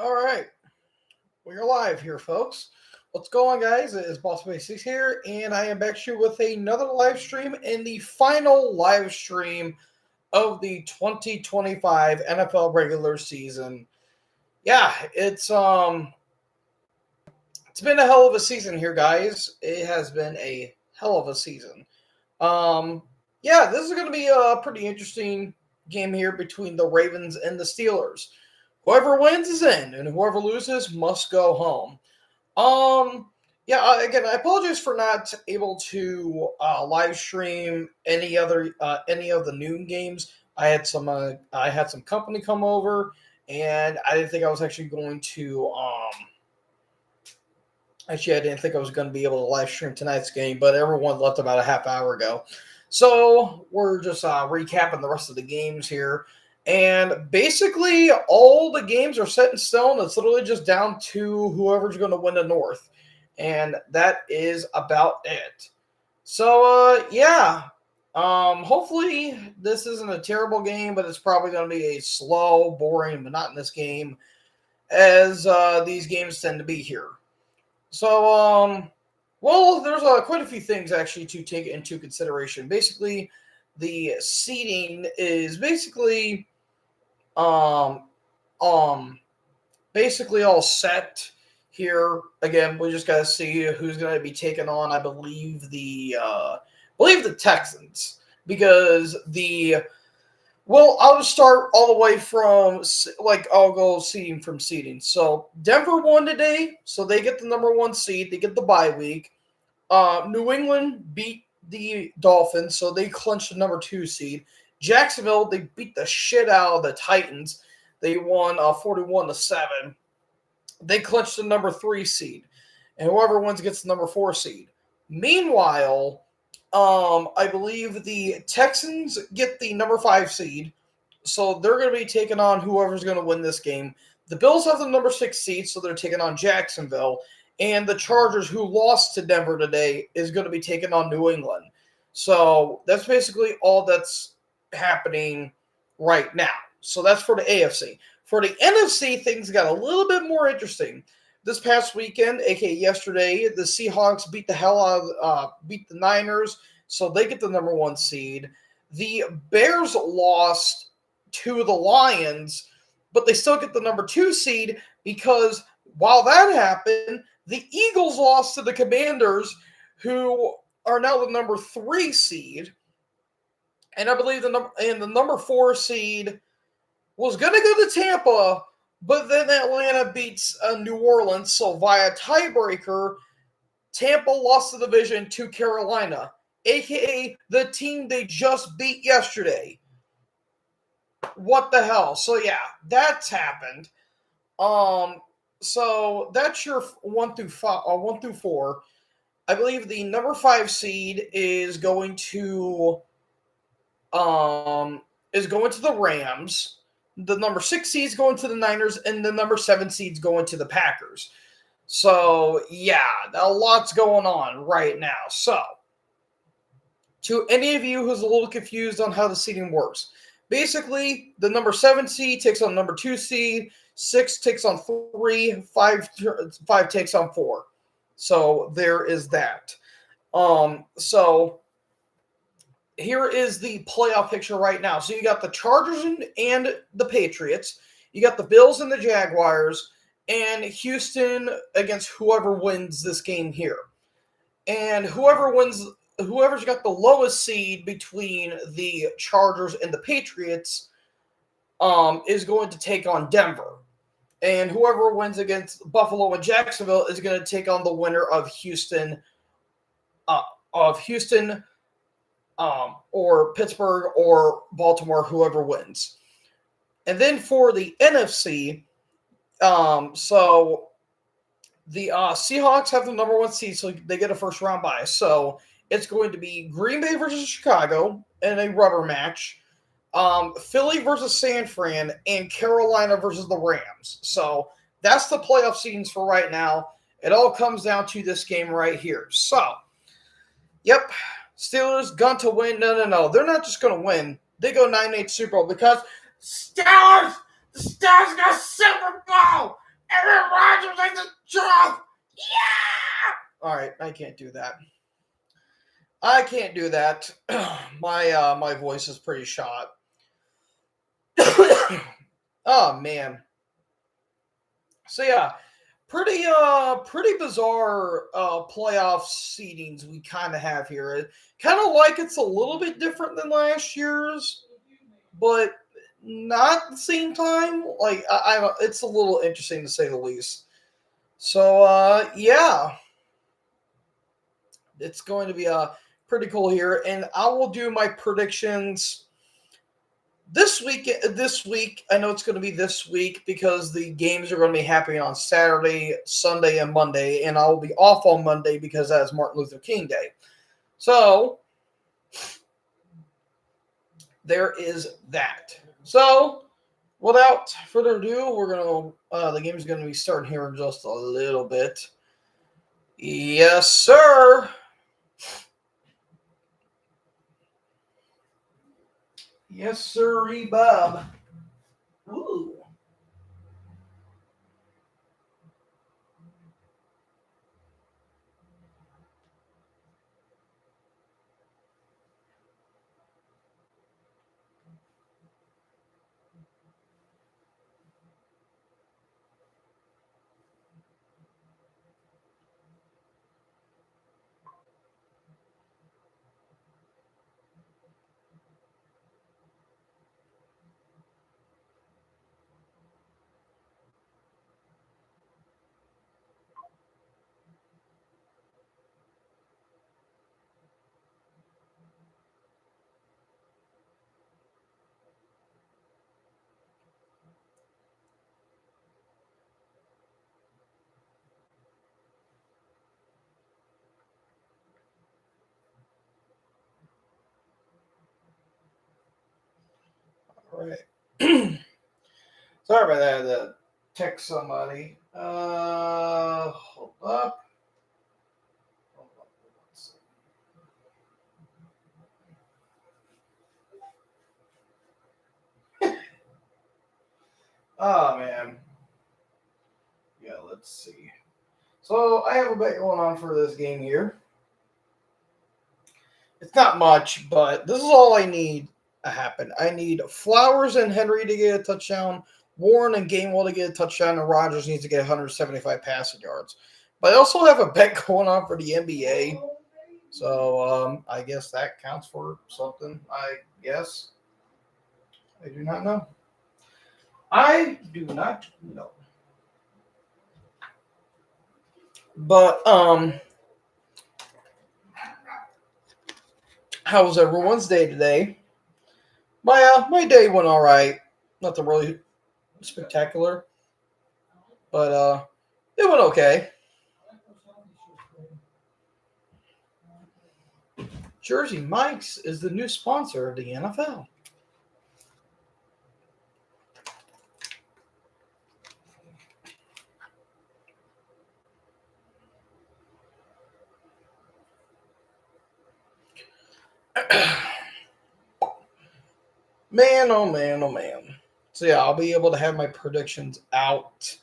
All right, we're live here, folks. What's going, guys? It's Boss Basics here, and I am back to you with another live stream and the final live stream of the 2025 NFL regular season. Yeah, it's been a hell of a season here, guys. It has been a hell of a season. Um, yeah, this is going to be a pretty interesting game here between the Ravens and the Steelers. Whoever wins is in, and whoever loses must go home. Yeah. Again, I apologize for not able to live stream any of the noon games. I had some company come over, and I didn't think I was actually going to. Actually, I didn't think I was going to be able to live stream tonight's game, but everyone left about a half hour ago. So we're just recapping the rest of the games here. And basically, all the games are set in stone. It's literally just down to whoever's going to win the North. And that is about it. So, yeah. Hopefully, this isn't a terrible game, but it's probably going to be a slow, boring, monotonous game, as these games tend to be here. So, well, there's quite a few things actually to take into consideration. Basically, the seating is um, um, basically all set here. Again, we just got to see who's going to be taking on. I believe the Texans, because I'll just start all the way from, I'll go seeding from seeding. So Denver won today, so they get the number one seed. They get the bye week. New England beat the Dolphins, so they clinched the number 2 seed. Jacksonville, they beat the shit out of the Titans. They won 41-7. They clinched the number 3 seed, and whoever wins gets the number 4 seed. Meanwhile, I believe the Texans get the number 5 seed, so they're going to be taking on whoever's going to win this game. The Bills have the number 6 seed, so they're taking on Jacksonville. And the Chargers, who lost to Denver today, is going to be taking on New England. So that's basically all that's happening right now. So that's for the AFC. For the NFC, things got a little bit more interesting. This past weekend, aka yesterday, the Seahawks beat the Niners, so they get the number 1 seed. The Bears lost to the Lions, but they still get the number 2 seed, because while that happened, the Eagles lost to the Commanders, who are now the number 3 seed. And I believe the number 4 seed was going to go to Tampa, but then Atlanta beats New Orleans. So via tiebreaker, Tampa lost the division to Carolina, a.k.a. the team they just beat yesterday. What the hell? So yeah, that's happened. So that's your 1 through 4. I believe the number 5 seed is going to the Rams. The number 6 seed is going to the Niners, and the number 7 seed is going to the Packers. So yeah, a lot's going on right now. So to any of you who's a little confused on how the seeding works, basically the number 7 seed takes on number 2 seed. 6 takes on 3, 5 takes on 4. So there is that. So here is the playoff picture right now. So you got the Chargers and the Patriots. You got the Bills and the Jaguars, and Houston against whoever wins this game here. And whoever's got the lowest seed between the Chargers and the Patriots is going to take on Denver. And whoever wins against Buffalo and Jacksonville is going to take on the winner of Houston, or Pittsburgh or Baltimore, whoever wins. And then for the NFC, so the Seahawks have the number 1 seed, so they get a first round bye. So it's going to be Green Bay versus Chicago in a rubber match. Philly versus San Fran, and Carolina versus the Rams. So that's the playoff seedings for right now. It all comes down to this game right here. So, yep, Steelers gun to win. No. They're not just going to win. They go 9-8 Super Bowl, because the Steelers got Super Bowl. Aaron Rodgers has a job. Yeah. All right, I can't do that. I can't do that. My voice is pretty shot. Oh man. So yeah, pretty bizarre playoff seedings we kind of have here. Kind of like it's a little bit different than last year's, but not at the same time. Like it's a little interesting to say the least. So yeah, it's going to be pretty cool here, and I will do my predictions this week. This week, I know it's going to be this week because the games are going to be happening on Saturday, Sunday, and Monday, and I will be off on Monday because that is Martin Luther King Day. So there is that. So without further ado, we're gonna the game is going to be starting here in just a little bit. Yes, sir. Yes, sir, Bob. Ooh. All right. Sorry about that. I had to text somebody. Hold up. Oh man. Yeah, let's see. So I have a bet going on for this game here. It's not much, but this is all I need to happen. I need Flowers and Henry to get a touchdown, Warren and Gainwell to get a touchdown, and Rodgers needs to get 175 passing yards. But I also have a bet going on for the NBA. So I guess that counts for something. I guess. I do not know. I do not know. But how was everyone's day today? My day went all right. Nothing really spectacular, but it went okay. Jersey Mike's is the new sponsor of the NFL. Man, oh man, oh man. So yeah, I'll be able to have my predictions out.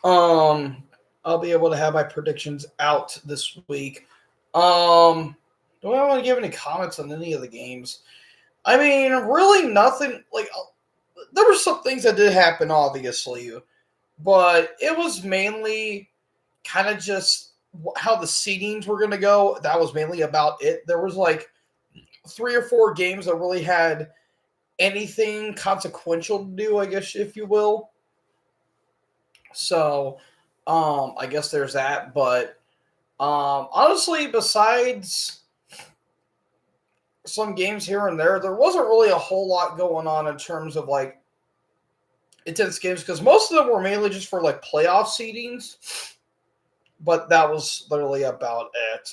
I'll be able to have my predictions out this week. Do I want to give any comments on any of the games? I mean, really nothing. Like, there were some things that did happen, obviously, but it was mainly kind of just how the seedings were going to go. That was mainly about it. There was like 3 or 4 games that really had anything consequential to do, I guess, if you will. So, I guess there's that. But honestly, besides some games here and there wasn't really a whole lot going on in terms of like intense games because most of them were mainly just for like playoff seedings. But that was literally about it.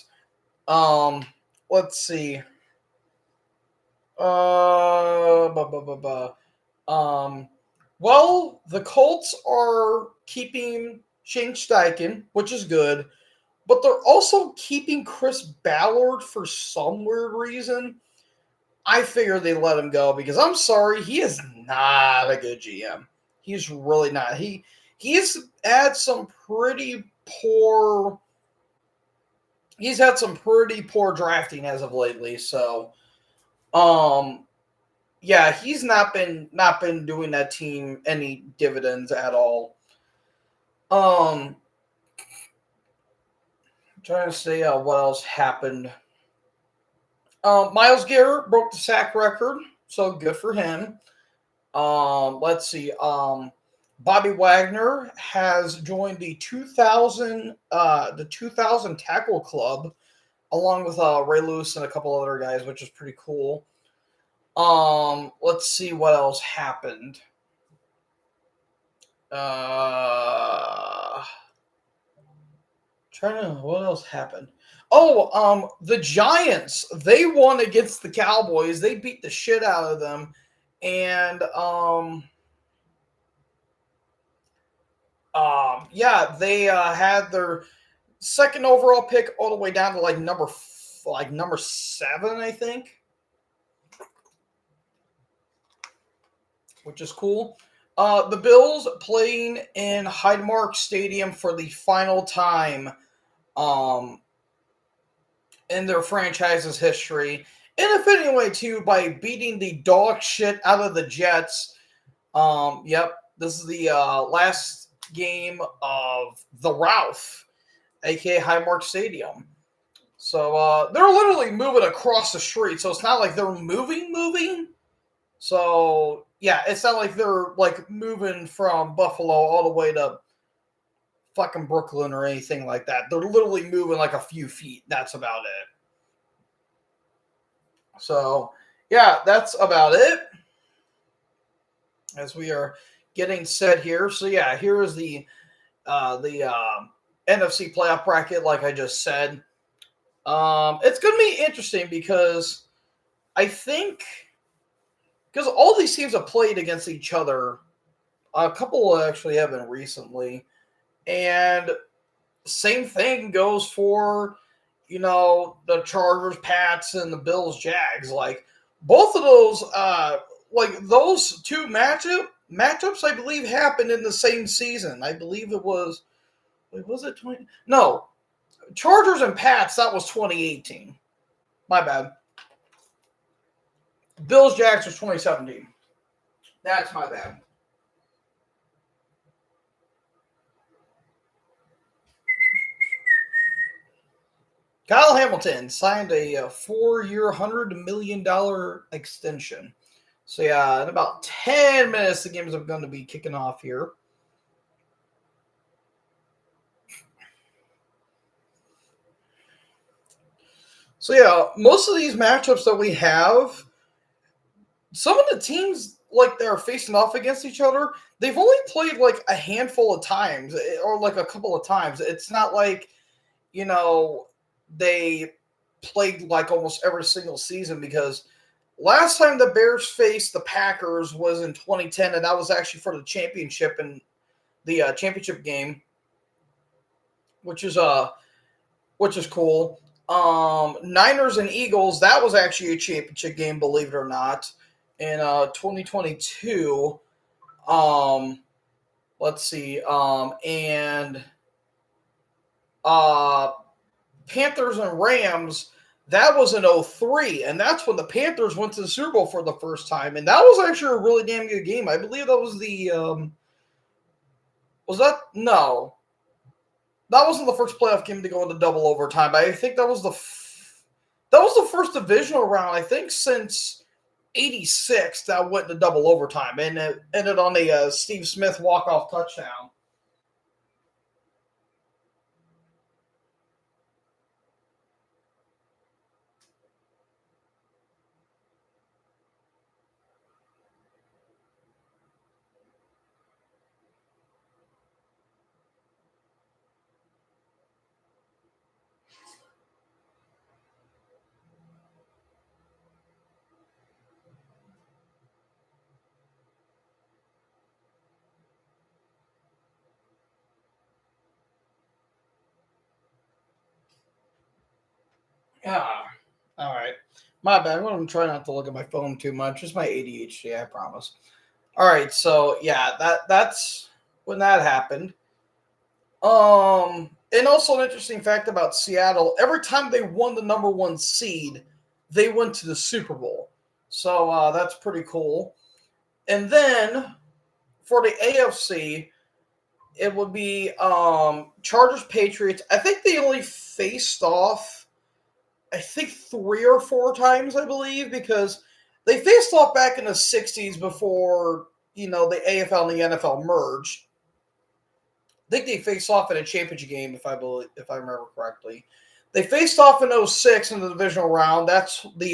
Let's see. Well, the Colts are keeping Shane Steichen, which is good, but they're also keeping Chris Ballard for some weird reason. I figure they let him go because I'm sorry, he is not a good GM. He's really not. He he's had some pretty poor. He's had some pretty poor drafting as of lately. So, yeah, he's not been doing that team any dividends at all. I'm trying to say what else happened. Miles Garrett broke the sack record, so good for him. Let's see. Bobby Wagner has joined the 2000 tackle club, along with Ray Lewis and a couple other guys, which is pretty cool. Let's see what else happened. What else happened? Oh, the Giants, they won against the Cowboys. They beat the shit out of them. And yeah, they had their second overall pick all the way down to number 7, I think, which is cool. The Bills playing in Highmark Stadium for the final time in their franchise's history. And if anyway, too, by beating the dog shit out of the Jets. Yep, this is the last game of the Ralph, aka Highmark Stadium. So they're literally moving across the street, so it's not like they're moving. So yeah, it's not like they're like moving from Buffalo all the way to fucking Brooklyn or anything like that. They're literally moving like a few feet. That's about it. So yeah, that's about it. As we are getting set here. So yeah, here is the NFC playoff bracket, like I just said. It's going to be interesting because I think because all these teams have played against each other. A couple actually have been recently, and same thing goes for the Chargers, Pats, and the Bills, Jags. Like both of those, like those two matchups, I believe happened in the same season. I believe it was. Wait, was it 20? No, Chargers and Pats. That was 2018. My bad. Bills, Jags was 2017. That's my bad. Kyle Hamilton signed a 4-year, $100 million extension. So, yeah, in about 10 minutes, the games are going to be kicking off here. So, yeah, most of these matchups that we have, some of the teams, like, they're facing off against each other, they've only played, like, a handful of times or, like, a couple of times. It's not like, they played, like, almost every single season because last time the Bears faced the Packers was in 2010, and that was actually for the championship and the championship game, which is cool. Niners and Eagles, that was actually a championship game, believe it or not, in 2022. Let's see, and Panthers and Rams. That was in 03, and that's when the Panthers went to the Super Bowl for the first time, and that was actually a really damn good game. I believe that was the was that no, that wasn't the first playoff game to go into double overtime. But I think that was the first divisional round, I think, since '86 that went to double overtime, and it ended on a Steve Smith walk-off touchdown. Ah, all right. My bad. I'm going to try not to look at my phone too much. It's my ADHD, I promise. All right, so yeah, that's. when that happened. And also an interesting fact about Seattle: every time they won the number one seed, they went to the Super Bowl. So that's pretty cool. And then for the AFC, it would be Chargers Patriots. I think they only faced off, I think 3 or 4 times, I believe, because they faced off back in the '60s before the AFL and the NFL merged. I think they faced off in a championship game, if I remember correctly. They faced off in '06 in the divisional round. That's the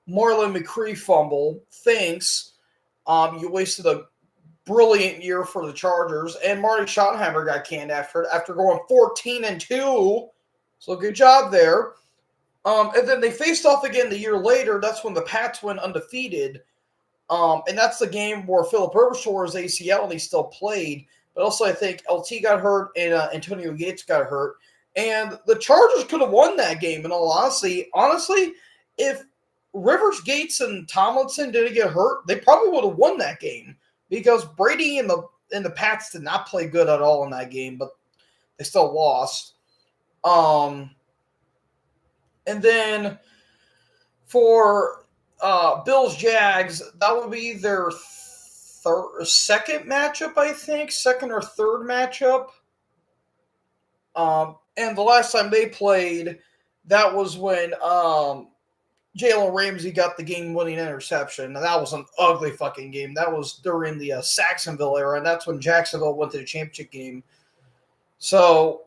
Marlon McCree fumble. Thanks. You wasted a brilliant year for the Chargers, and Marty Schottenheimer got canned after going 14-2. So good job there. And then they faced off again the year later. That's when the Pats went undefeated. And that's the game where Philip Rivers tore his ACL and he still played. But also, I think LT got hurt and Antonio Gates got hurt. And the Chargers could have won that game, in all honesty. Honestly, if Rivers, Gates, and Tomlinson didn't get hurt, they probably would have won that game. Because Brady and the Pats did not play good at all in that game, but they still lost. And then for Bills Jags, that would be their second matchup, I think, second or third matchup. And the last time they played, that was when Jalen Ramsey got the game-winning interception. And that was an ugly fucking game. That was during the Saxonville era, and that's when Jacksonville went to the championship game. So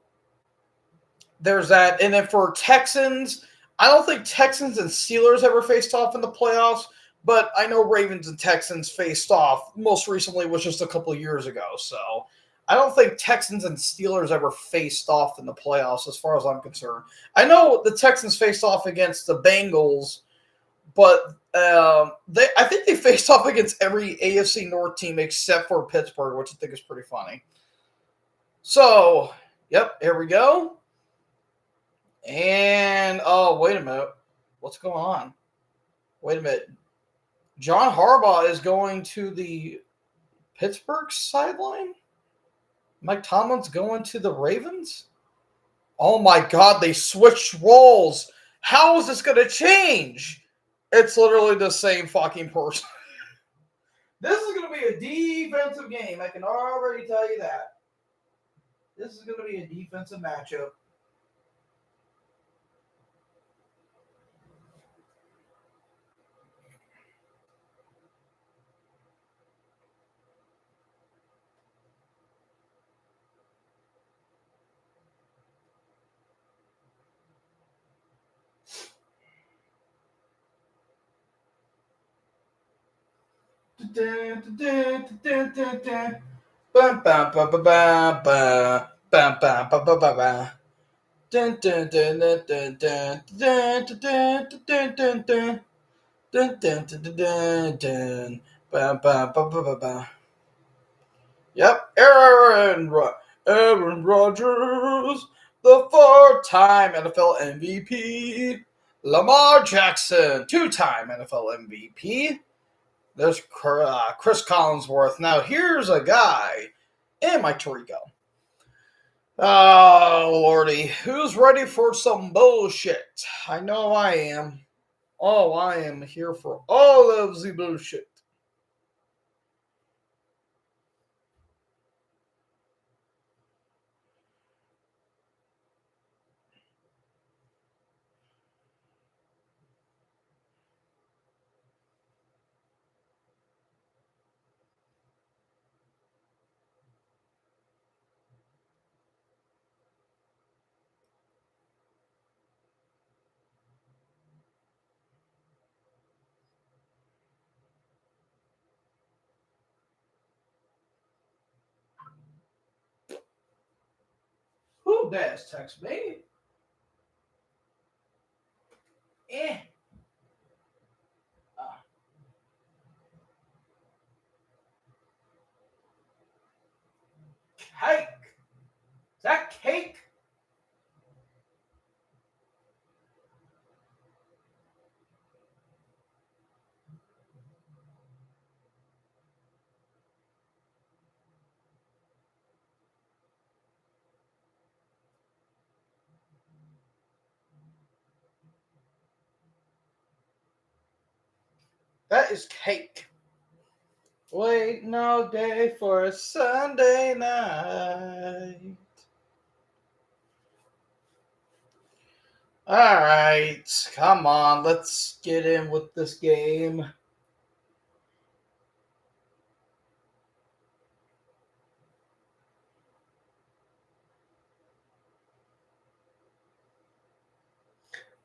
there's that. And then for Texans, I don't think Texans and Steelers ever faced off in the playoffs, but I know Ravens and Texans faced off. Most recently was just a couple of years ago. So I don't think Texans and Steelers ever faced off in the playoffs as far as I'm concerned. I know the Texans faced off against the Bengals, but I think they faced off against every AFC North team except for Pittsburgh, which I think is pretty funny. So, yep, here we go. And, oh, wait a minute. What's going on? Wait a minute. John Harbaugh is going to the Pittsburgh sideline? Mike Tomlin's going to the Ravens? Oh my God, they switched roles. How is this going to change? It's literally the same fucking person. This is going to be a defensive game. I can already tell you that. This is going to be a defensive matchup. Yep, Aaron Rodgers, the four-time NFL MVP. Lamar Jackson, two-time NFL MVP. There's Chris Collinsworth. Now, here's a guy in my Tirico. Oh, Lordy. Who's ready for some bullshit? I know I am. Oh, I am here for all of the bullshit. Who dares text me? Eh. Cake. Is that cake? That is cake. Wait no day for a Sunday night. All right, come on, let's get in with this game.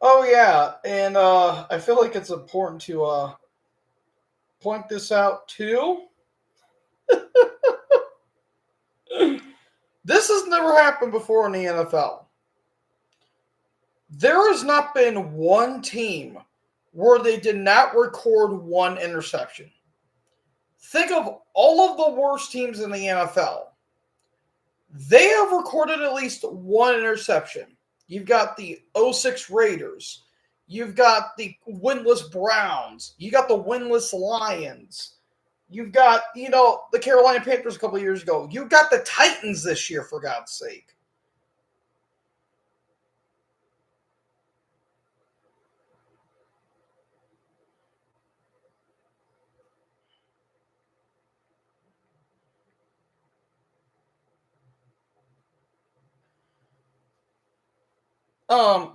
Oh yeah, and I feel like it's important to point this out too. This has never happened before in the NFL. There has not been one team where they did not record one interception. Think of all of the worst teams in the NFL. They have recorded at least one interception. You've got the '06 Raiders. You've got the winless Browns. You got the winless Lions. You've got, the Carolina Panthers a couple of years ago. You've got the Titans this year, for God's sake.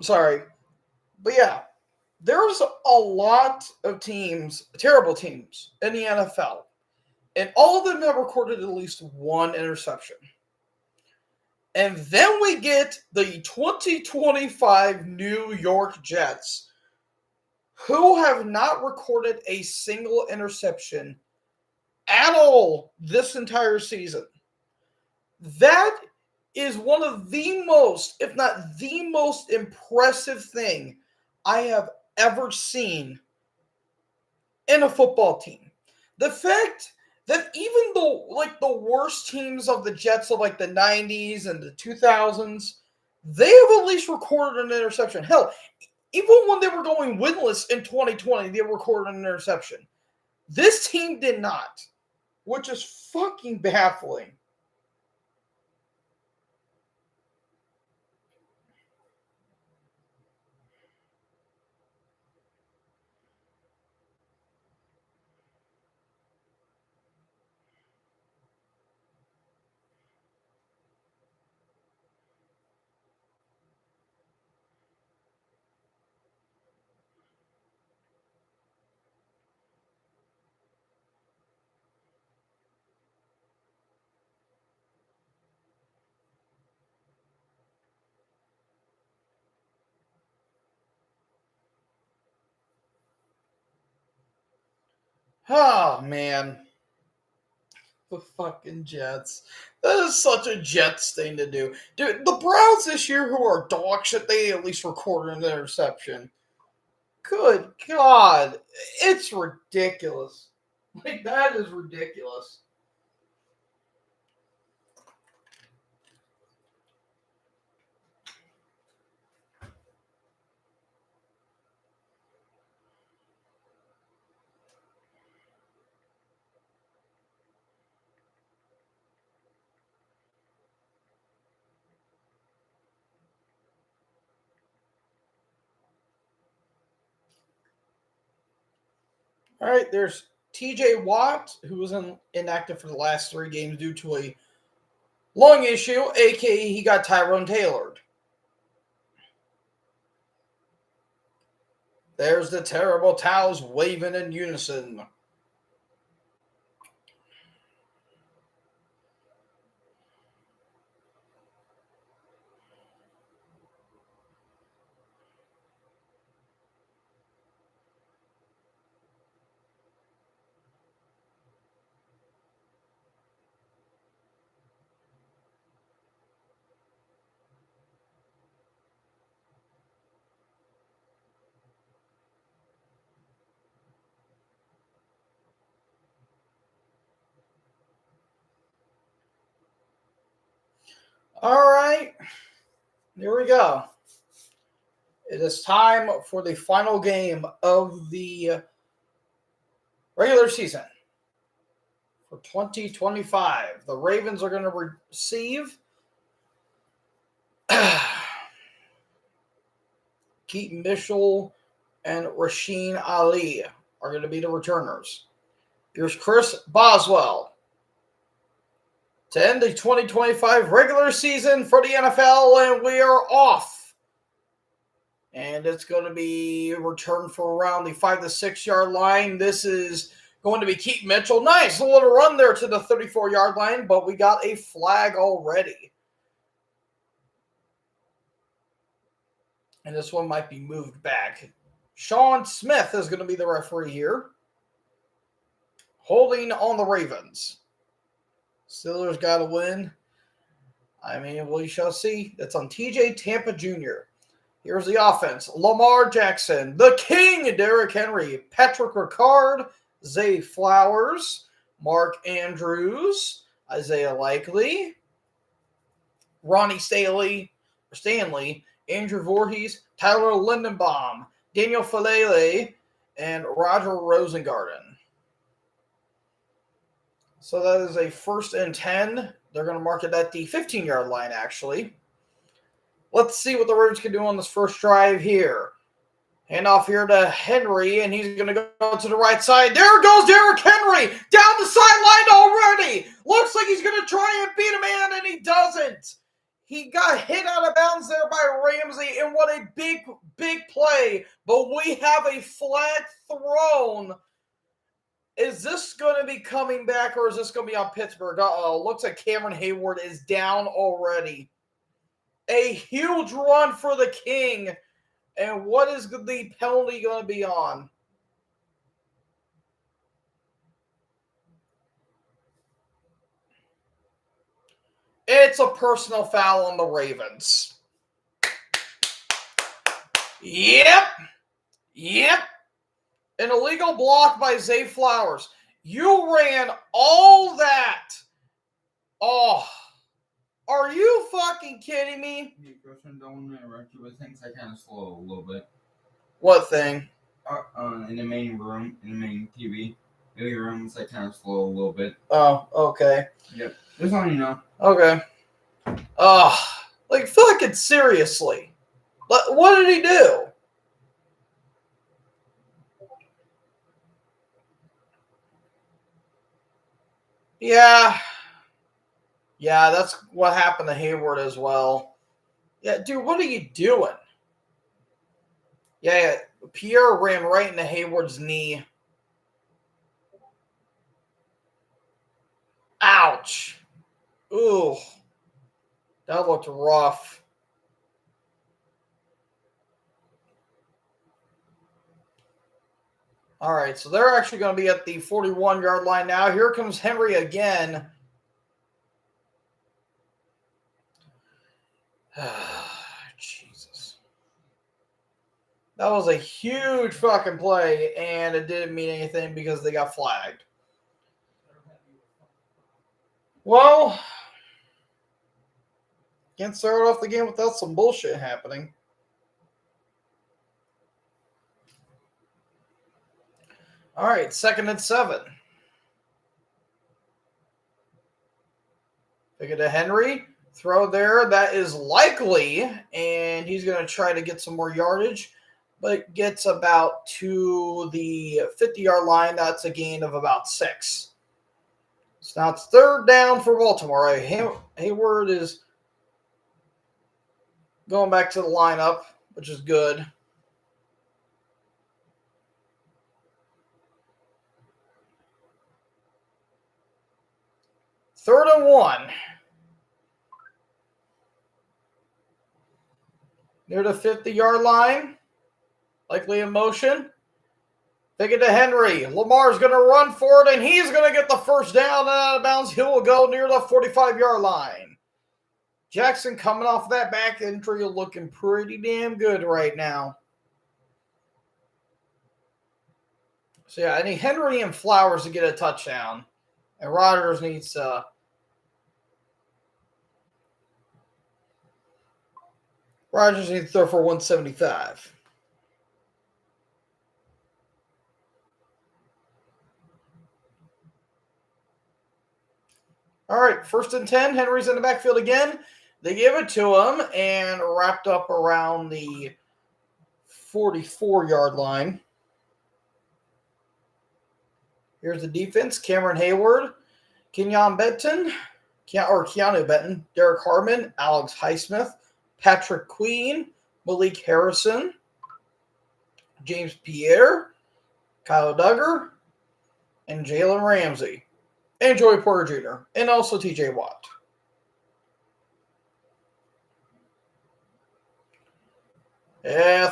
Sorry. But yeah, there's a lot of teams, terrible teams in the NFL, and all of them have recorded at least one interception. And then we get the 2025 New York Jets, who have not recorded a single interception at all this entire season. That is one of the most, if not the most impressive thing I have ever seen in a football team. The fact that even though like the worst teams of the Jets of like the 90s and the 2000s, they have at least recorded an interception. Hell, even when they were going winless in 2020, they recorded an interception. This team did not, which is fucking baffling. Oh man, the fucking Jets. That is such a Jets thing to do. Dude, the Browns this year, who are dog shit, they at least recorded an interception. Good God. It's ridiculous. Like, that is ridiculous. All right, there's TJ Watt, who was inactive for the last 3 games due to a lung issue, aka he got Tyrone Taylored. There's the terrible towels waving in unison. All right, here we go. It is time for the final game of the regular season for 2025. The Ravens are going to receive Keaton Mitchell and Rasheen Ali. are going to be the returners. Here's Chris Boswell to end the 2025 regular season for the NFL, and we are off. And it's going to be returned for around the 5 to 6 yard line. This is going to be Keaton Mitchell. Nice little run there to the 34-yard line, but we got a flag already. And this one might be moved back. Sean Smith is going to be the referee here. Holding on the Ravens. Steelers got to win. I mean, we shall see. That's on TJ Tampa Jr. Here's the offense. Lamar Jackson, the King, Derrick Henry, Patrick Ricard, Zay Flowers, Mark Andrews, Isaiah Likely, Ronnie Stanley, Andrew Voorhees, Tyler Lindenbaum, Daniel Falele, and Roger Rosengarten. So that is a 1st and 10. They're going to mark it at the 15-yard line, actually. Let's see what the Ravens can do on this first drive here. Hand off here to Henry, and he's going to go to the right side. There goes Derrick Henry down the sideline already. Looks like he's going to try and beat a man, and he doesn't. He got hit out of bounds there by Ramsey, and what a big, big play. But we have a flag thrown. Is this going to be coming back, or is this going to be on Pittsburgh? Uh-oh. Looks like Cameron Hayward is down already. A huge run for the King. And what is the penalty going to be on? It's a personal foul on the Ravens. Yep. An illegal block by Zay Flowers. You ran all that. Oh, are you fucking kidding me? Hey, Christian, don't want to interrupt you, but things I kind of slow a little bit. What thing? In the main room, in the main TV. Maybe your room's like kind of slow a little bit. Oh, okay. Yep. Just letting you know. Okay. Like fucking seriously. What did he do? Yeah, that's what happened to Hayward as well. Yeah, dude, what are you doing? Yeah, Pierre ran right into Hayward's knee. Ouch. Ooh. That looked rough. All right, so they're actually going to be at the 41-yard line now. Here comes Henry again. Jesus. That was a huge fucking play, and it didn't mean anything because they got flagged. Well, can't start off the game without some bullshit happening. All right, 2nd and 7. Pick it to Henry. Throw there. That is Likely, and he's going to try to get some more yardage, but gets about to the 50-yard line. That's a gain of about 6. So now it's 3rd down for Baltimore. Hayward is going back to the lineup, which is good. 3rd and 1. Near the 50-yard line. Likely in motion. Take it to Henry. Lamar's going to run for it, and he's going to get the first down and out of bounds. He will go near the 45-yard line. Jackson coming off that back injury looking pretty damn good right now. So, yeah, I need Henry and Flowers to get a touchdown. And Rodgers needs to... Rodgers needs to throw for 175. All right, 1st and 10. Henry's in the backfield again. They give it to him and wrapped up around the 44-yard line. Here's the defense. Cameron Hayward, Keanu Benton, Derek Harmon, Alex Highsmith, Patrick Queen, Malik Harrison, James Pierre, Kyle Duggar, and Jalen Ramsey, and Joey Porter Jr., and also TJ Watt.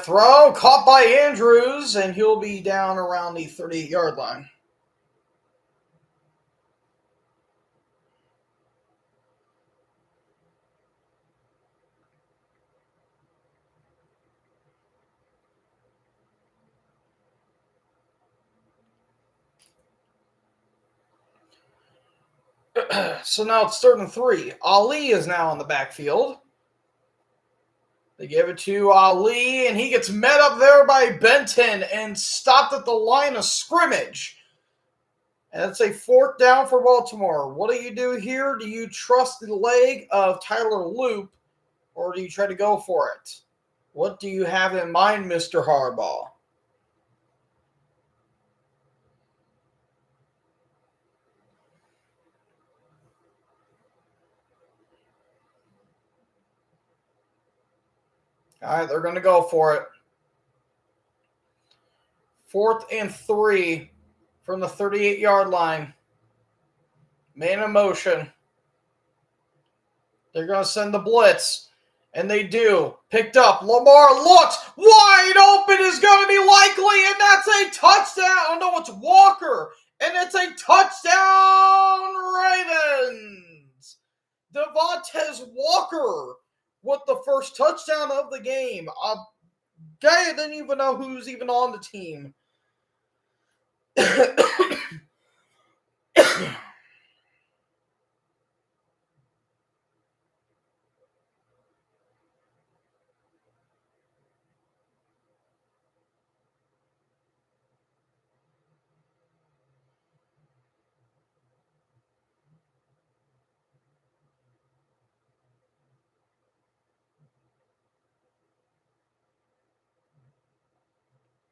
Throw caught by Andrews, and he'll be down around the 38-yard line. So now it's 3rd and 3. Ali is now in the backfield. They give it to Ali, and he gets met up there by Benton and stopped at the line of scrimmage. And it's a 4th down for Baltimore. What do you do here? Do you trust the leg of Tyler Loop, or do you try to go for it? What do you have in mind, Mr. Harbaugh? All right, they're going to go for it. 4th and 3 from the 38-yard line. Man in motion. They're going to send the blitz, and they do. Picked up. Lamar looks wide open, is going to be likely, and that's a touchdown. Oh, no, it's Walker, and it's a touchdown, Ravens. Devontae Walker with the first touchdown of the game. A guy I didn't even know who's even on the team.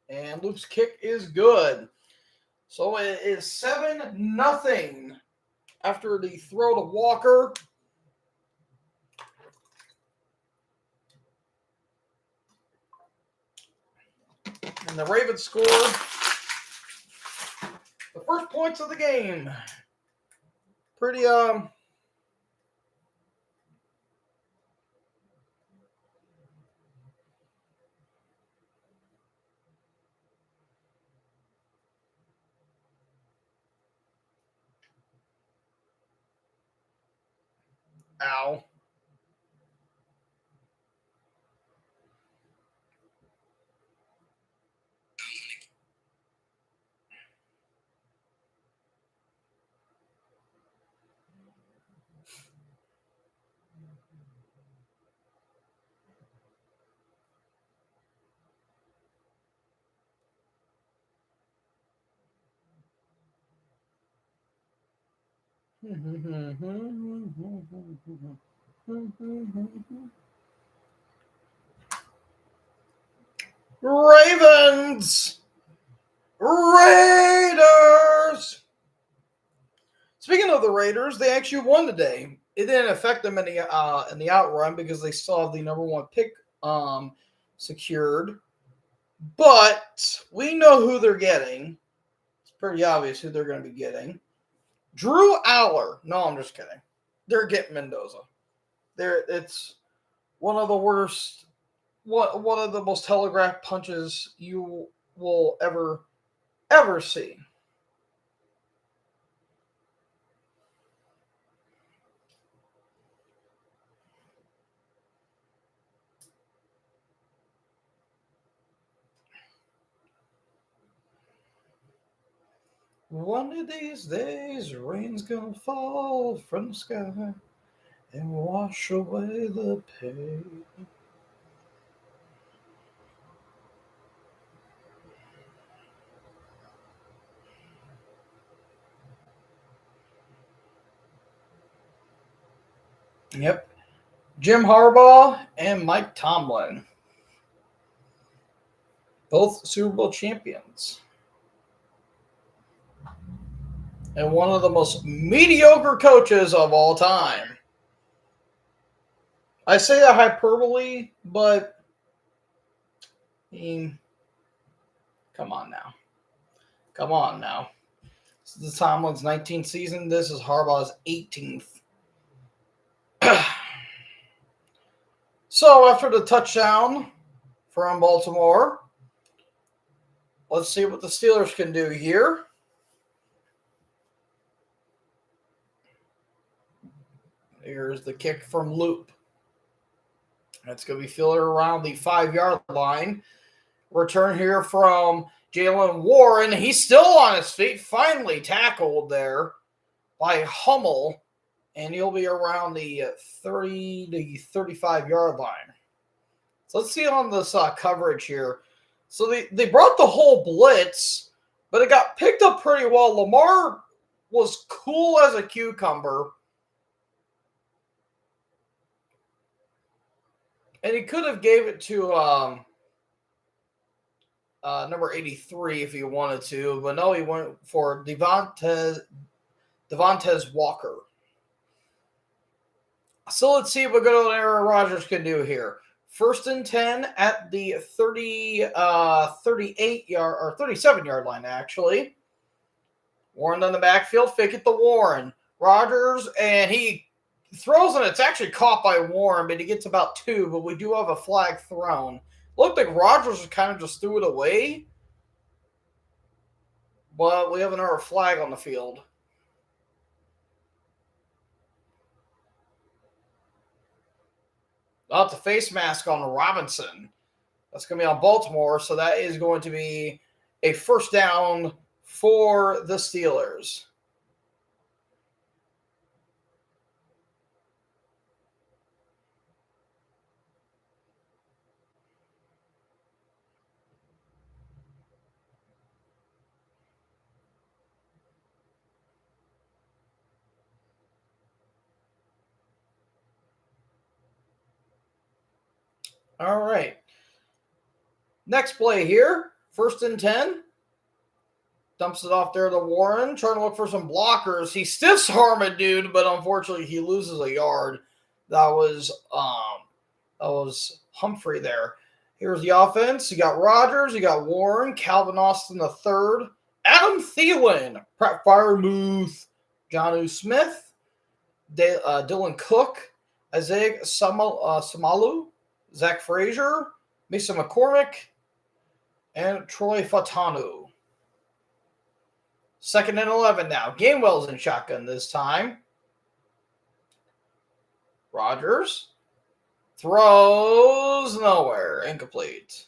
And Luke's kick is good. So it is 7-0 after the throw to Walker. And the Ravens score the first points of the game. Pretty, Ow. Ravens! Raiders! Speaking of the Raiders, they actually won today. It didn't affect them in the outrun because they still have the number 1 pick secured. But we know who they're getting. It's pretty obvious who they're going to be getting. Drew Aller. No, I'm just kidding. They're getting Mendoza. It's one of the worst, one of the most telegraphed punches you will ever see. One of these days, rain's gonna fall from the sky and wash away the pain. Yep. Jim Harbaugh and Mike Tomlin. Both Super Bowl champions. and one of the most mediocre coaches of all time. I say that hyperbole, but I mean, come on now. Come on now. This is Tomlin's 19th season. This is Harbaugh's 18th. So after the touchdown from Baltimore, let's see what the Steelers can do here. Here's the kick from Loop. That's going to be fielded around the 5-yard line. Return here from Jalen Warren. He's still on his feet. Finally tackled there by Hummel. And he'll be around the 30 to 35-yard line. So let's see on this coverage here. So they brought the whole blitz, but it got picked up pretty well. Lamar was cool as a cucumber. And he could have gave it to number 83 if he wanted to, but no, he went for Devontae Walker. So let's see what good old Aaron Rodgers can do here. 1st and 10 at the 38-yard or 37-yard line, actually. Warren on the backfield, fake it to Warren. Rodgers, and he throws, and it's actually caught by Warren, but he gets about 2, but we do have a flag thrown. Looked like Rodgers kind of just threw it away, but we have another flag on the field. Oh, it's a face mask on Robinson. That's going to be on Baltimore, so that is going to be a 1st down for the Steelers. All right. Next play here. 1st and 10. Dumps it off there to Warren. Trying to look for some blockers. He stiffs arm a dude, but unfortunately he loses a yard. That was Humphrey there. Here's the offense. You got Rodgers. You got Warren. Calvin Austin III. Adam Thielen. Pratt Firemuth. Jonnu Smith. Dylan Cook. Isaiah Samalu. Zach Frazier, Mason McCormick, and Troy Fatanu. 2nd and 11 now. Gainwell's in shotgun this time. Rodgers throws nowhere. Incomplete.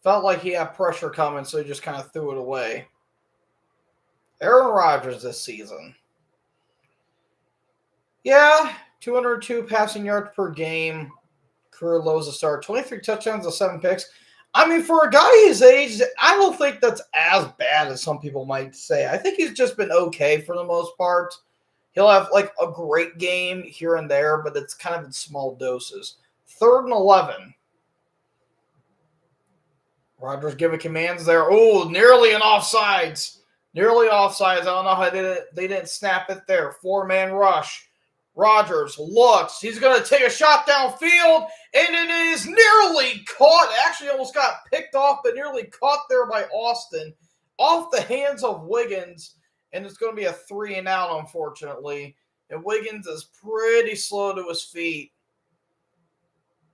Felt like he had pressure coming, so he just kind of threw it away. Aaron Rodgers this season. Yeah, 202 passing yards per game. Career lows to start. 23 touchdowns and 7 picks. I mean, for a guy his age, I don't think that's as bad as some people might say. I think he's just been okay for the most part. He'll have like a great game here and there, but it's kind of in small doses. 3rd and 11. Rodgers giving commands there. Oh, nearly an offsides. Nearly offsides. I don't know how they didn't snap it there. 4-man rush. Rodgers looks. He's going to take a shot downfield, and it is nearly caught. Actually, almost got picked off, but nearly caught there by Austin. Off the hands of Wiggins, and it's going to be a 3 and out, unfortunately. And Wiggins is pretty slow to his feet.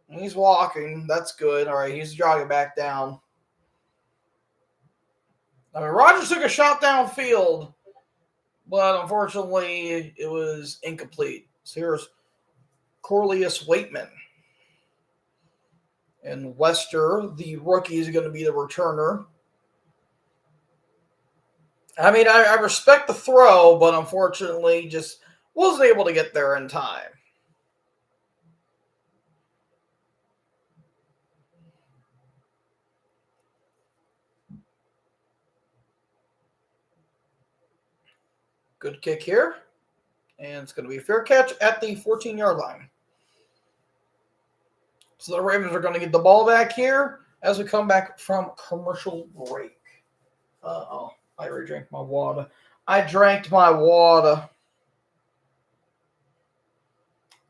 And he's walking. That's good. All right, he's jogging back down. I mean, Rodgers took a shot downfield, but unfortunately, it was incomplete. So here's Corlius Waitman. And Wester, the rookie, is going to be the returner. I mean, I respect the throw, but unfortunately just wasn't able to get there in time. Good kick here. And it's going to be a fair catch at the 14-yard line. So the Ravens are going to get the ball back here as we come back from commercial break. Uh-oh. I already drank my water. I drank my water.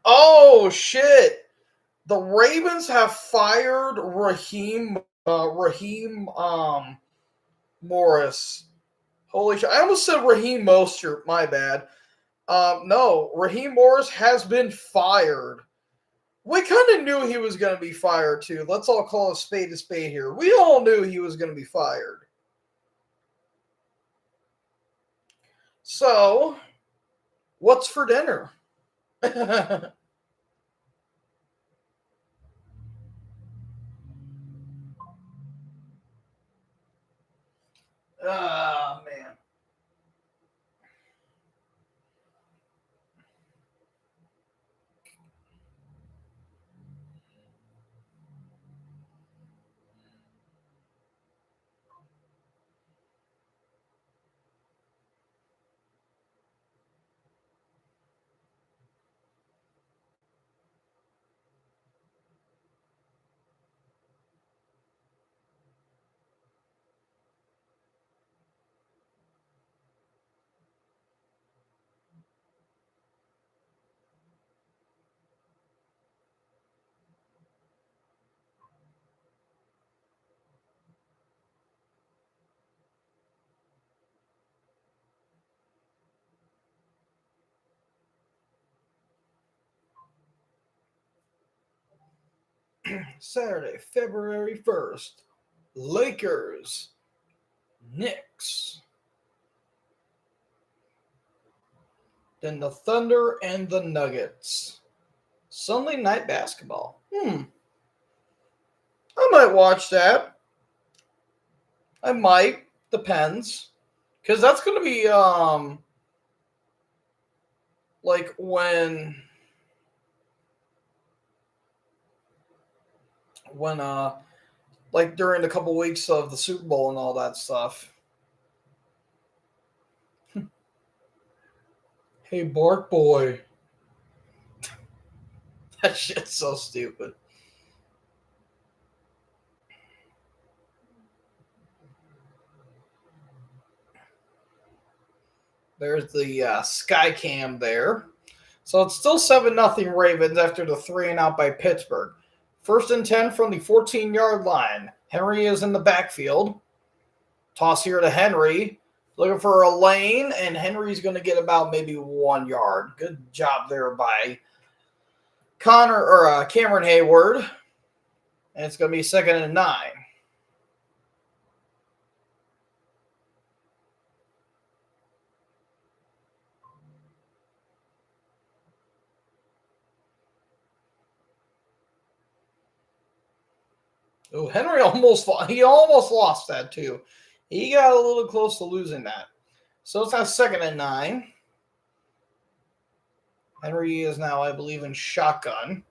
Oh, shit. The Ravens have fired Raheem Morris. Holy shit. I almost said Raheem Mostert. My bad. No, Raheem Morris has been fired. We kind of knew he was going to be fired, too. Let's all call a spade here. We all knew he was going to be fired. So, what's for dinner? Ah, man. Saturday, February 1st. Lakers. Knicks. Then the Thunder and the Nuggets. Sunday night basketball. I might watch that. I might. Depends. Because that's going to be, like when like during a couple weeks of the Super Bowl and all that stuff. Hey, Bark Boy. That shit's so stupid. There's the sky cam there. So it's still 7-0 Ravens after the 3-and-out by Pittsburgh. 1st and 10 from the 14-yard line. Henry is in the backfield. Toss here to Henry. Looking for a lane, and Henry's going to get about maybe 1 yard. Good job there by Cameron Hayward. And it's going to be 2nd and 9. Oh, Henry almost lost that too. He got a little close to losing that. So it's now 2nd and 9. Henry is now, I believe, in shotgun.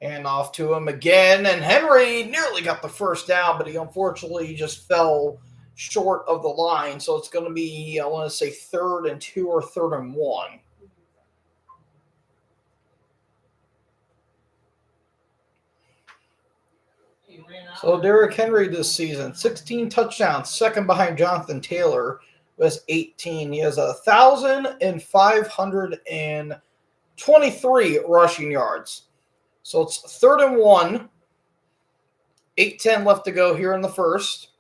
And off to him again. And Henry nearly got the first down, but he unfortunately just fell short of the line. So it's going to be, I want to say 3rd and 2 or 3rd and 1. So Derrick Henry this season, 16 touchdowns, second behind Jonathan Taylor with 18. He has 1,523 rushing yards. So it's 3rd and 1. 8:10 left to go here in the first.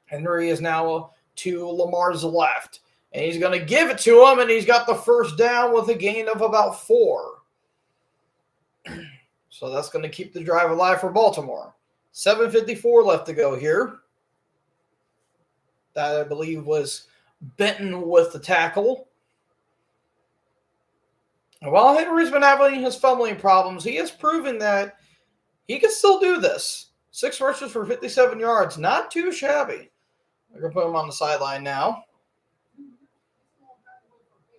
Henry is now to Lamar's left. And he's going to give it to him, and he's got the first down with a gain of about 4. So that's going to keep the drive alive for Baltimore. 7:54 left to go here. That, I believe, was Benton with the tackle. And while Henry's been having his fumbling problems, he has proven that he can still do this. 6 rushes for 57 yards. Not too shabby. We're going to put him on the sideline now.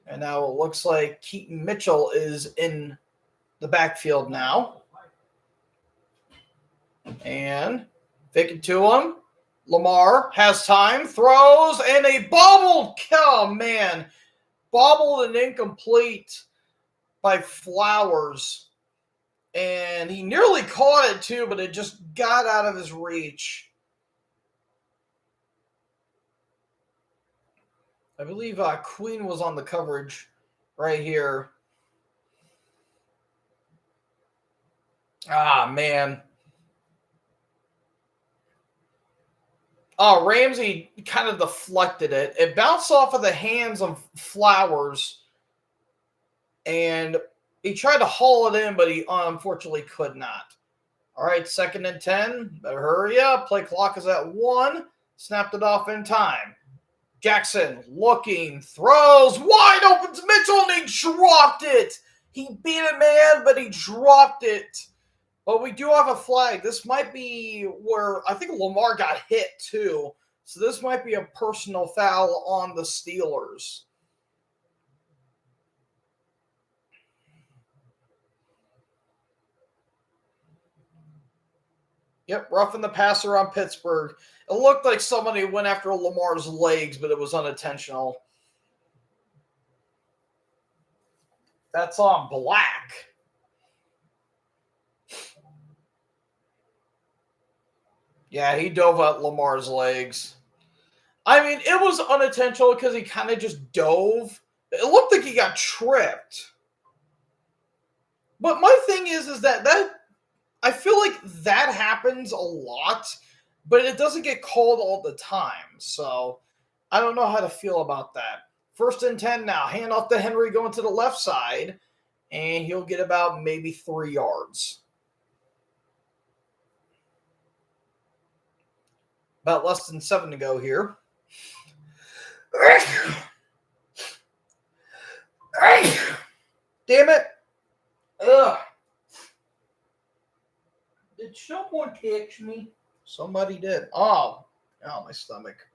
And now it looks like Keaton Mitchell is in the backfield now. And fake it to him. Lamar has time, throws, and a bobbled. Oh, man. Bobbled and incomplete by Flowers. And he nearly caught it, too, but it just got out of his reach. I believe Queen was on the coverage right here. Ah, man. Oh, Ramsey kind of deflected it. It bounced off of the hands of Flowers, and he tried to haul it in, but he unfortunately could not. All right, 2nd and 10. Better hurry up. Play clock is at 1. Snapped it off in time. Jackson looking, throws, wide open to Mitchell, and he dropped it. He beat it, man, but he dropped it. But we do have a flag. This might be where I think Lamar got hit too. So this might be a personal foul on the Steelers. Yep, roughing the passer on Pittsburgh. It looked like somebody went after Lamar's legs, but it was unintentional. That's on Black. Yeah, he dove at Lamar's legs. I mean, it was unintentional because he kind of just dove. It looked like he got tripped. But my thing is that I feel like that happens a lot, but it doesn't get called all the time. So I don't know how to feel about that. 1st and 10 now. Hand off to Henry going to the left side, and he'll get about maybe 3 yards. About less than 7 to go here. Damn it. Ugh. Did someone text me? Somebody did. Oh, my stomach.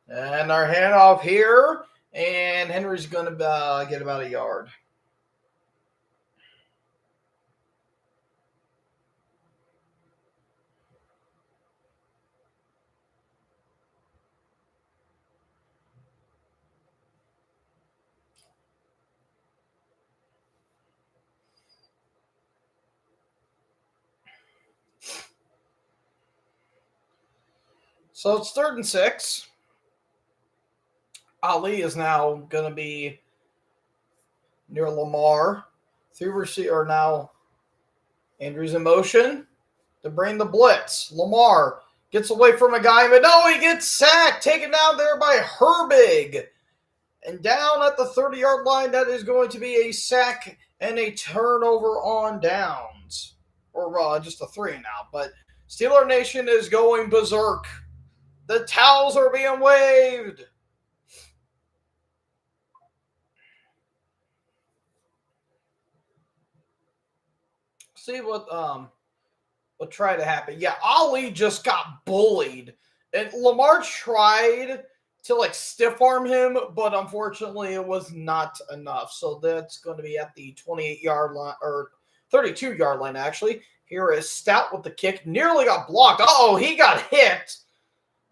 And our handoff here, and Henry's going to get about a yard. So it's 3rd and 6. Ali is now going to be near Lamar. 3 receiver now. Andrews in motion to bring the blitz. Lamar gets away from a guy, but no, he gets sacked. Taken down there by Herbig. And down at the 30-yard line, that is going to be a sack and a turnover on downs. Or just a 3 now. But Steeler Nation is going berserk. The towels are being waved. See what tried to happen. Yeah, Ali just got bullied. And Lamar tried to stiff arm him, but unfortunately it was not enough. So that's going to be at the 28-yard line, or 32-yard line actually. Here is Stout with the kick. Nearly got blocked. Uh-oh, he got hit.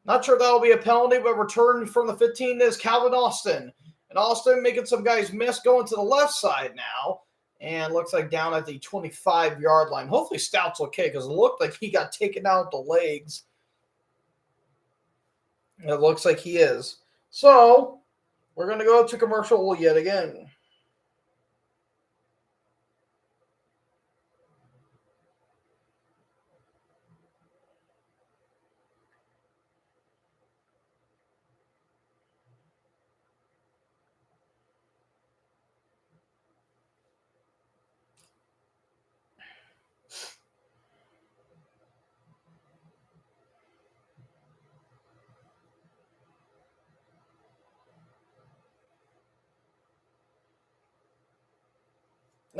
Not sure that'll be a penalty, but return from the 15 is Calvin Austin. And Austin making some guys miss, going to the left side now. And looks like down at the 25-yard line. Hopefully Stout's okay, because it looked like he got taken out with the legs. And it looks like he is. So, we're going to go to commercial yet again.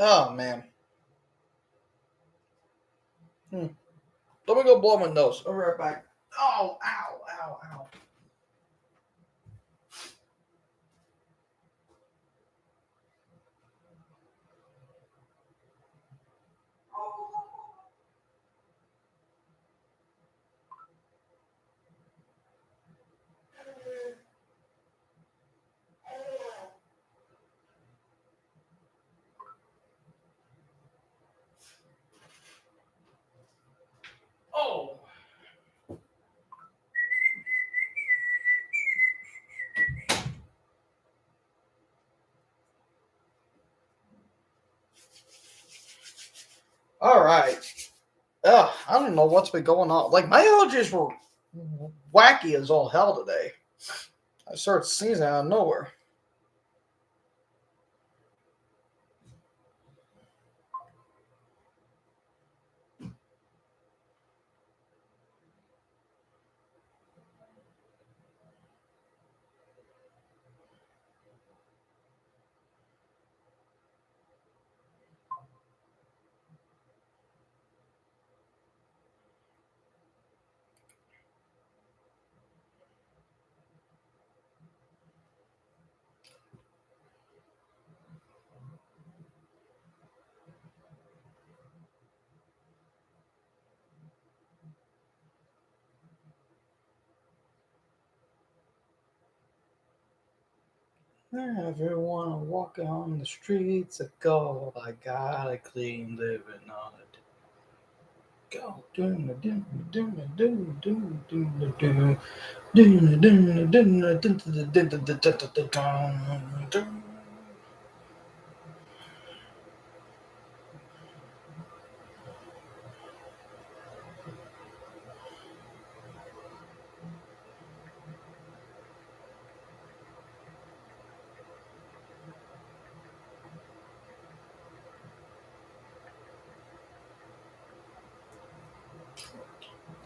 Oh, man. Let me go blow my nose. I'll be right back. Oh, ow, ow, ow. know what's been going on. Like, my allergies were wacky as all hell today. I started sneezing out of nowhere. Everyone walking on the streets of gold. I got a clean living on it. Go.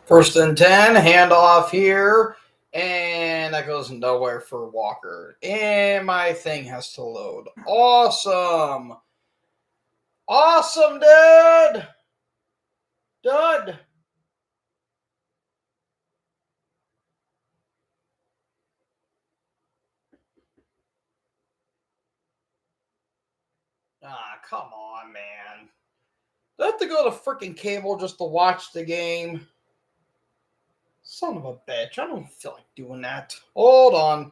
First and 10, handoff here, and that goes nowhere for Walker. And my thing has to load. Awesome. Awesome, dude. Dud. Ah, come on, man. Do I have to go to freaking cable just to watch the game? Son of a bitch. I don't feel like doing that. Hold on.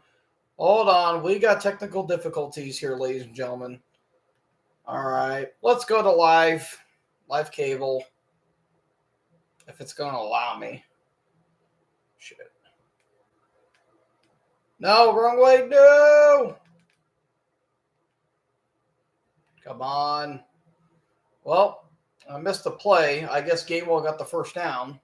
Hold on. We got technical difficulties here, ladies and gentlemen. All right. Let's go to live cable. If it's going to allow me. Shit. No, wrong way. No. Come on. Well, I missed the play. I guess Gainwell got the first down.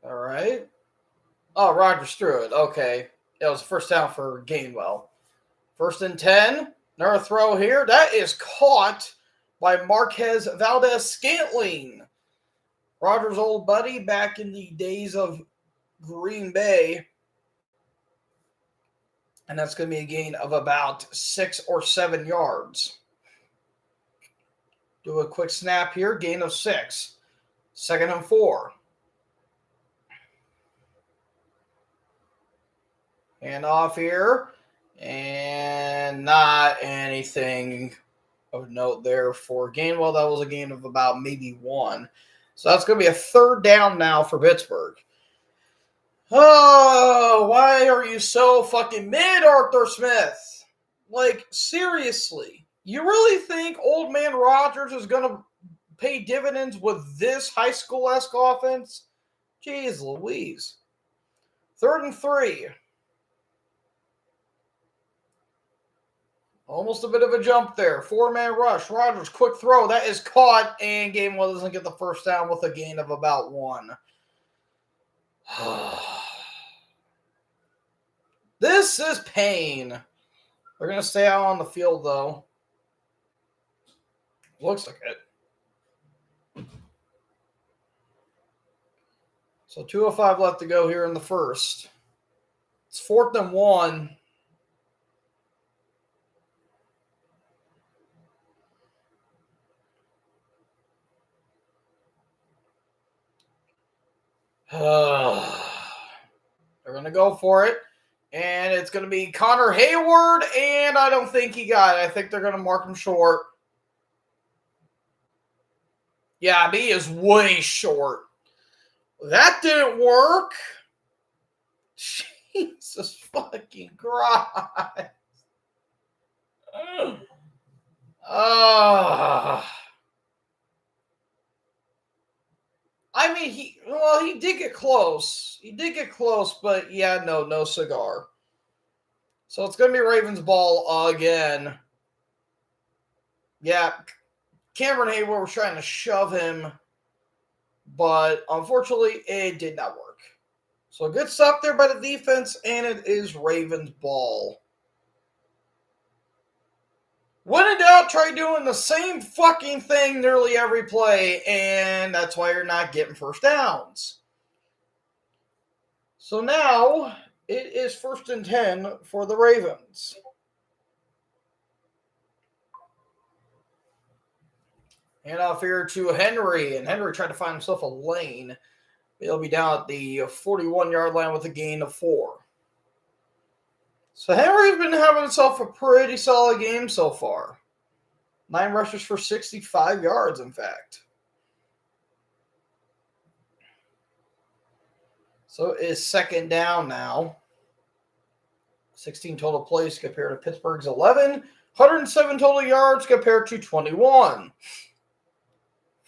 All right. Oh, Rodgers threw it. Okay. It was the first down for Gainwell. First and 10. Another throw here. That is caught by Marquez Valdez-Scantling. Rodgers' old buddy back in the days of Green Bay. And that's going to be a gain of about 6 or 7 yards. Do a quick snap here. Gain of 6. Second and 4. Hand off here. And not anything of note there for Gainwell. That was a gain of about maybe 1. So that's going to be a third down now for Pittsburgh. Oh, why are you so fucking mid, Arthur Smith? Like, seriously. You really think old man Rodgers is going to pay dividends with this high school-esque offense? Jeez Louise. Third and 3. Almost a bit of a jump there. 4-man rush. Rodgers, quick throw. That is caught, and Gainwell doesn't get the first down with a gain of about 1. This is pain. They're going to stay out on the field, though. Looks like it. So 2:05 left to go here in the first. It's 4th and 1. They're going to go for it. And it's going to be Connor Hayward, and I don't think he got it. I think they're going to mark him short. Yeah, he is way short. That didn't work. Jesus fucking Christ. I mean, he did get close. He did get close, but yeah, no cigar. So it's going to be Ravens ball again. Yeah, Cameron Hayward was trying to shove him, but unfortunately it did not work. So a good stop there by the defense, and it is Ravens ball. When in doubt, try doing the same fucking thing nearly every play, and that's why you're not getting first downs. So now it is 1st and 10 for the Ravens. And off here to Henry, and Henry tried to find himself a lane. He'll be down at the 41-yard line with a gain of 4. So Henry's been having himself a pretty solid game so far. 9 rushes for 65 yards, in fact. So it is 2nd down now. 16 total plays compared to Pittsburgh's 11. 107 total yards compared to 21.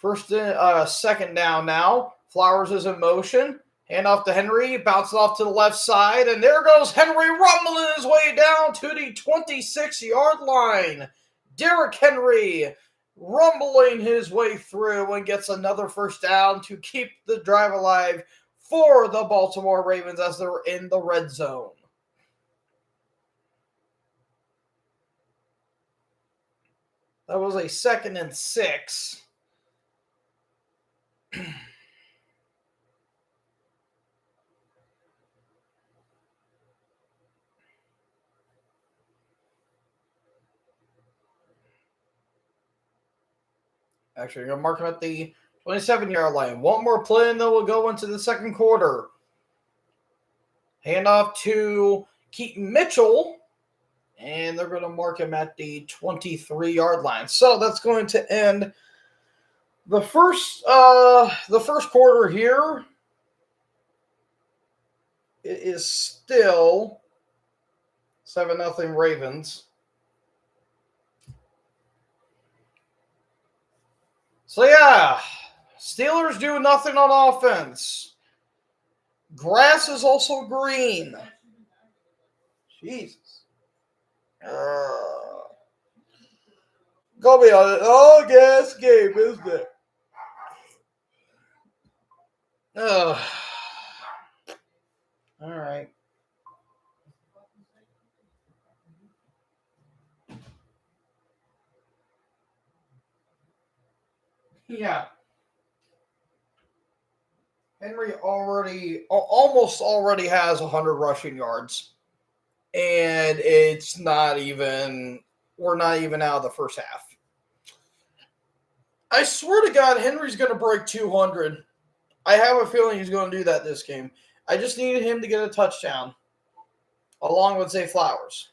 2nd down now. Flowers is in motion. Hand off to Henry. Bounces off to the left side. And there goes Henry rumbling his way down to the 26-yard line. Derrick Henry rumbling his way through and gets another first down to keep the drive alive for the Baltimore Ravens as they're in the red zone. That was a 2nd and 6. Actually, going to mark him at the 27-yard line. One more play, and then we'll go into the second quarter. Handoff to Keaton Mitchell, and they're going to mark him at the 23-yard line. So that's going to end the first quarter here. It is still 7-0 Ravens. So yeah, Steelers do nothing on offense. Grass is also green. Jesus. Gonna be an all-gas game, isn't it? All right. Yeah. Henry almost already has 100 rushing yards. And it's not even, we're not even out of the first half. I swear to God, Henry's going to break 200. I have a feeling he's going to do that this game. I just needed him to get a touchdown, along with Zay Flowers.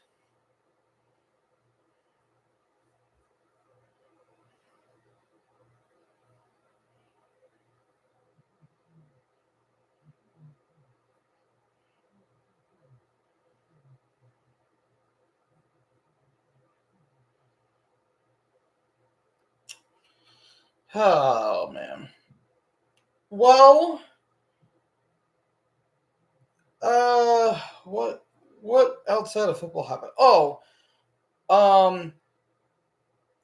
Oh, man. Well, what outside of football happened? Oh,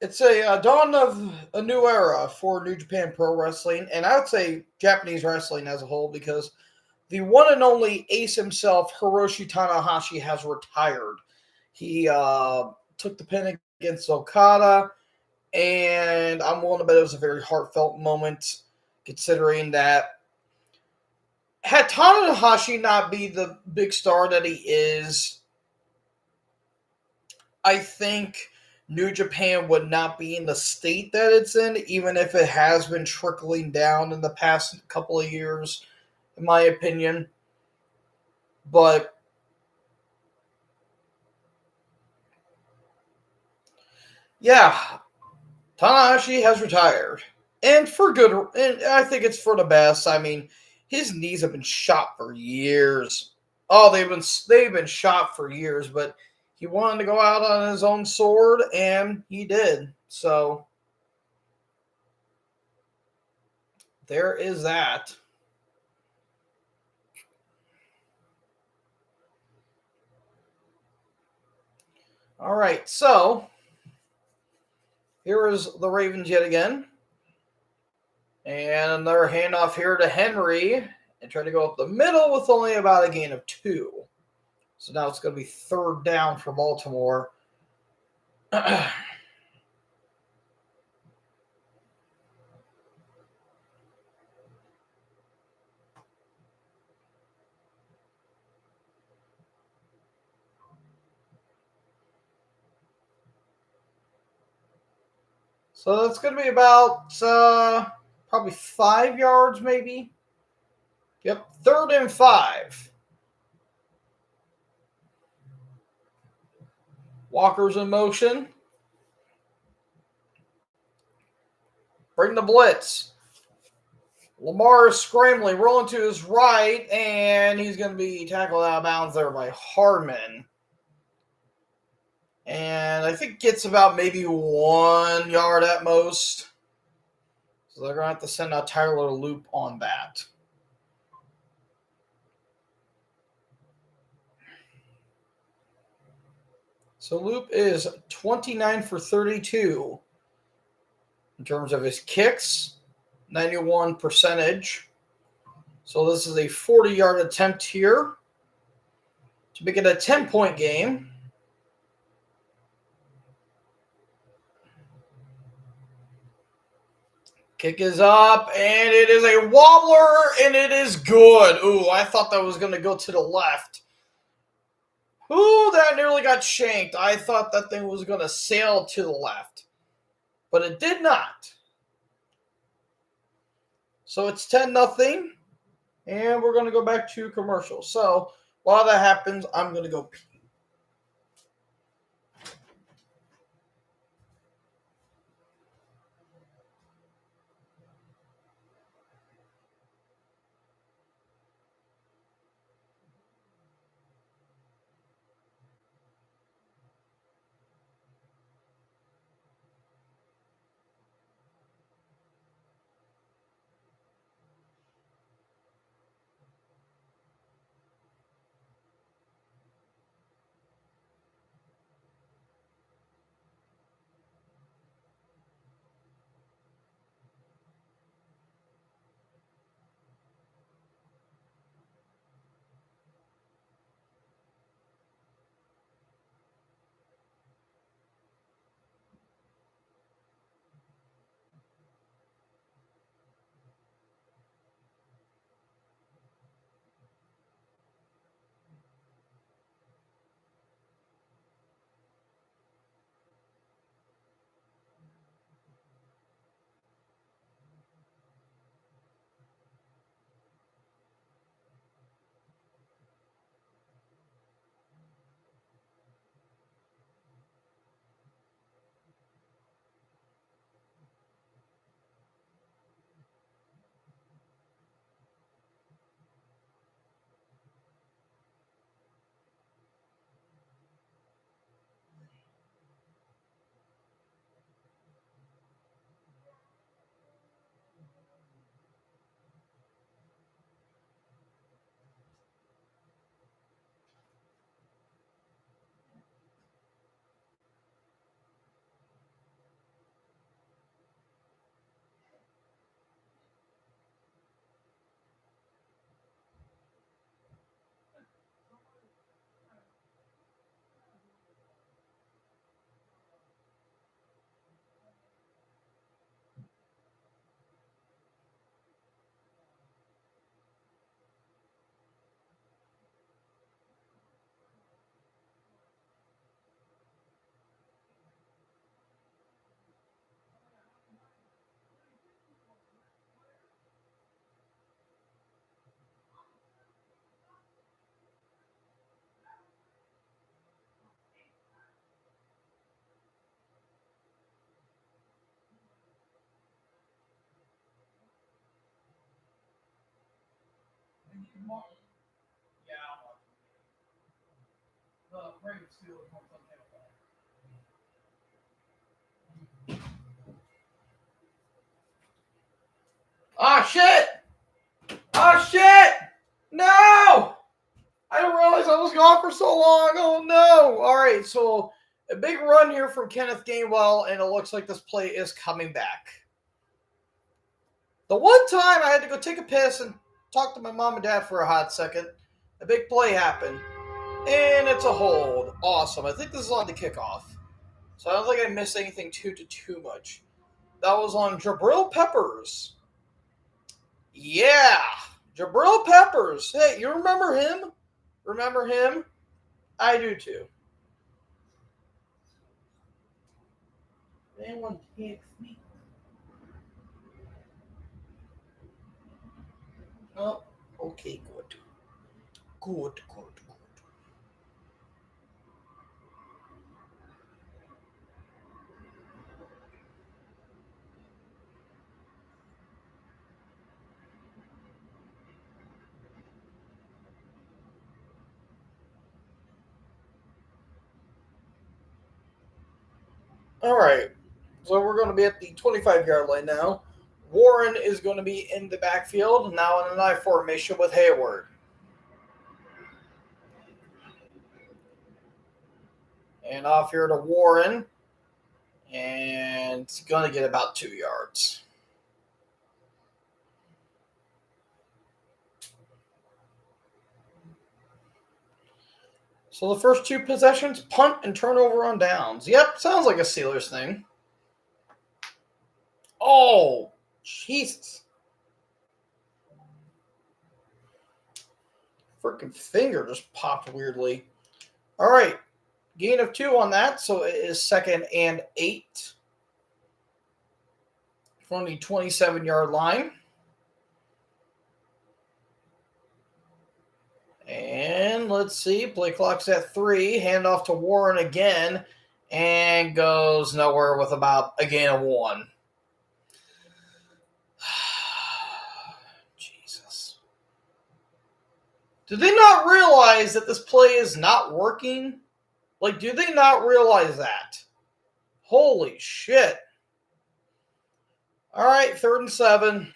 it's a dawn of a new era for New Japan Pro Wrestling, and I would say Japanese wrestling as a whole, because the one and only ace himself, Hiroshi Tanahashi, has retired. He took the pin against Okada, and I'm willing to bet it was a very heartfelt moment, considering that had Tanahashi not be the big star that he is, I think New Japan would not be in the state that it's in, even if it has been trickling down in the past couple of years, in my opinion. But yeah, Tanahashi has retired, and for good. And I think it's for the best. I mean, his knees have been shot for years. Oh, they've been shot for years, but he wanted to go out on his own sword, and he did. So there is that. All right, so here is the Ravens yet again. And another handoff here to Henry. And try to go up the middle with only about a gain of 2. So now it's going to be 3rd down for Baltimore. So that's going to be about probably 5 yards maybe. Yep, 3rd and 5. Walker's in motion. Bring the blitz. Lamar is scrambling, rolling to his right, and he's going to be tackled out of bounds there by Hardman. And I think gets about maybe 1 yard at most. So they're going to have to send out Tyler Loop on that. So Loop is 29 for 32 in terms of his kicks, 91 percentage. So this is a 40-yard attempt here to make it a 10-point game. Kick is up, and it is a wobbler, and it is good. Ooh, I thought that was going to go to the left. Ooh, that nearly got shanked. I thought that thing was going to sail to the left, but it did not. So it's 10-0, and we're going to go back to commercial. So while that happens, I'm going to go pee. Ah, shit! Oh, shit! No! I didn't realize I was gone for so long. Oh, no. All right, so A big run here from Kenneth Gainwell, and it looks like this play is coming back. The one time I had to go take a piss and talk to my mom and dad for a hot second, a big play happened, and it's a hold. Awesome. I think this is on the kickoff, so I don't think I missed anything too much. That was on Jabril Peppers. Yeah, Jabril Peppers. Hey, you remember him? Remember him? I do too. Anyone text me? Oh, okay, good. Good. All right. So we're going to be at the 25-yard line now. Warren is going to be in the backfield, now in an I formation with Hayward. And off here to Warren. And it's going to get about 2 yards. So the first two possessions, punt and turnover on downs. Yep, sounds like a Steelers thing. Oh, Jesus. Freaking finger just popped weirdly. All right, gain of 2 on that, so it is 2nd and 8 from the 27-yard line. And let's see, play clock's at 3, handoff to Warren again, and goes nowhere with about a gain of 1. Jesus. Do they not realize that this play is not working? Like, do they not realize that? Holy shit. All right, 3rd and 7.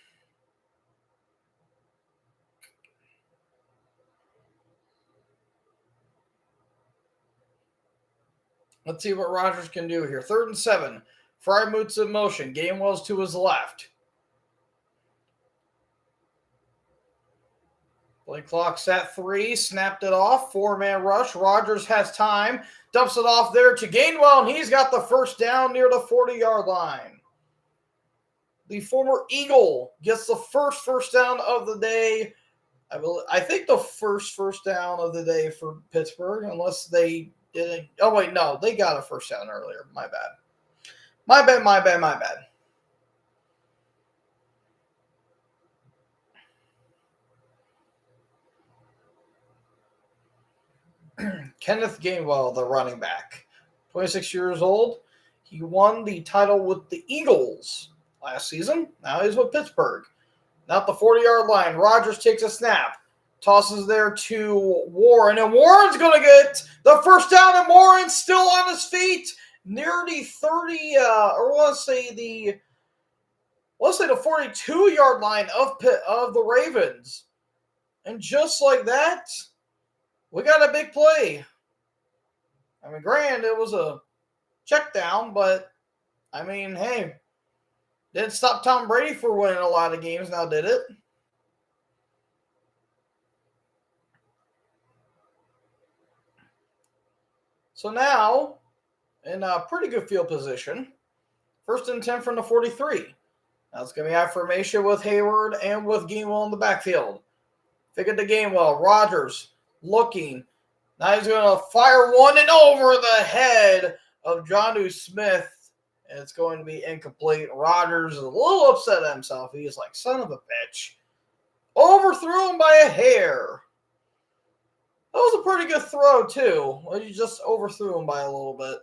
Let's see what Rodgers can do here. 3rd and 7. Frymuth's in motion. Gainwell's to his left. Play clock's at 3. Snapped it off. 4-man rush. Rodgers has time. Dumps it off there to Gainwell, and he's got the first down near the 40-yard line. The former Eagle gets the first down of the day. I think the first down of the day for Pittsburgh, unless they didn't. Oh, wait, no. They got a first down earlier. My bad. My bad. Kenneth Gainwell, the running back. 26 years old. He won the title with the Eagles last season. Now he's with Pittsburgh. Now at the 40-yard line, Rodgers takes a snap. Tosses there to Warren, and Warren's going to get the first down, and Warren's still on his feet near the 30, or let's say the 42-yard line of the Ravens. And just like that, we got a big play. I mean, granted, it was a check down, but, I mean, hey, didn't stop Tom Brady from winning a lot of games now, did it? So now, in a pretty good field position, 1st and 10 from the 43. Now it's going to be out formation with Hayward and with Gainwell in the backfield. Figure to Gainwell. Rodgers looking. Now he's going to fire one and over the head of Jonnu Smith. And it's going to be incomplete. Rodgers is a little upset at himself. He's like, son of a bitch. Overthrew him by a hair. That was a pretty good throw, too. You just overthrew him by a little bit.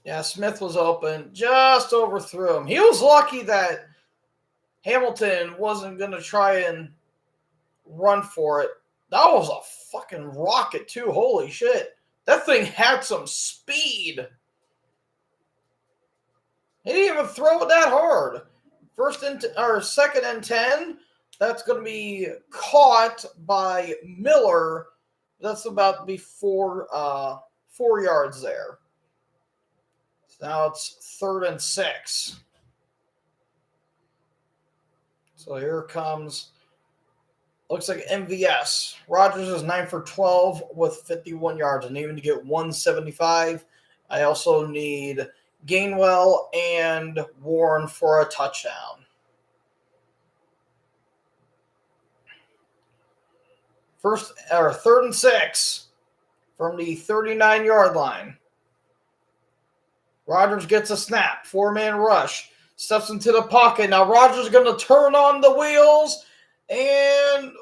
Yeah, Smith was open. Just overthrew him. He was lucky that Hamilton wasn't going to try and run for it. That was a fucking rocket, too. Holy shit. That thing had some speed. He didn't even throw it that hard. 2nd and 10. That's going to be caught by Miller. That's about to be 4 yards there. So now it's 3rd and 6. So here comes, looks like MVS. Rodgers is 9 for 12 with 51 yards. I need him to get 175. I also need Gainwell and Warren for a touchdown. 3rd and 6 from the 39-yard line. Rodgers gets a snap. 4-man rush. Steps into the pocket. Now Rodgers is going to turn on the wheels. And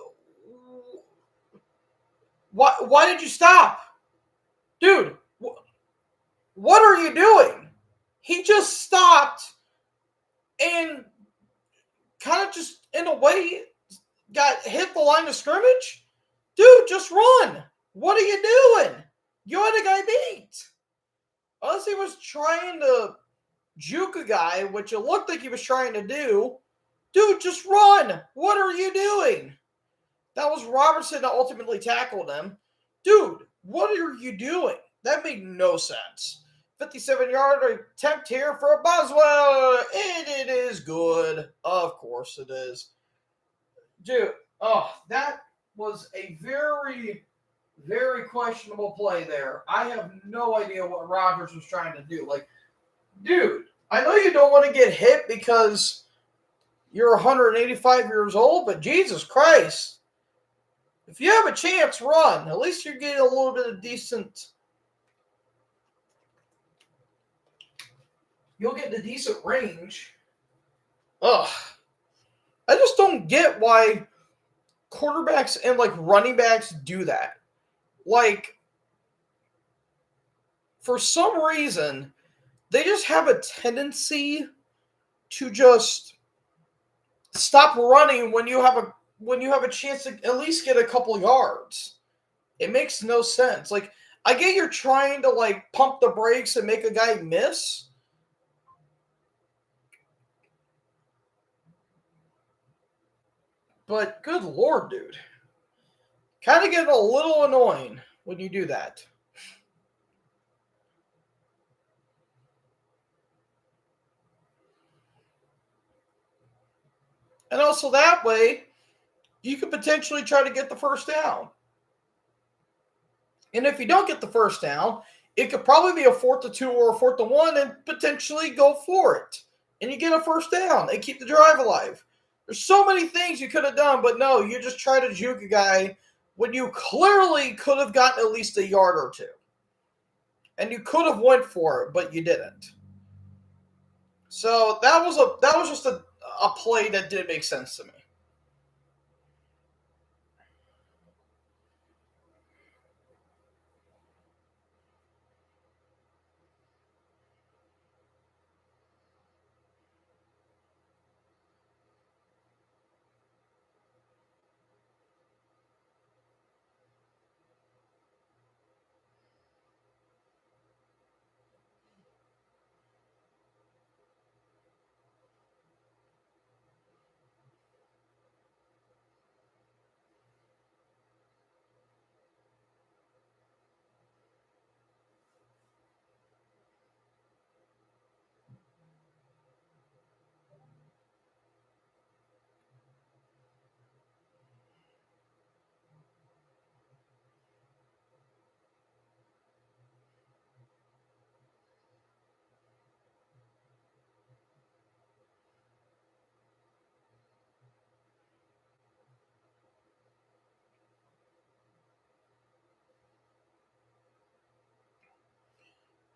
why did you stop? Dude, what are you doing? He just stopped and kind of just, in a way, got hit the line of scrimmage. Dude, just run. What are you doing? You had a guy beat. Unless he was trying to juke a guy, which it looked like he was trying to do. Dude, just run. What are you doing? That was Robertson that ultimately tackled him. Dude, what are you doing? That made no sense. 57-yard attempt here for Boswell, and it is good. Of course it is. Dude, that was a very, very questionable play there. I have no idea what Rodgers was trying to do. Like, dude, I know you don't want to get hit because you're 185 years old, but Jesus Christ. If you have a chance, run. At least you're getting a little bit of decent. You'll get the decent range. Ugh. I just don't get why quarterbacks and like running backs do that. Like, for some reason, they just have a tendency to just stop running when you have a chance to at least get a couple yards. It makes no sense. Like, I get you're trying to like pump the brakes and make a guy miss. But good Lord, dude. Kind of getting a little annoying when you do that. And also that way, you could potentially try to get the first down. And if you don't get the first down, it could probably be a 4th-2 or a 4th-1 and potentially go for it. And you get a first down and keep the drive alive. There's so many things you could have done, but no, you just try to juke a guy when you clearly could have gotten at least a yard or two. And you could have went for it, but you didn't. So that was just a play that didn't make sense to me.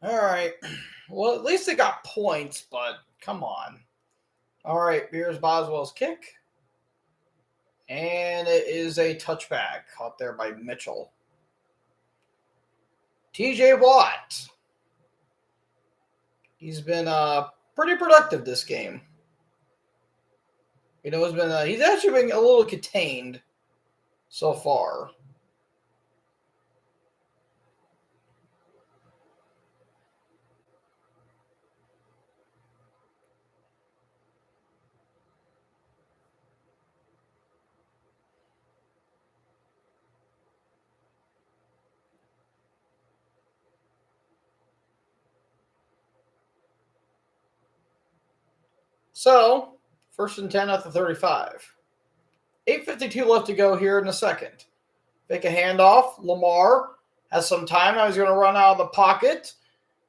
All right. Well, at least they got points, but come on. All right, here's Boswell's kick. And it is a touchback caught there by Mitchell. TJ Watt. He's been pretty productive this game. You know, he's actually been a little contained so far. So, 1st and 10 at the 35. 8:52 left to go here in the second. Fake a handoff. Lamar has some time. Now he's going to run out of the pocket.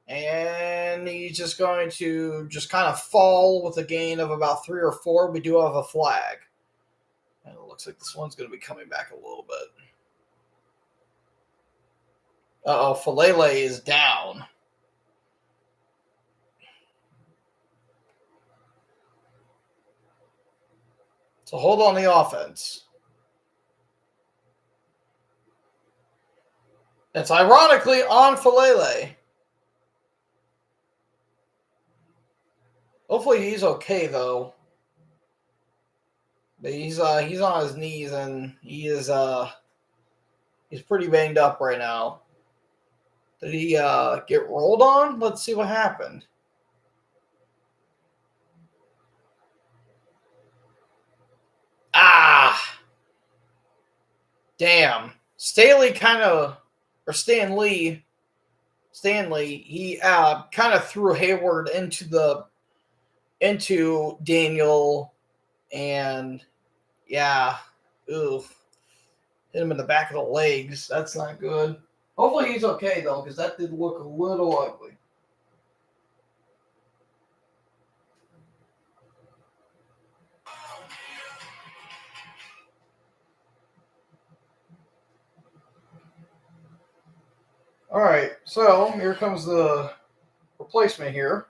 And he's just going to just kind of fall with a gain of about 3 or 4. We do have a flag. And it looks like this one's going to be coming back a little bit. Uh-oh, Falele is down. So hold on the offense. It's ironically on Falele. Hopefully he's okay though. But he's on his knees and he's pretty banged up right now. Did he get rolled on? Let's see what happened. Ah! Damn. Stanley, he kind of threw Hayward into Daniel, and yeah, oof. Hit him in the back of the legs. That's not good. Hopefully he's okay, though, because that did look a little ugly. All right, so here comes the replacement here.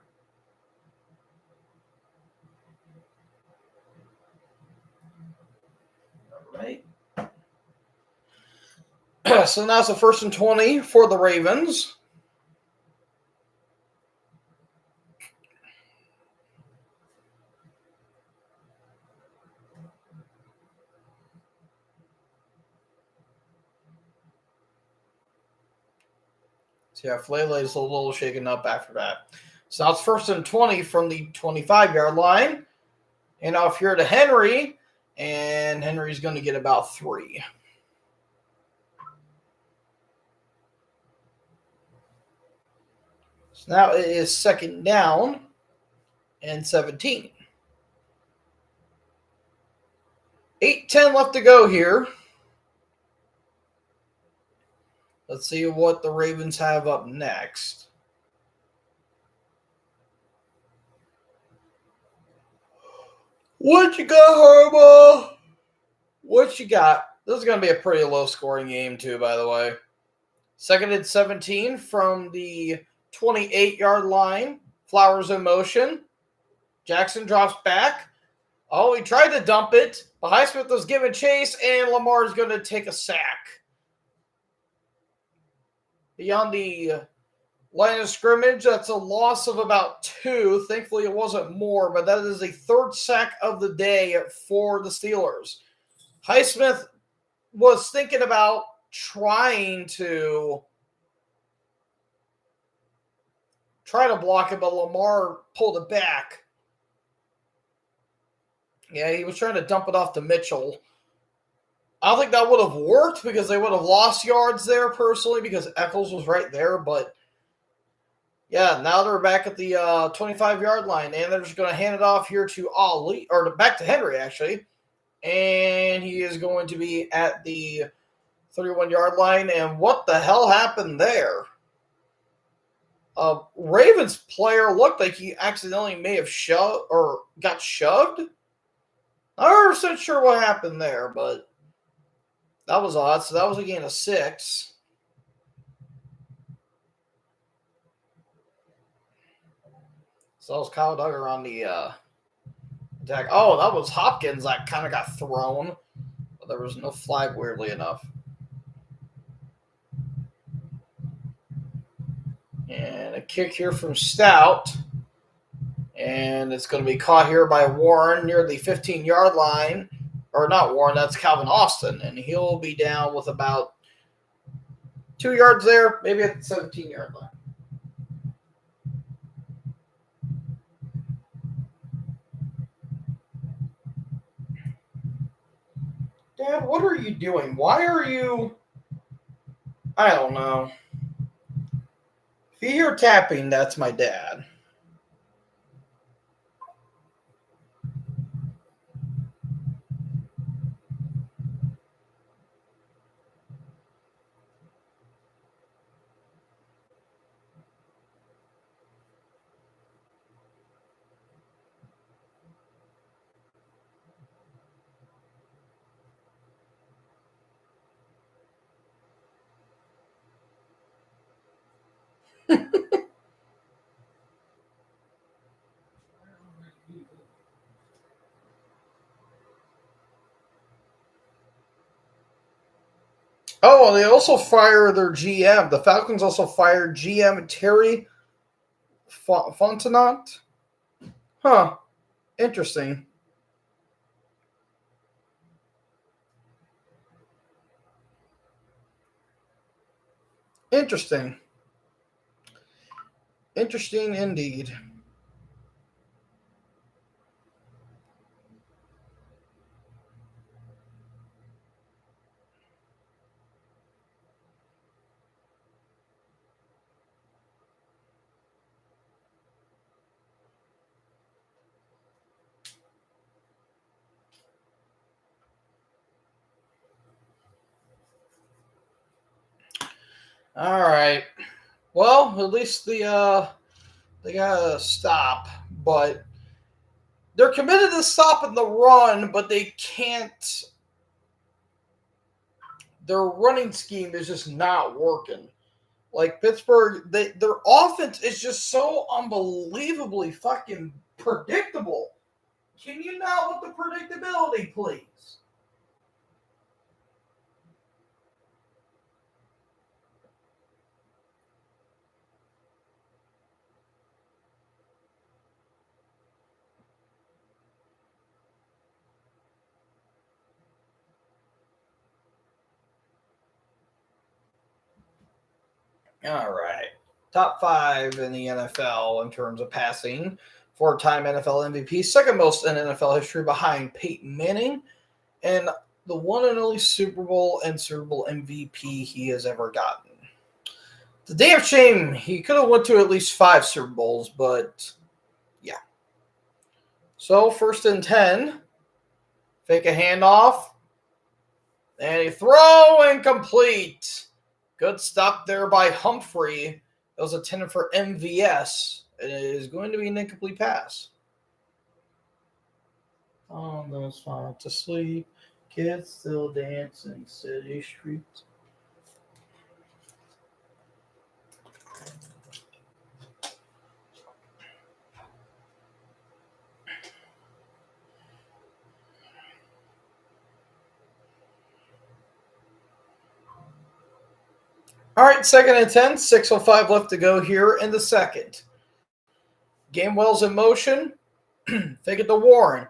All right. So now it's a 1st and 20 for the Ravens. So yeah, Falele is a little shaken up after that. So now it's 1st and 20 from the 25-yard line. And off here to Henry. And Henry's going to get about 3. So now it is 2nd down and 17. 8:10 left to go here. Let's see what the Ravens have up next. What you got, Harbaugh? What you got? This is going to be a pretty low-scoring game, too, by the way. 2nd and 17 from the 28-yard line. Flowers in motion. Jackson drops back. Oh, he tried to dump it. But Highsmith was giving chase, and Lamar's going to take a sack. Beyond the line of scrimmage, that's a loss of about 2. Thankfully, it wasn't more, but that is the 3rd sack of the day for the Steelers. Highsmith was thinking about trying to block it, but Lamar pulled it back. Yeah, he was trying to dump it off to Mitchell. I don't think that would have worked because they would have lost yards there personally because Eccles was right there. But, yeah, now they're back at the 25-yard line, and they're just going to hand it off here to Ali, or back to Henry, actually. And he is going to be at the 31-yard line. And what the hell happened there? Ravens player looked like he accidentally may have shoved or got shoved. Not 100% sure what happened there, but that was odd. So that was a gain of 6. So that was Kyle Duggar on the attack. Oh, that was Hopkins that kind of got thrown. But there was no flag, weirdly enough. And a kick here from Stout. And it's going to be caught here by Warren near the 15-yard line. Or not Warren, that's Calvin Austin. And he'll be down with about 2 yards there, maybe at the 17-yard line. Dad, what are you doing? Why are you... I don't know. If you hear tapping, that's my dad. Oh, they also fire their GM. The Falcons also fired GM Terry Fontenot. Huh. Interesting. Interesting. Interesting indeed. All right. Well, at least they gotta stop, but they're committed to stopping the run, but they can't. Their running scheme is just not working. Like Pittsburgh, their offense is just so unbelievably fucking predictable. Can you not with the predictability, please? All right. Top five in the NFL in terms of passing. Four-time NFL MVP, second most in NFL history behind Peyton Manning, and the one and only Super Bowl and Super Bowl MVP he has ever gotten. It's a damn shame. He could have went to at least 5 Super Bowls, but yeah. So 1st and 10. Fake a handoff. And a throw incomplete. Good stop there by Humphrey. That was intended for MVS. It is going to be an incomplete pass. On those fall to sleep. Kids still dancing city streets. All right, 2nd and 10. 6:05 left to go here in the second. Gamewell's in motion. Fake it to Warren.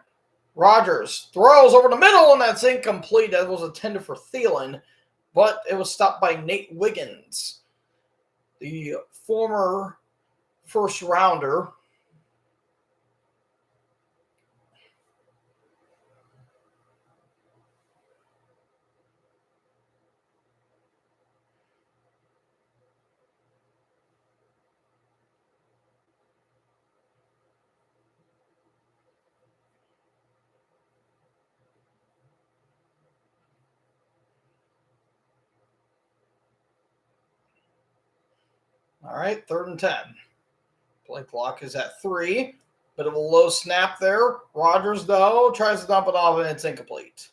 Rodgers throws over the middle, and that's incomplete. That was intended for Thielen, but it was stopped by Nate Wiggins, the former first rounder. All right, 3rd and 10. Play clock is at 3. Bit of a low snap there. Rodgers, though, tries to dump it off, and it's incomplete.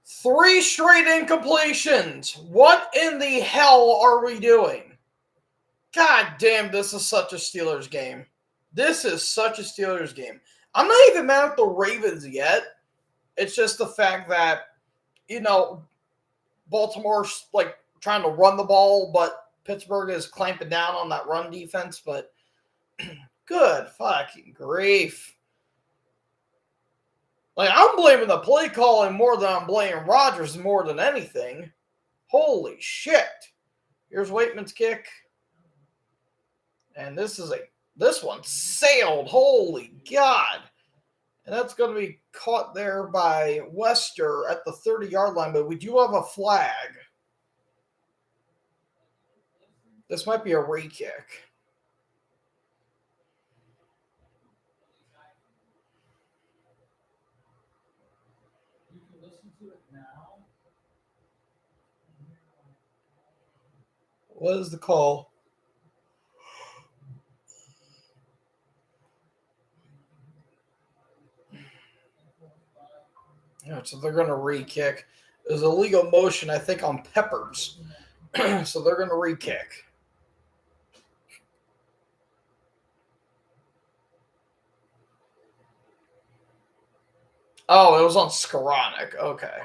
3 straight incompletions. What in the hell are we doing? God damn, this is such a Steelers game. This is such a Steelers game. I'm not even mad at the Ravens yet. It's just the fact that, Baltimore's like trying to run the ball, but Pittsburgh is clamping down on that run defense. But good fucking grief. Like, I'm blaming the play calling more than I'm blaming Rodgers more than anything. Holy shit. Here's Waitman's kick. And this one sailed. Holy God. And that's going to be caught there by Wester at the 30-yard line, but we do have a flag. This might be a re-kick. What is the call? Yeah, so they're going to re-kick. There's a legal motion, I think, on Peppers. So they're going to re-kick. Oh, it was on Skoranek. Okay.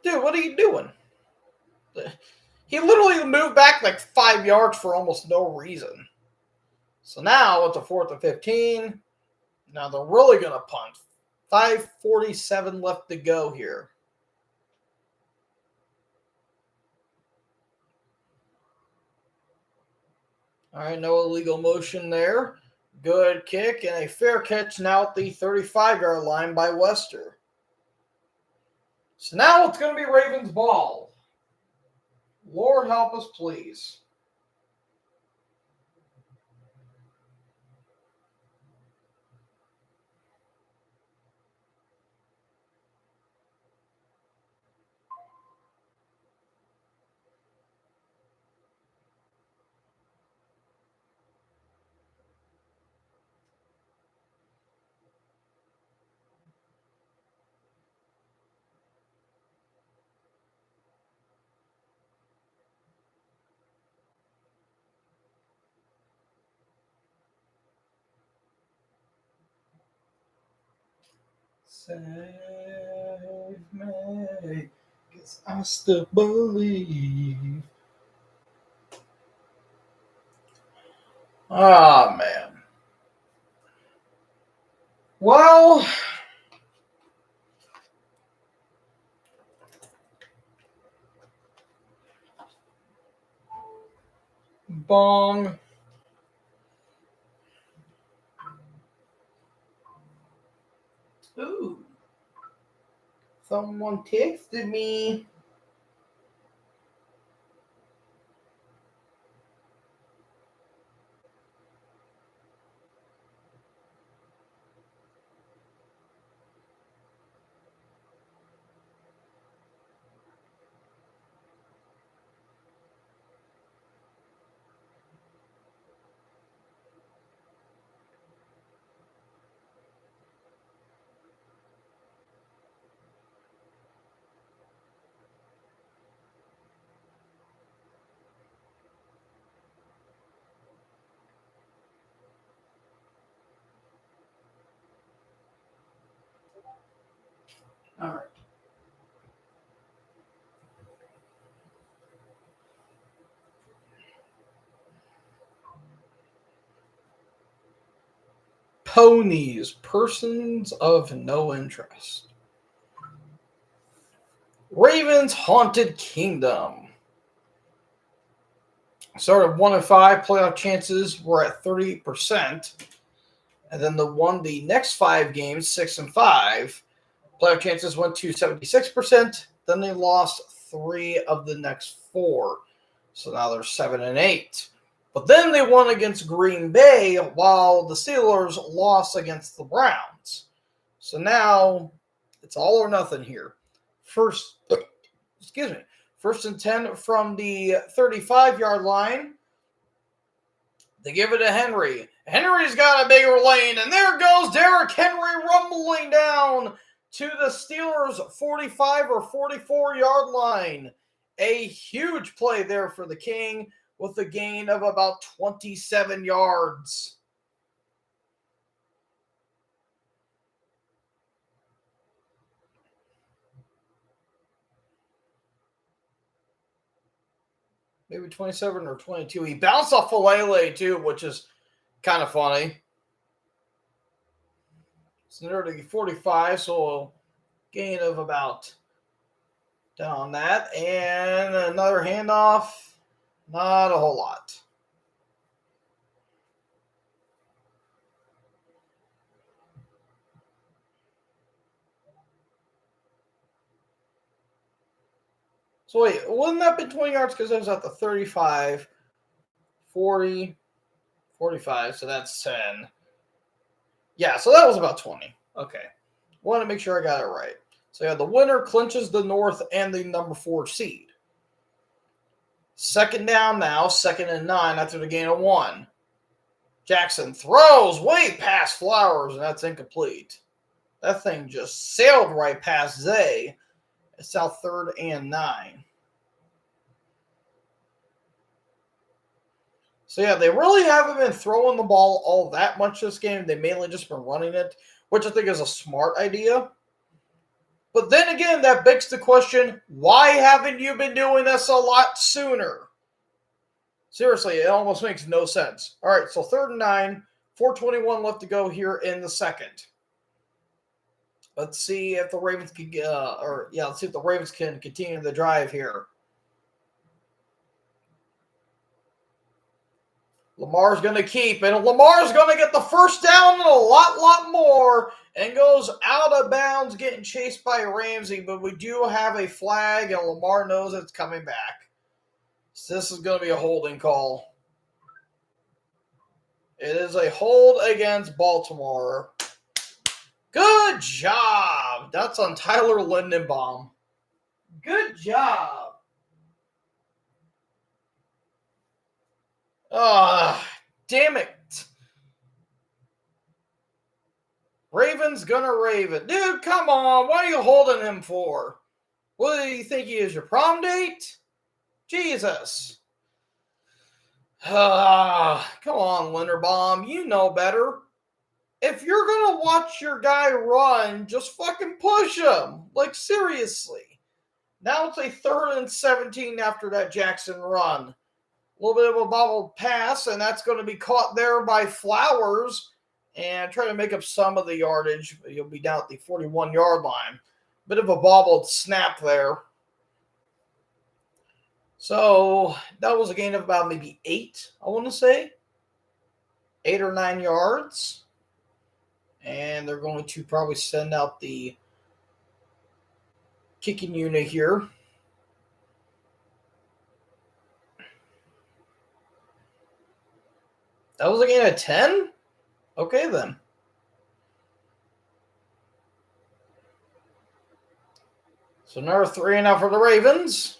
Dude, what are you doing? He literally moved back like 5 yards for almost no reason. So now it's a 4th and 15. Now they're really going to punt. 5:47 left to go here. All right, no illegal motion there. Good kick and a fair catch now at the 35-yard line by Wester. So now it's going to be Ravens ball. Lord help us, please. Save me, 'cause I still believe. Ah, man. Well, bong. Ooh. Someone texted me. All right. Ponies, persons of no interest. Ravens Haunted Kingdom. Started 1-5. Playoff chances were at 38%. And then the next 5 games, 6-5. Playoff chances went to 76%. Then they lost 3 of the next 4. So now they're 7-8. But then they won against Green Bay while the Steelers lost against the Browns. So now it's all or nothing here. First and 10 from the 35-yard line. They give it to Henry. Henry's got a bigger lane, and there goes Derrick Henry rumbling down to the Steelers' 45 or 44-yard line. A huge play there for the King with a gain of about 27 yards. Maybe 27 or 22. He bounced off Falele too, which is kind of funny. It's nearly 45, so gain of about down that. And another handoff. Not a whole lot. So wait, wouldn't that be 20 yards because it was at the 35, 40, 45, so that's 10. Yeah, so that was about 20. Okay. Want to make sure I got it right. So yeah, the winner clinches the North and the number 4 seed. Second down now, 2nd and 9 after the gain of 1. Jackson throws way past Flowers, and that's incomplete. That thing just sailed right past Zay. It's now 3rd and 9. So yeah, they really haven't been throwing the ball all that much this game. They mainly just been running it, which I think is a smart idea. But then again, that begs the question, why haven't you been doing this a lot sooner? Seriously, it almost makes no sense. All right, so 3rd and 9, 4:21 left to go here in the second. Let's see if the Ravens can let's see if the Ravens can continue the drive here. Lamar's going to keep, and Lamar's going to get the first down and a lot more, and goes out of bounds, getting chased by Ramsey, but we do have a flag, and Lamar knows it's coming back. So this is going to be a holding call. It is a hold against Baltimore. Good job. That's on Tyler Lindenbaum. Good job. Damn it. Raven's gonna Raven. Dude, come on. What are you holding him for? What do you think he is, your prom date? Jesus. Come on, Linderbaum. You know better. If you're going to watch your guy run, just fucking push him. Like, seriously. Now it's a 3rd and 17 after that Jackson run. A little bit of a bobbled pass, and that's going to be caught there by Flowers and try to make up some of the yardage. You'll be down at the 41-yard line. Bit of a bobbled snap there. So that was a gain of about maybe 8, I want to say. 8 or 9 yards. And they're going to probably send out the kicking unit here. That was a gain of 10? Okay, then. So another 3 and out for the Ravens.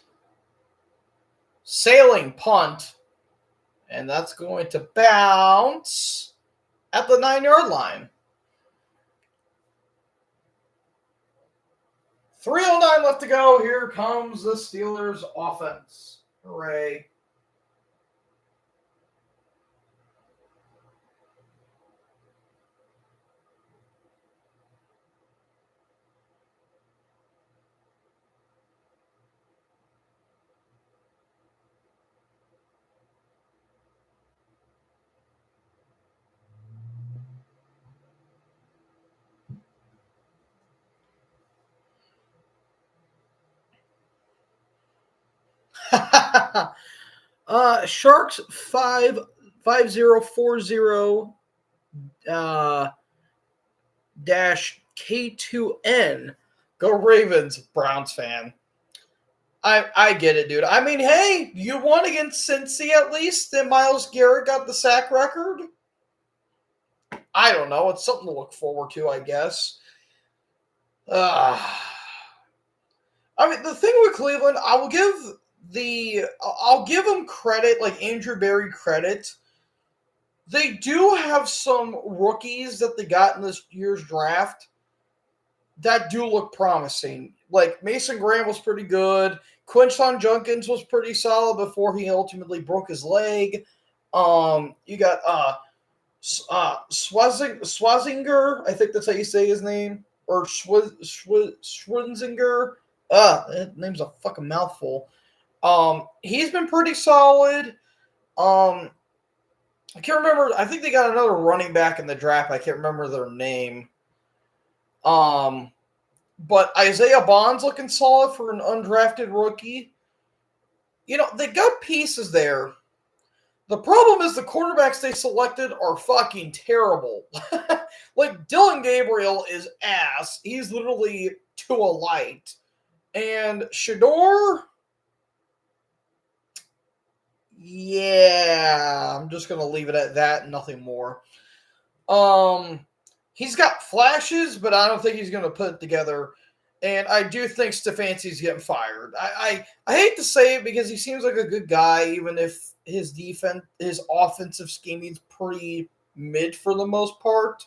Sailing punt. And that's going to bounce at the 9-yard line. 3:09 left to go. Here comes the Steelers offense. Hooray. Sharks 5040 dash K2N. Go Ravens, Browns fan. I get it, dude. I mean, hey, you won against Cincy at least, and Myles Garrett got the sack record. I don't know. It's something to look forward to, I guess. I mean, the thing with Cleveland, I'll give them credit, like Andrew Berry credit. They do have some rookies that they got in this year's draft that do look promising. Like Mason Graham was pretty good. Quinshon Judkins was pretty solid before he ultimately broke his leg. You got Swazinger, I think that's how you say his name, or Schwinzinger. That name's a fucking mouthful. He's been pretty solid. I can't remember. I think they got another running back in the draft. I can't remember their name. But Isaiah Bond's looking solid for an undrafted rookie. You know, they got pieces there. The problem is the quarterbacks they selected are fucking terrible. Like, Dylan Gabriel is ass. He's literally to a light. And Shador, yeah, I'm just going to leave it at that and nothing more. He's got flashes, but I don't think he's going to put it together. And I do think Stefanski's getting fired. I hate to say it because he seems like a good guy, even if his offensive scheming's pretty mid for the most part.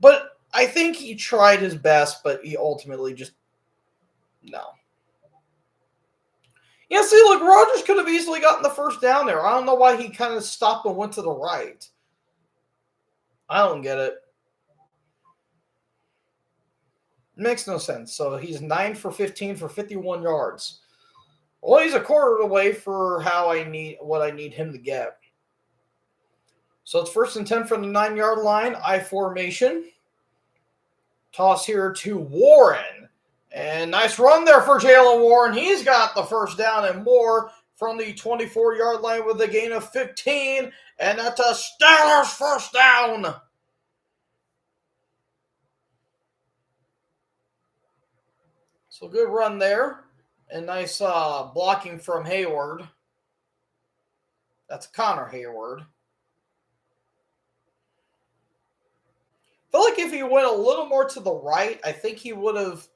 But I think he tried his best, but he ultimately just no. Yeah, see, look, Rodgers could have easily gotten the first down there. I don't know why he kind of stopped and went to the right. I don't get it. Makes no sense. So he's 9 for 15 for 51 yards. Well, he's a quarter away for what I need him to get. So it's 1st and 10 from the 9-yard line. I formation. Toss here to Warren. And nice run there for Jalen Warren. He's got the first down and more from the 24-yard line with a gain of 15. And that's a Steelers first down. So good run there. And nice blocking from Hayward. That's Connor Hayward. I feel like if he went a little more to the right, I think he would have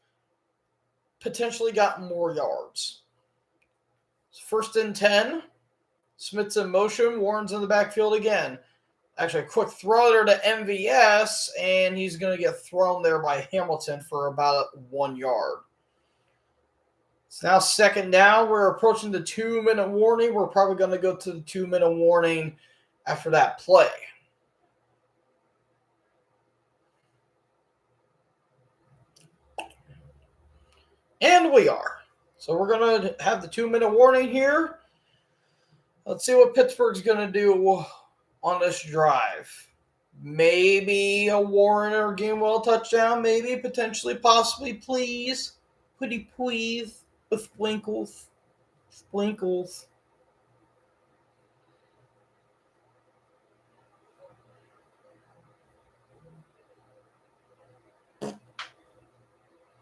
potentially gotten more yards. 1st and 10. Smith's in motion. Warren's in the backfield again. Actually, a quick throw there to MVS, and he's going to get thrown there by Hamilton for about 1 yard. It's now 2nd down. We're approaching the 2-minute warning. We're probably going to go to the 2-minute warning after that play. And we are. So we're going to have the 2-minute warning here. Let's see what Pittsburgh's going to do on this drive. Maybe a Warren or Gainwell touchdown. Maybe, potentially, possibly, please. Pretty please. With sprinkles. Sprinkles.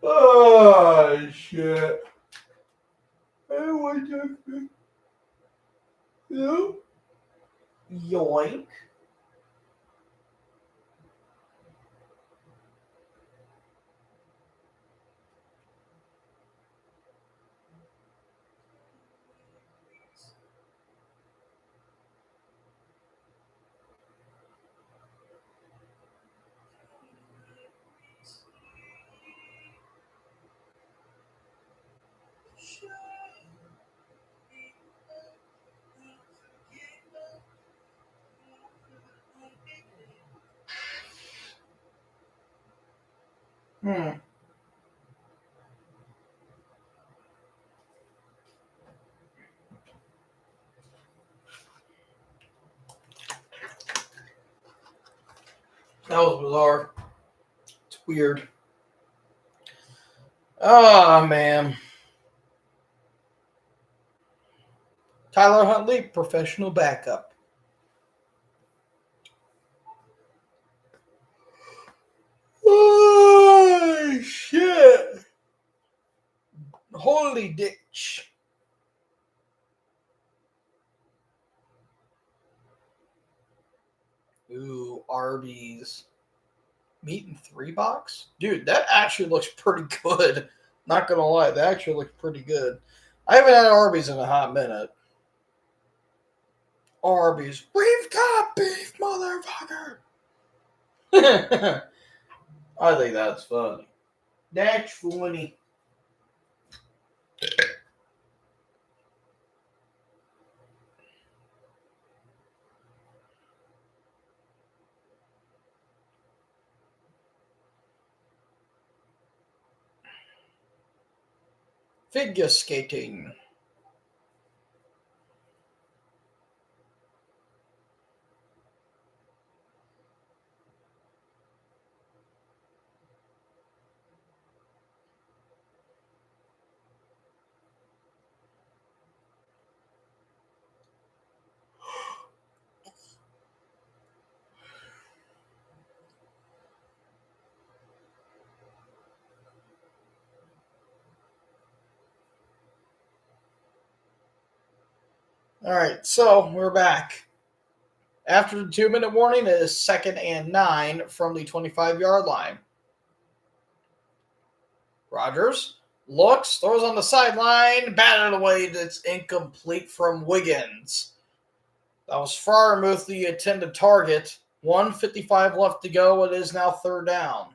Oh, shit. I want to. No? Yoink. That was bizarre. It's weird. Oh, man. Tyler Huntley, professional backup. Oh, shit. Holy ditch. Ooh, Arby's. Meat and 3 box? Dude, that actually looks pretty good. Not going to lie, that actually looks pretty good. I haven't had Arby's in a hot minute. Arby's. We've got beef, motherfucker. I think that's funny. That's funny. Figure skating. All right, so we're back. After the 2-minute warning, it is 2nd and 9 from the 25-yard line. Rodgers looks, throws on the sideline, batted away. It's incomplete from Wiggins. That was Freiermuth, the intended target. 1:55 left to go. It is now 3rd down.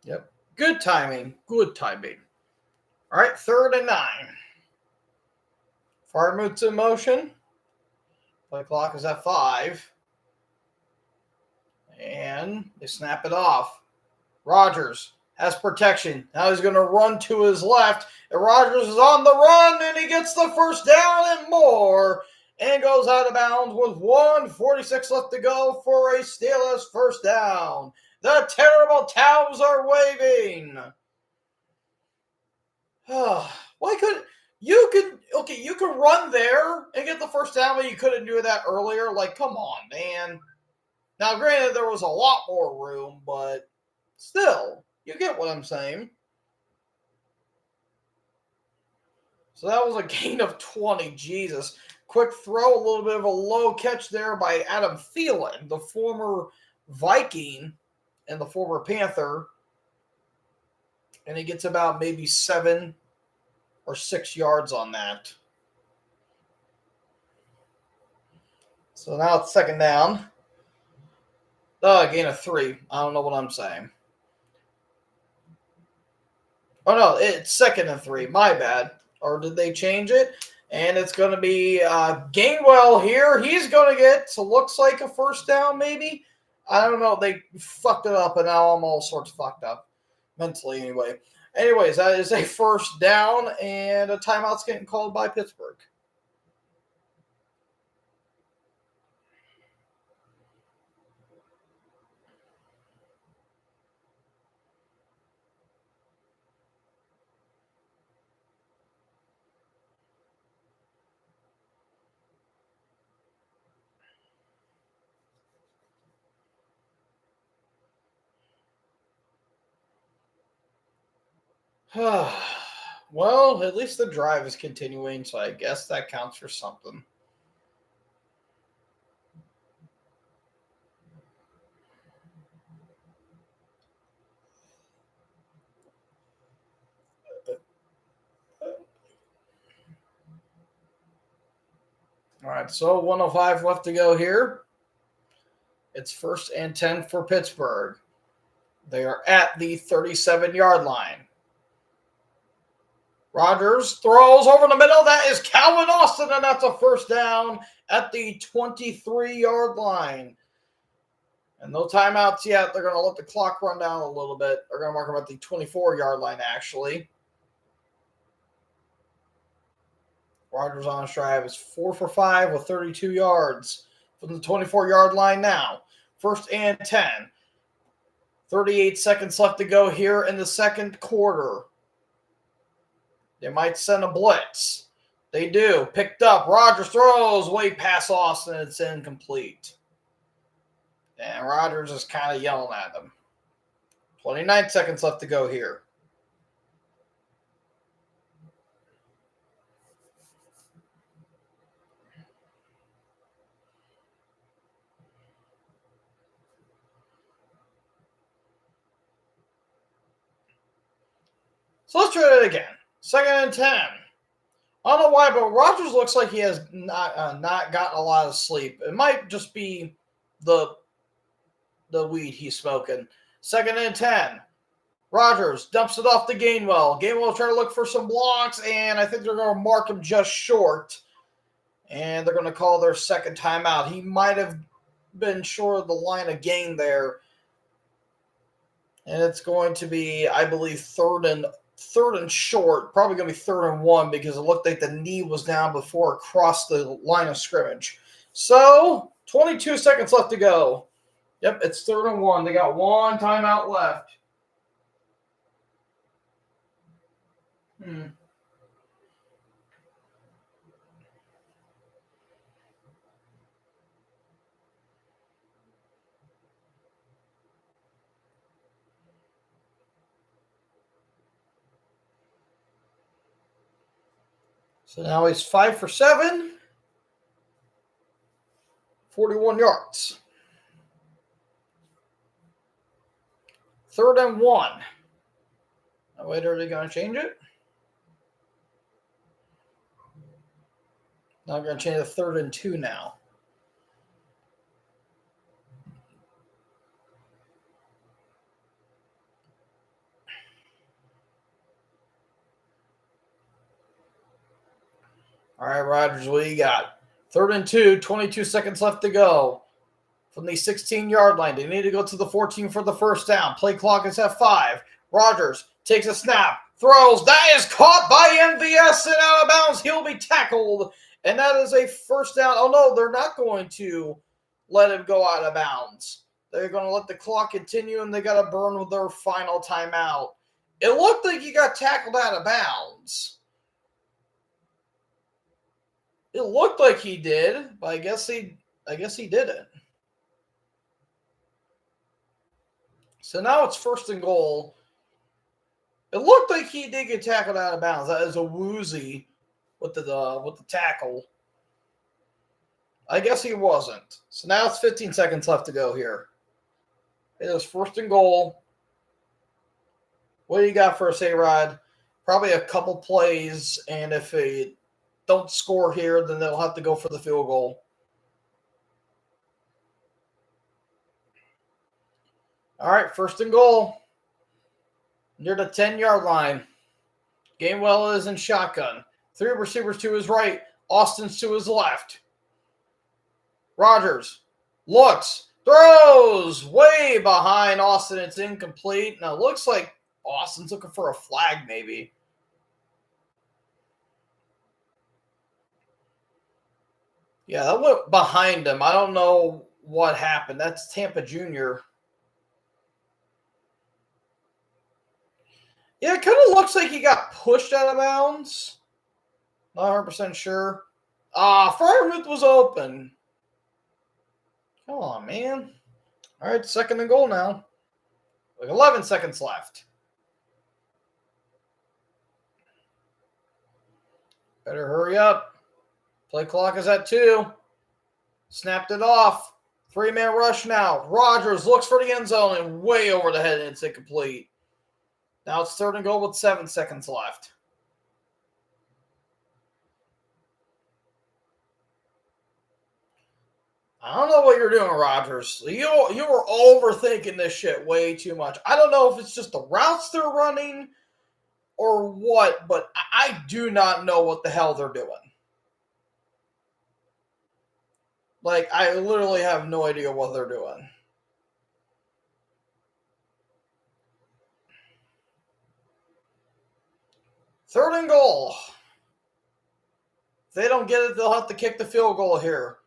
Yep. Good timing. Good timing. All right, 3rd and 9. Freiermuth's in motion. Play clock is at 5. And they snap it off. Rodgers has protection. Now he's going to run to his left. And Rodgers is on the run, and he gets the first down and more. And goes out of bounds with 1:46 left to go for a Steelers first down. The terrible towels are waving. Why could you could run there and get the first down, but you couldn't do that earlier? Like, come on, man. Now, granted, there was a lot more room, but still, you get what I'm saying. So that was a gain of 20. Jesus. Quick throw, a little bit of a low catch there by Adam Thielen, the former Viking and the former Panther. And he gets about maybe 7 or 6 yards on that. So now it's 2nd down. Gain of 3. I don't know what I'm saying. Oh, no, it's 2nd and 3. My bad. Or did they change it? And it's going to be Gainwell here. He's going to get, so looks like a first down maybe. I don't know. They fucked it up, and now I'm all sorts of fucked up. Mentally, anyway. Anyways, that is a first down, and a timeout's getting called by Pittsburgh. Well, at least the drive is continuing, so I guess that counts for something. All right, so 105 left to go here. It's 1st and 10 for Pittsburgh. They are at the 37-yard line. Rodgers throws over the middle. That is Calvin Austin, and that's a first down at the 23-yard line. And no timeouts yet. They're going to let the clock run down a little bit. They're going to mark him at the 24-yard line, actually. Rodgers on his drive is 4 for 5 with 32 yards from the 24-yard line now. 1st and 10. 38 seconds left to go here in the second quarter. They might send a blitz. They do. Picked up. Rodgers throws way past Austin. It's incomplete. And Rodgers is kind of yelling at them. 29 seconds left to go here. So let's try it again. 2nd and 10. I don't know why, but Rodgers looks like he has not gotten a lot of sleep. It might just be the weed he's smoking. 2nd and 10. Rodgers dumps it off to Gainwell. Gainwell trying to look for some blocks, and I think they're going to mark him just short. And they're going to call their second timeout. He might have been short of the line of gain there. And it's going to be, I believe, third and short. Probably going to be 3rd and 1 because it looked like the knee was down before it crossed the line of scrimmage. So, 22 seconds left to go. Yep, it's 3rd and 1. They got one timeout left. So now he's 5 for 7. 41 yards. 3rd and 1. Now, wait, are they going to change it? Now I'm going to change to 3rd and 2 now. All right, Rodgers, what do you got? 3rd and 2, 22 seconds left to go. From the 16-yard line, they need to go to the 14 for the first down. Play clock is at 5. Rodgers takes a snap, throws. That is caught by MVS and out of bounds. He'll be tackled, and that is a first down. Oh, no, they're not going to let him go out of bounds. They're going to let the clock continue, and they got to burn with their final timeout. It looked like he got tackled out of bounds. It looked like he did, but I guess he didn't. So now it's 1st and goal. It looked like he did get tackled out of bounds. That is a woozy with the tackle. I guess he wasn't. So now it's 15 seconds left to go here. It is 1st and goal. What do you got for us, A-Rod? Probably a couple plays, and if they don't score here, then they'll have to go for the field goal. All right, 1st and goal. Near the 10-yard line. Gainwell is in shotgun. 3 receivers to his right. Austin's to his left. Rodgers looks, throws way behind Austin. It's incomplete. Now it looks like Austin's looking for a flag maybe. Yeah, that went behind him. I don't know what happened. That's Tampa Jr. Yeah, it kind of looks like he got pushed out of bounds. Not 100% sure. Freiermuth was open. Come on, man. All right, 2nd and goal now. Like 11 seconds left. Better hurry up. Play clock is at 2. Snapped it off. 3-man rush now. Rodgers looks for the end zone and way over the head, and it's incomplete. Now it's 3rd and goal with 7 seconds left. I don't know what you're doing, Rodgers. You were overthinking this shit way too much. I don't know if it's just the routes they're running or what, but I do not know what the hell they're doing. Like, I literally have no idea what they're doing. Third and goal. If they don't get it, they'll have to kick the field goal here.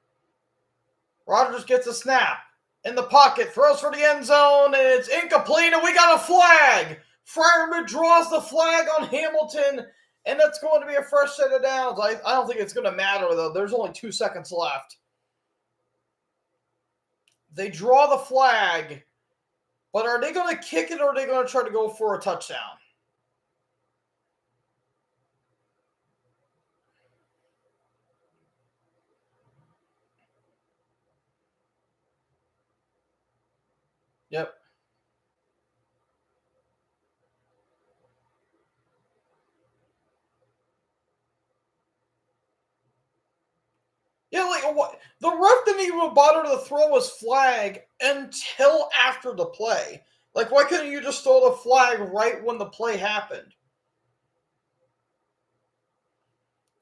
Rodgers gets a snap. In the pocket, throws for the end zone, and it's incomplete, and we got a flag. Freiermuth draws the flag on Hamilton, and that's going to be a fresh set of downs. I don't think it's going to matter, though. There's only 2 seconds left. They draw the flag, but are they going to kick it or are they going to try to go for a touchdown? Yep. Yeah, like what? The ref didn't even bother to throw his flag until after the play. Like, why couldn't you just throw the flag right when the play happened?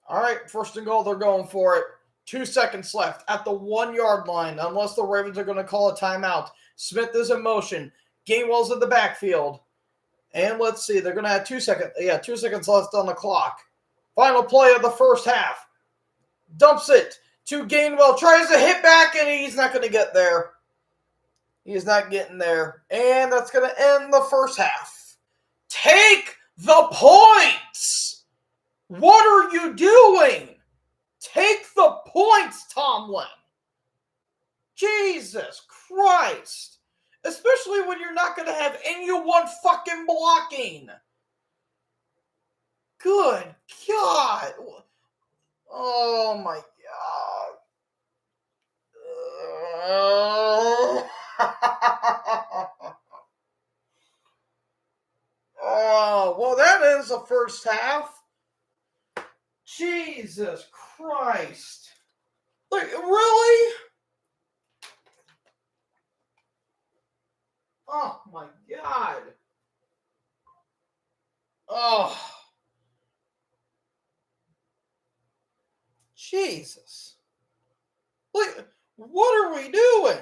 All right, 1st and goal, they're going for it. 2 seconds left at the 1-yard line, unless the Ravens are going to call a timeout. Smith is in motion. Gainwell's in the backfield. And let's see, they're going to have 2 seconds. Yeah, 2 seconds left on the clock. Final play of the first half. Dumps it to Gainwell. Tries to hit back, and he's not going to get there. He's not getting there. And that's going to end the first half. Take the points! What are you doing? Take the points, Tomlin. Jesus Christ. Especially when you're not going to have anyone fucking blocking. Good God. Oh, my God. Oh, well, that is the first half. Jesus Christ. Like, really? Oh, my God. Oh. Jesus. Like, what are we doing?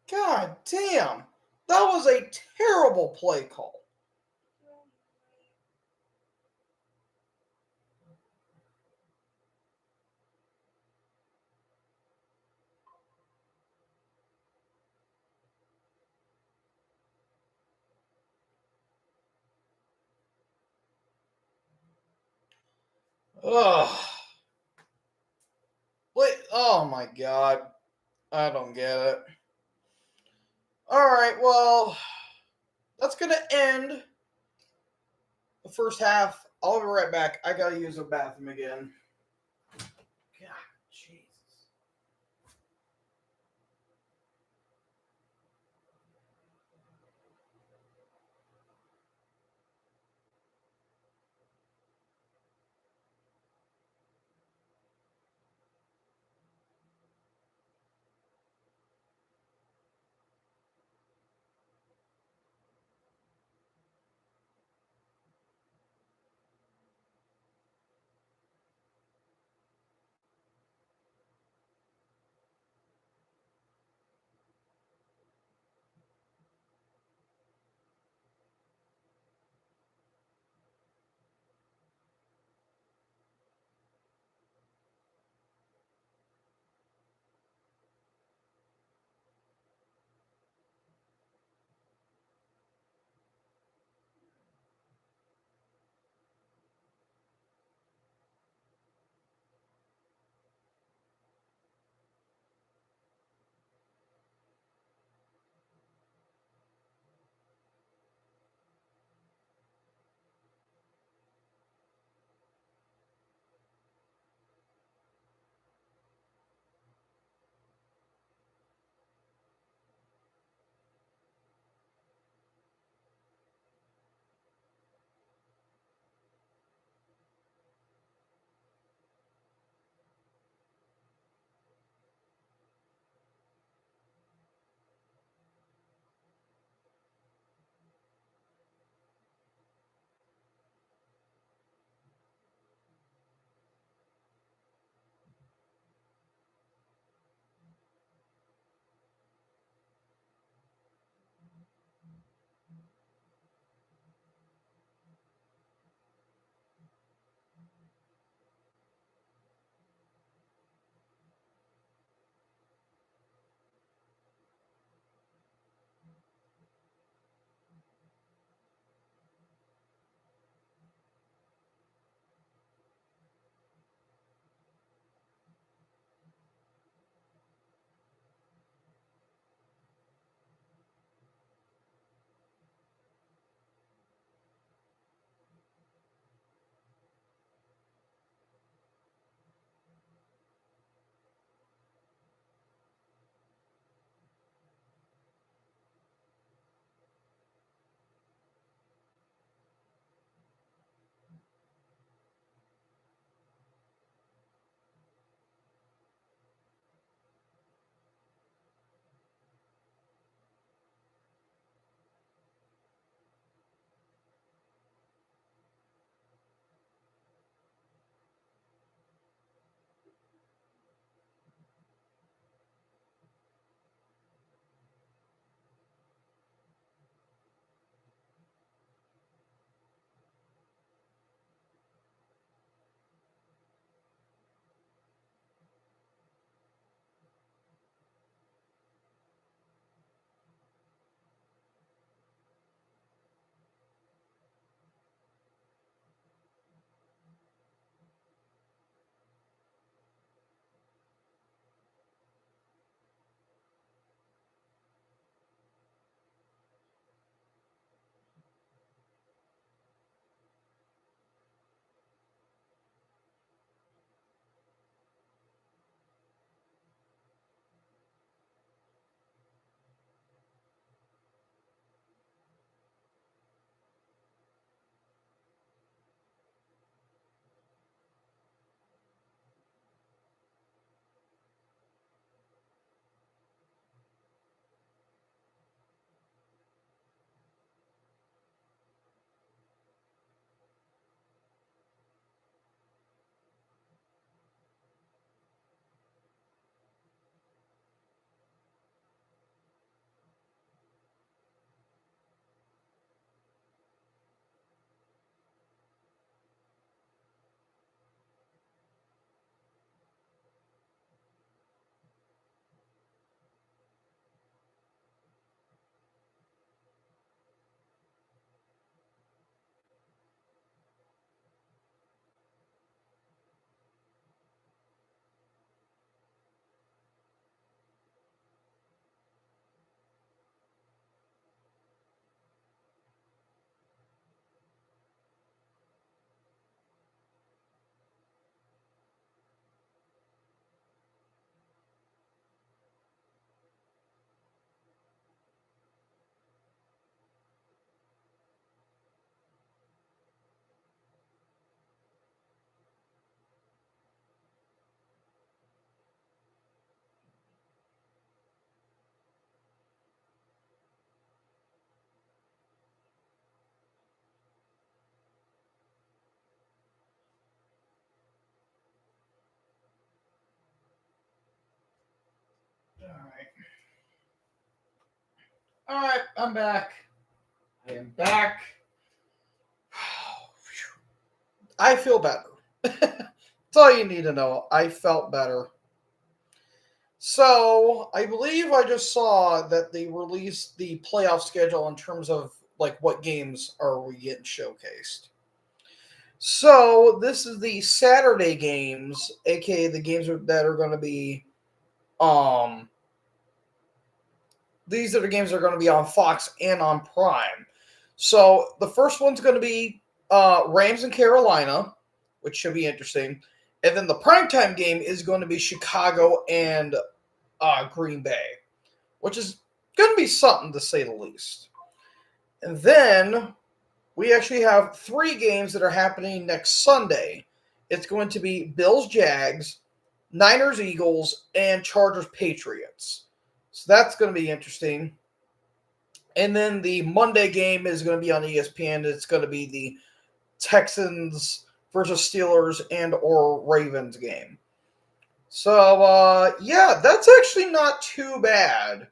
God damn. That was a terrible play call. Ugh. Wait, oh my god. I don't get it. Alright, well, that's going to end the first half. I'll be right back. I gotta use the bathroom again. God, Jesus. All right, I'm back. I am back. I feel better. That's all you need to know. I felt better. So I believe I just saw that they released the playoff schedule in terms of like what games are we getting showcased. So this is the Saturday games, aka the games that are going to be um these are the games that are going to be on Fox and on Prime. So the first one's going to be Rams and Carolina, which should be interesting. And then the primetime game is going to be Chicago and Green Bay, which is going to be something to say the least. And then we actually have 3 games that are happening next Sunday. It's going to be Bills Jags, Niners Eagles, and Chargers Patriots. So that's going to be interesting. And then the Monday game is going to be on ESPN. It's going to be the Texans versus Steelers and or Ravens game. So yeah, that's actually not too bad.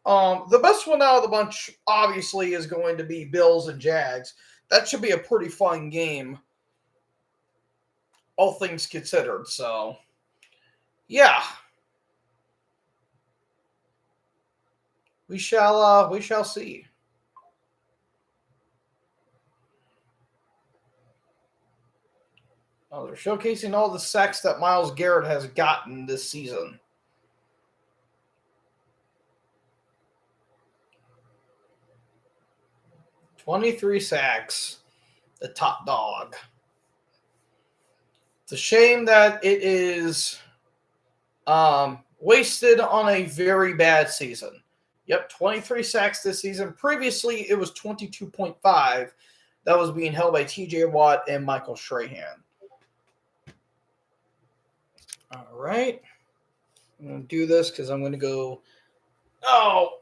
The best one out of the bunch, obviously, is going to be Bills and Jags. That should be a pretty fun game, all things considered. So, yeah, we shall see. Oh, they're showcasing all the sacks that Myles Garrett has gotten this season. "23 sacks, the top dog." It's a shame that it is wasted on a very bad season. Yep, 23 sacks this season. Previously, it was 22.5. That was being held by TJ Watt and Michael Strahan. All right. I'm going to do this because I'm going to go. Oh,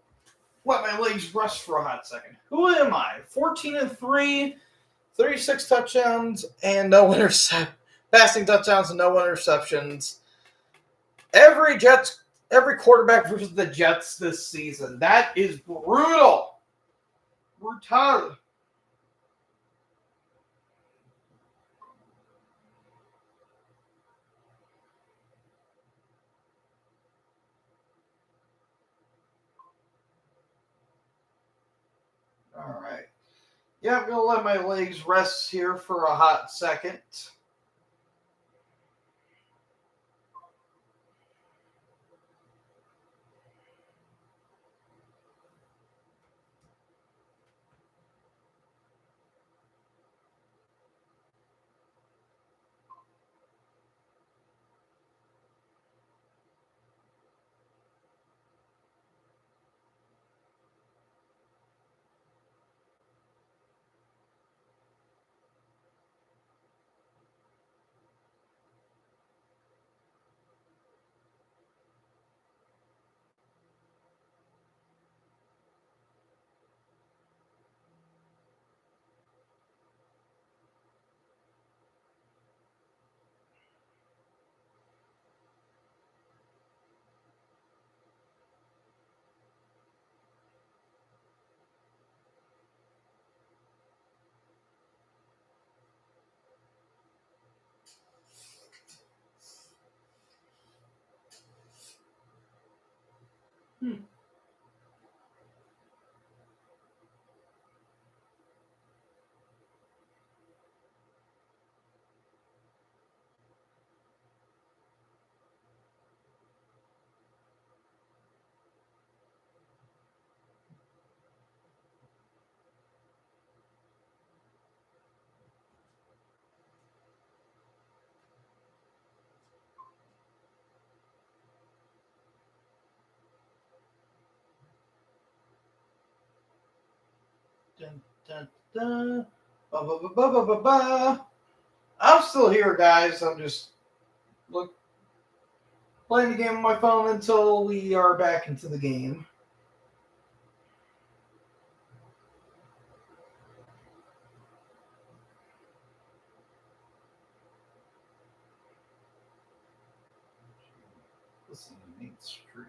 let my legs rest for a hot second. Who am I? 14-3, 36 touchdowns, and no passing touchdowns and no interceptions. Every quarterback versus the Jets this season. That is brutal. Brutal. All right. Yeah, I'm going to let my legs rest here for a hot second. Dun, dun, dun. Ba, ba, ba, ba, ba, ba, ba. I'm still here, guys. I'm just playing the game on my phone until we are back into the game. This is mainstream.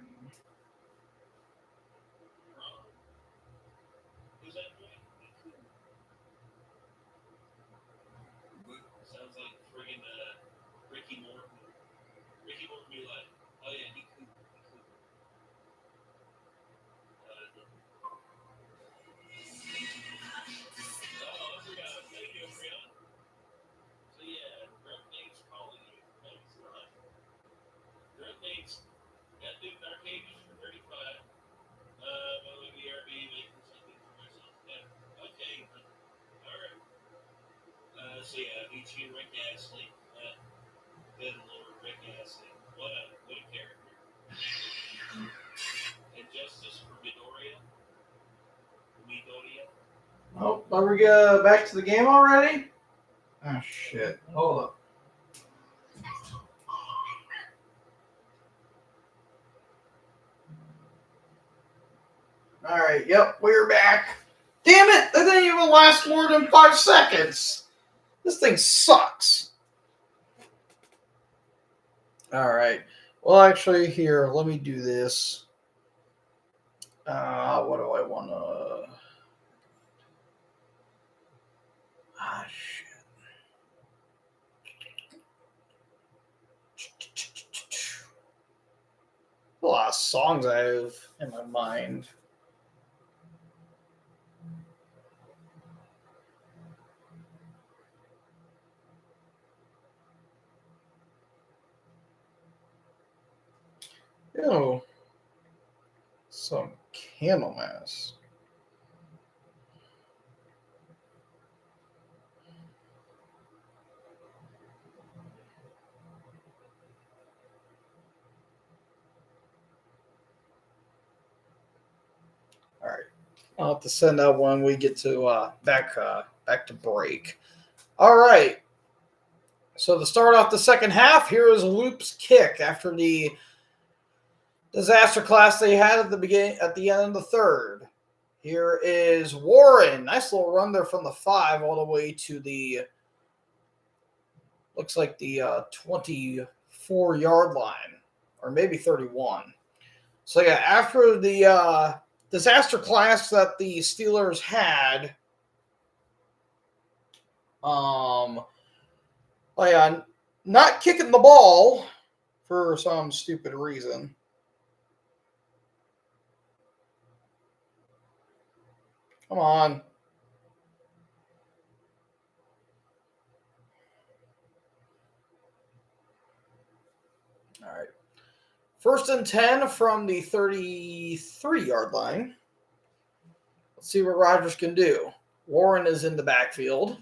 Oh, are we back to the game already? Oh, shit. Hold up. All right, yep, we're back. Damn it! That didn't even last more than 5 seconds. This thing sucks. All right. Well, actually, here, let me do this. What do I want to... Ah, shit. A lot of songs I have in my mind. Ew. Some candle mass. All right. I'll have to send out when we get to back to break. All right. So to start off the second half, here is Loop's kick after the disaster class they had at the end of the third. Here is Warren. Nice little run there from the 5 all the way to the looks like the 24-yard line, or maybe 31. So yeah, after the disaster class that the Steelers had, not kicking the ball for some stupid reason. Come on. All right. 1st and 10 from the 33-yard line. Let's see what Rodgers can do. Warren is in the backfield.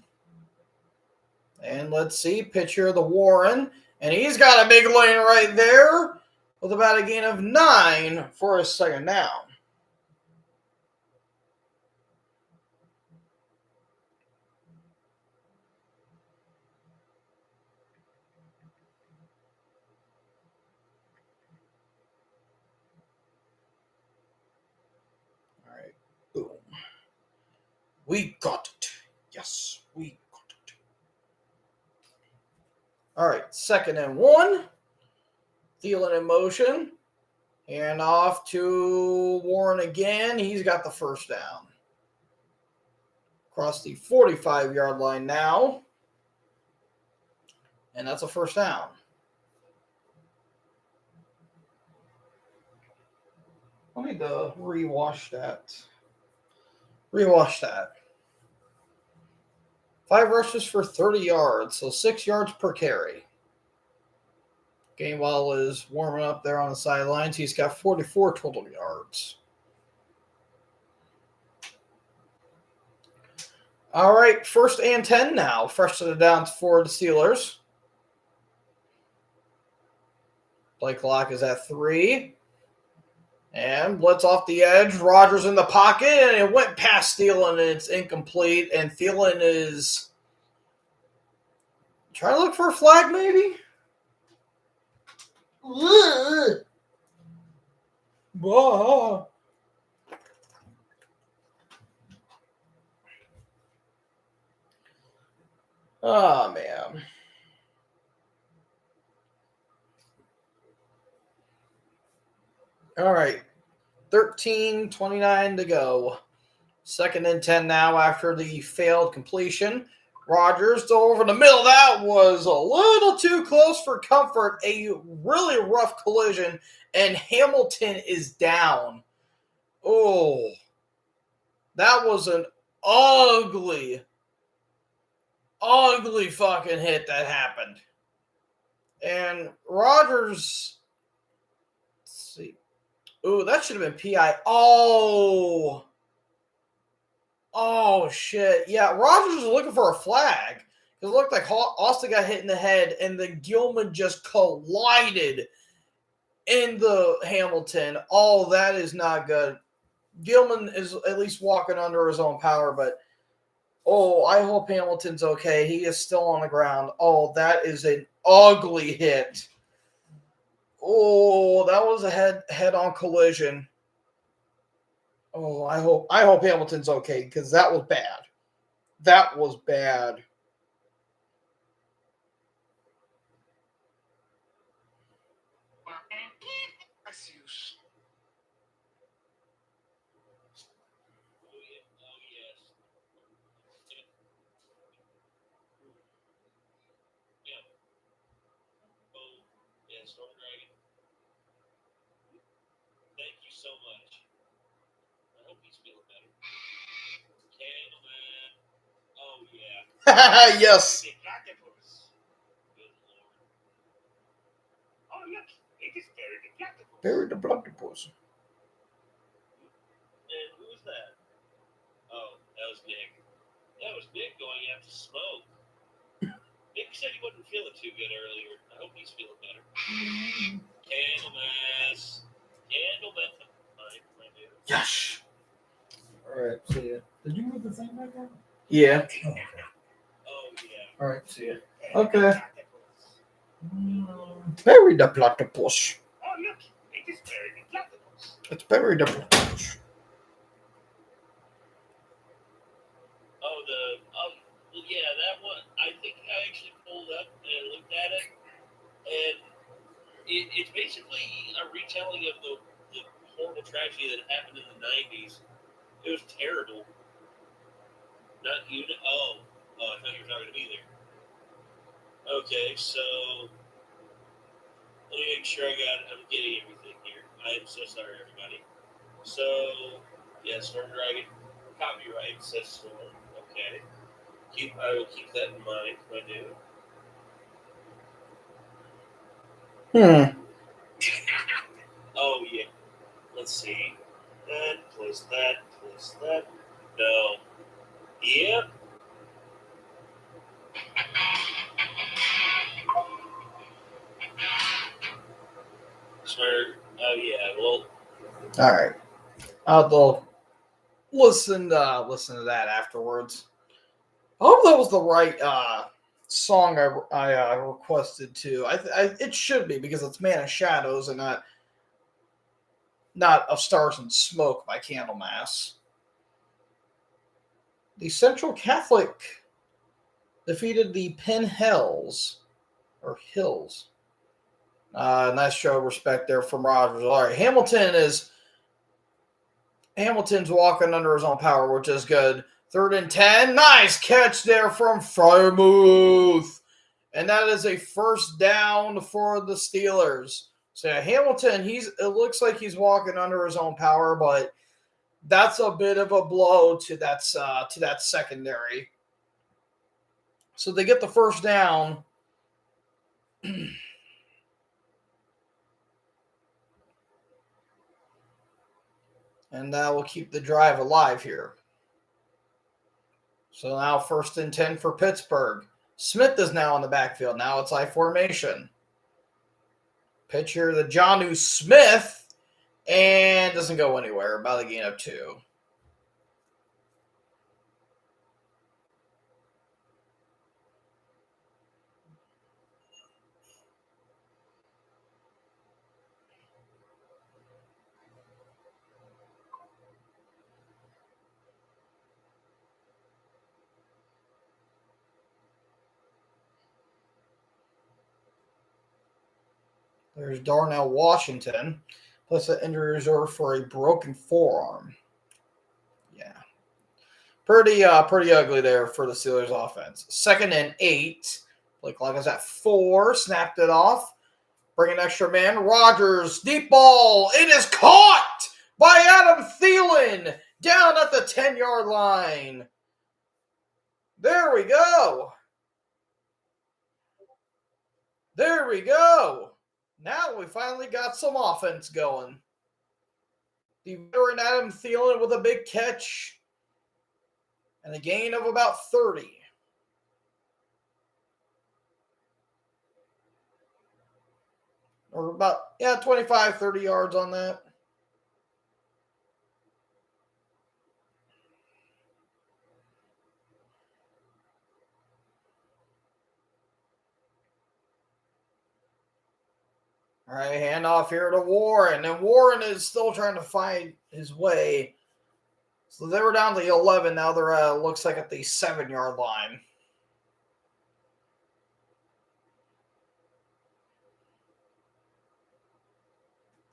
And let's see, pitcher the Warren. And he's got a big lane right there with about a gain of 9 for his second down. All right, boom. We got it. Yes, we got it. All right, 2nd and 1. Thielen in motion. And off to Warren again. He's got the first down. Across the 45-yard line now. And that's a first down. Let me rewash that. 5 rushes for 30 yards, so 6 yards per carry. Gainwell is warming up there on the sidelines. He's got 44 total yards. All right, 1st and 10 now. Fresh to the downs for the Steelers. Play clock is at 3. And blitz off the edge. Rodgers in the pocket, and it went past Thielen, and it's incomplete. And Thielen is trying to look for a flag, maybe? Oh, man. All right. 13:29 to go. 2nd and 10 now after the failed completion. Rodgers over the middle. That was a little too close for comfort. A really rough collision, and Hamilton is down. Oh, that was an ugly fucking hit that happened. And Rodgers, let's see. Ooh, that should have been PI. Oh, shit. Yeah, Rodgers was looking for a flag Because it looked like Austin got hit in the head, and then Gilman just collided into Hamilton. Oh, that is not good. Gilman is at least walking under his own power, but I hope Hamilton's okay. He is still on the ground. Oh, that is an ugly hit. Oh, that was a head-on collision. Oh, I hope Hamilton's okay, because that was bad. That was bad. Storm Dragon. Thank you so much. I hope he's feeling better. Candleman. Oh yeah. Yes. Good Lord. Oh look, it is buried the platypus. Buried the platypus. And who was that? Oh, that was Nick. That was Nick going after smoke. Nick said he wasn't feeling too good earlier. I hope he's feeling better. Candlemas. Candlemas. My dude. Yes. All right, see ya. Did you move the thing back up? Yeah. Oh, okay. Oh yeah. All right, see ya. Okay. Buried the platypus. Oh look, it is buried the platypus. It's buried the platypus. Well, yeah, that one. I think I actually pulled up and looked at it, and it's basically a retelling of the horrible tragedy that happened in the '90s. It was terrible. Not you. Oh, I thought you were talking to me there. Okay, so let me make sure I'm getting everything here. I am so sorry, everybody. So, yeah, Storm Dragon, copyright says Storm. Okay. I will keep that in mind, my dude. Oh, yeah. Let's see. That plus that plus that. No. Yep. Smart. Oh, yeah. Well. All right. I'll listen to that afterwards. I hope that was the right song I requested too. It should be, because it's Man of Shadows and not of Stars and Smoke by Candlemass. The Central Catholic defeated the Penn Hills. Nice show of respect there from Rogers. All right, Hamilton's walking under his own power, which is good. 3rd and 10. Nice catch there from Frymouth. And that is a first down for the Steelers. So yeah, Hamilton, it looks like he's walking under his own power, but that's a bit of a blow to that secondary. So they get the first down. And that will keep the drive alive here. So now 1st and 10 for Pittsburgh. Smith is now in the backfield. Now it's I formation. Pitch here to Jonnu Smith. And doesn't go anywhere. About a gain of 2. There's Darnell Washington, plus an injury reserve for a broken forearm. Yeah. Pretty ugly there for the Steelers offense. 2nd and 8. Play clock is at 4. Snapped it off. Bring an extra man. Rodgers, deep ball. It is caught by Adam Thielen down at the 10-yard line. There we go. There we go. Now we finally got some offense going. The veteran Adam Thielen with a big catch and a gain of about 30. or about 25, 30 yards on that. All right, handoff here to Warren, and Warren is still trying to find his way. So they were down to 11. Now they're looks like at the 7-yard line.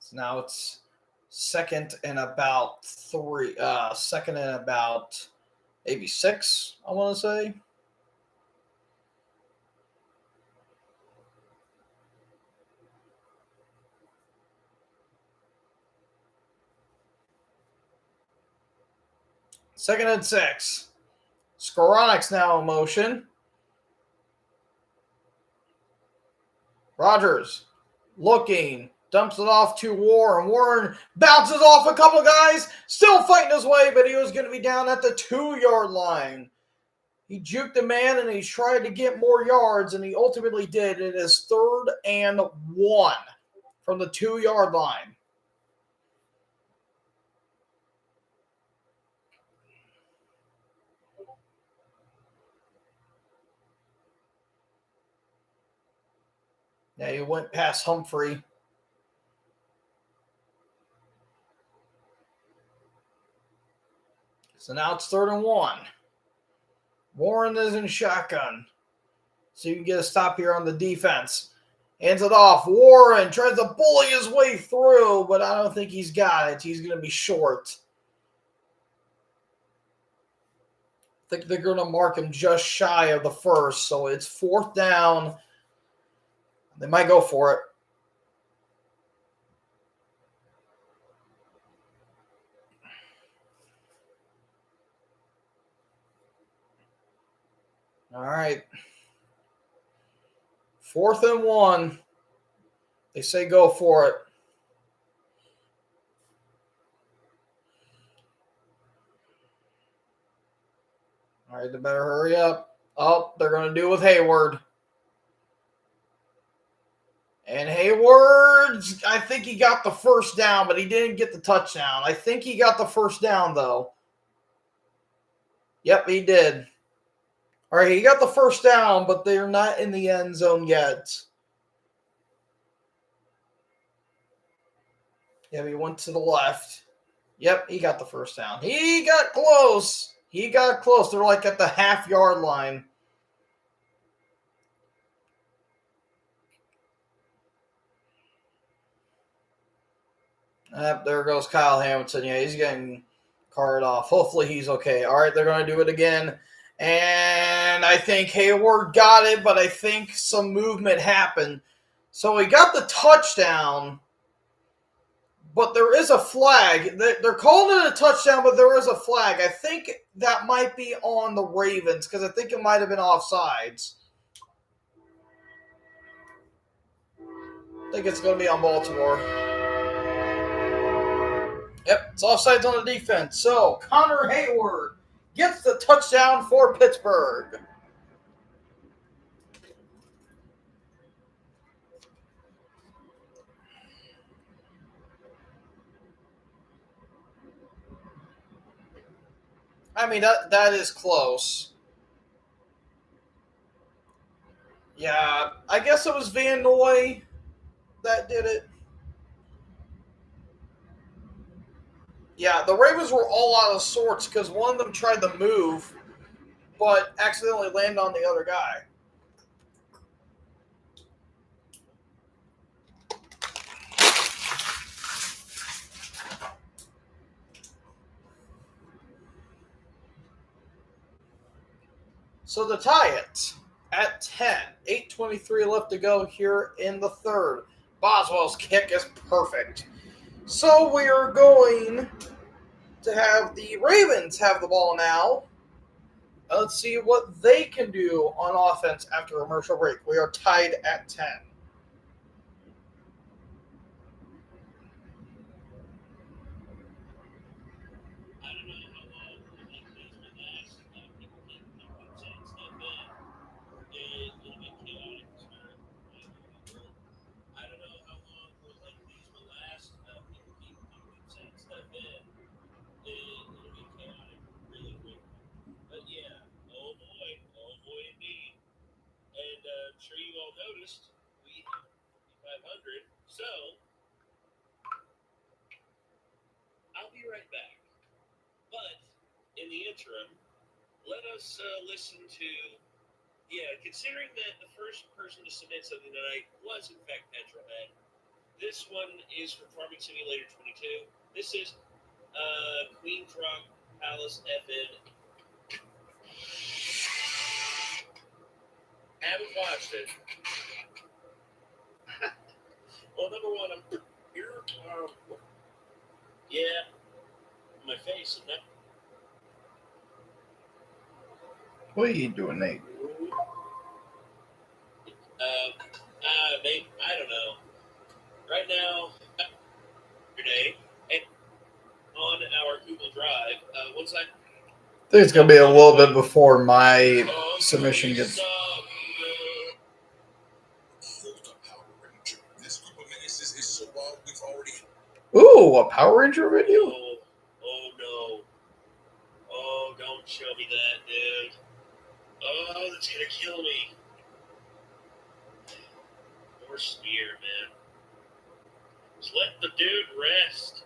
So now it's second and about maybe 6, I want to say. Second and 6. Skoronek's now in motion. Rodgers looking, dumps it off to Warren. Warren bounces off a couple guys, still fighting his way, but he was going to be down at the 2-yard line. He juked the man and he tried to get more yards, and he ultimately did. It is 3rd and 1 from the 2-yard line. Yeah, he went past Humphrey. So now it's 3rd and 1. Warren is in shotgun. So you can get a stop here on the defense. Hands it off. Warren tries to bully his way through, but I don't think he's got it. He's going to be short. I think they're going to mark him just shy of the 1st, so it's 4th down. They might go for it. All right. 4th and 1. They say go for it. All right, they better hurry up. Oh, they're going to do it with Hayward. And Hayward, I think he got the 1st down, but he didn't get the touchdown. I think he got the 1st down, though. Yep, he did. All right, he got the 1st down, but they're not in the end zone yet. Yeah, he went to the left. Yep, he got the 1st down. He got close. They're like at the half-yard line. There goes Kyle Hamilton. Yeah, he's getting carted off. Hopefully he's okay. All right, they're going to do it again. And I think Hayward got it, but I think some movement happened. So he got the touchdown, but there is a flag. They're calling it a touchdown, but there is a flag. I think that might be on the Ravens because I think it might have been offsides. I think it's going to be on Baltimore. Yep, it's offsides on the defense. So Connor Hayward gets the touchdown for Pittsburgh. I mean, that is close. Yeah, I guess it was Van Noy that did it. Yeah, the Ravens were all out of sorts because one of them tried to move, but accidentally landed on the other guy. So to tie it at 10, 8:23 left to go here in the 3rd. Boswell's kick is perfect. So we are going to have the Ravens have the ball now. Let's see what they can do on offense after a commercial break. We are tied at 10. A little bit chaotic to start. I don't know how long newest. We have 500. So I'll be right back. But in the interim, let us listen to. Yeah, considering that the first person to submit something tonight was in fact Petrolhead, this one is from Farming Simulator 22. This is Queen's Rock Palace FN. Haven't watched it. Well, number one, I'm here. Yeah, my face and that. What are you doing, Nate? Maybe, I don't know. Right now, today, and on our Google Drive, once I think it's going to be a little bit before my submission gets. This group of menaces is so wild, we've already. Ooh, a Power Ranger video? Oh no. Oh, don't show me that, dude. Oh, that's gonna kill me. More spear, man. Just let the dude rest.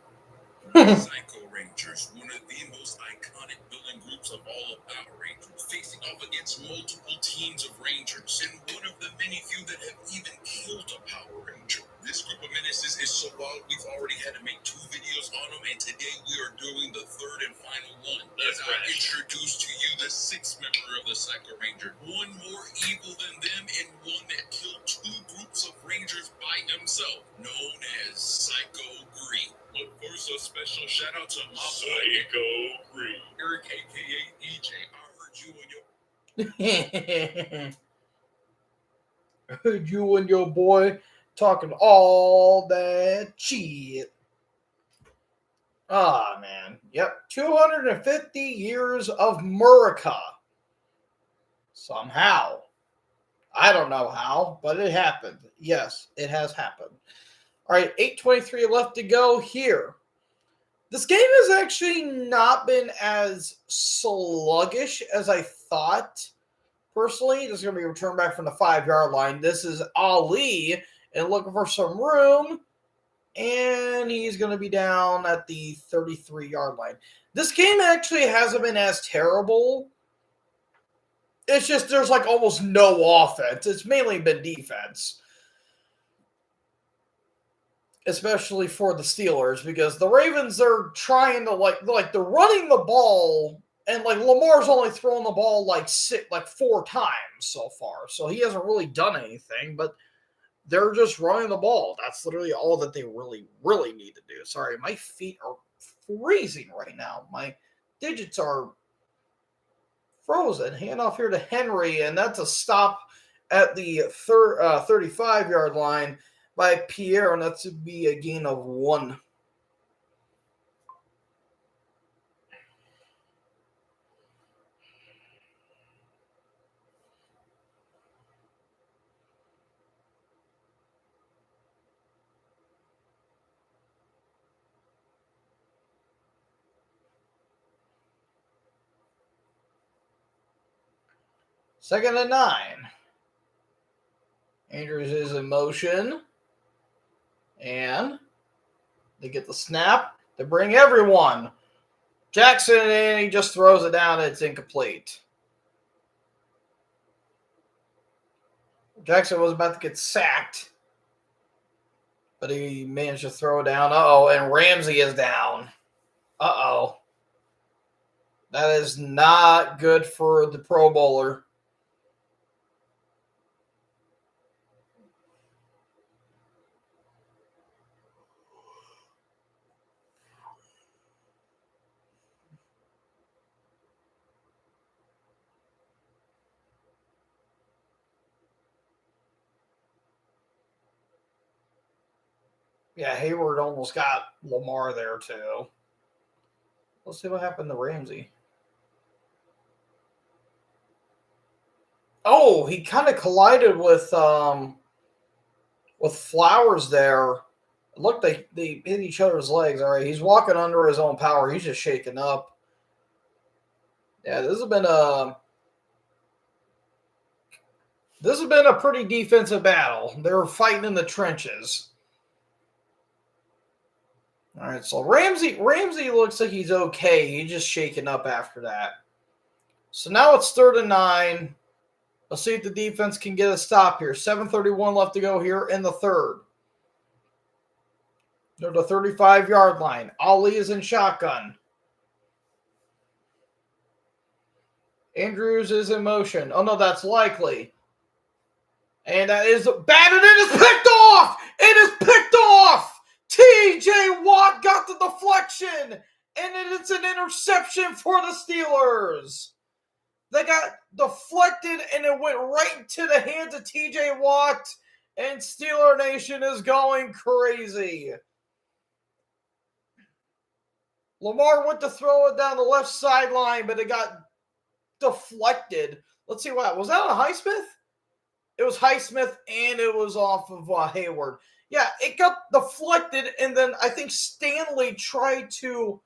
Psycho Rangers, one of the most iconic villain groups of all of Power Rangers, facing off against multiple teams of Rangers, and one of the many few that have even killed a Power Ranger. This group of menaces is so wild, we've already had to make 2 videos on them, and today we are doing the 3rd and final one. As I introduce to you the 6th member of the Psycho Ranger, one more evil than them, and one that killed 2 groups of Rangers by himself, known as Psycho Green. But first, a special shout out to my Psycho Green, Eric, aka EJ. I heard you and your boy talking all that shit. Ah, man. Yep. 250 years of Murica. Somehow. I don't know how, but it happened. Yes, it has happened. All right, 8:23 left to go here. This game has actually not been as sluggish as I thought. Personally, this is going to be a return back from the 5-yard line. This is Ali and looking for some room. And he's going to be down at the 33-yard line. This game actually hasn't been as terrible. It's just there's like almost no offense. It's mainly been defense. Especially for the Steelers, because the Ravens are trying to like they're running the ball, and like Lamar's only thrown the ball like 4 times so far, so he hasn't really done anything. But they're just running the ball. That's literally all that they really need to do. Sorry, my feet are freezing right now. My digits are frozen. Hand off here to Henry, and that's a stop at the 35-yard line by Pierre, and that's to be a gain of 1. Second and 9. Andrews is in motion. And they get the snap. They bring everyone. Jackson, and he just throws it down. And it's incomplete. Jackson was about to get sacked, but he managed to throw it down. Uh-oh, and Ramsey is down. Uh-oh. That is not good for the Pro Bowler. Yeah, Hayward almost got Lamar there, too. Let's see what happened to Ramsey. Oh, he kind of collided with Flowers there. It looked like they hit each other's legs. All right, he's walking under his own power. He's just shaking up. Yeah, this has been a This has been a pretty defensive battle. They were fighting in the trenches. All right, so Ramsey looks like he's okay. He's just shaken up after that. So now it's 3rd and 9. Let's see if the defense can get a stop here. 7:31 left to go here in the third. They're the 35-yard line. Ali is in shotgun. Andrews is in motion. Oh, no, that's likely. And that is batted. It is picked off. It is picked off. T.J. Watt got the deflection, and it is an interception for the Steelers. They got deflected, and it went right into the hands of T.J. Watt, and Steeler Nation is going crazy. Lamar went to throw it down the left sideline, but it got deflected. Let's see what. Was that on Highsmith? It was Highsmith, and it was off of Hayward. Yeah, it got deflected, and then I think Stanley tried to...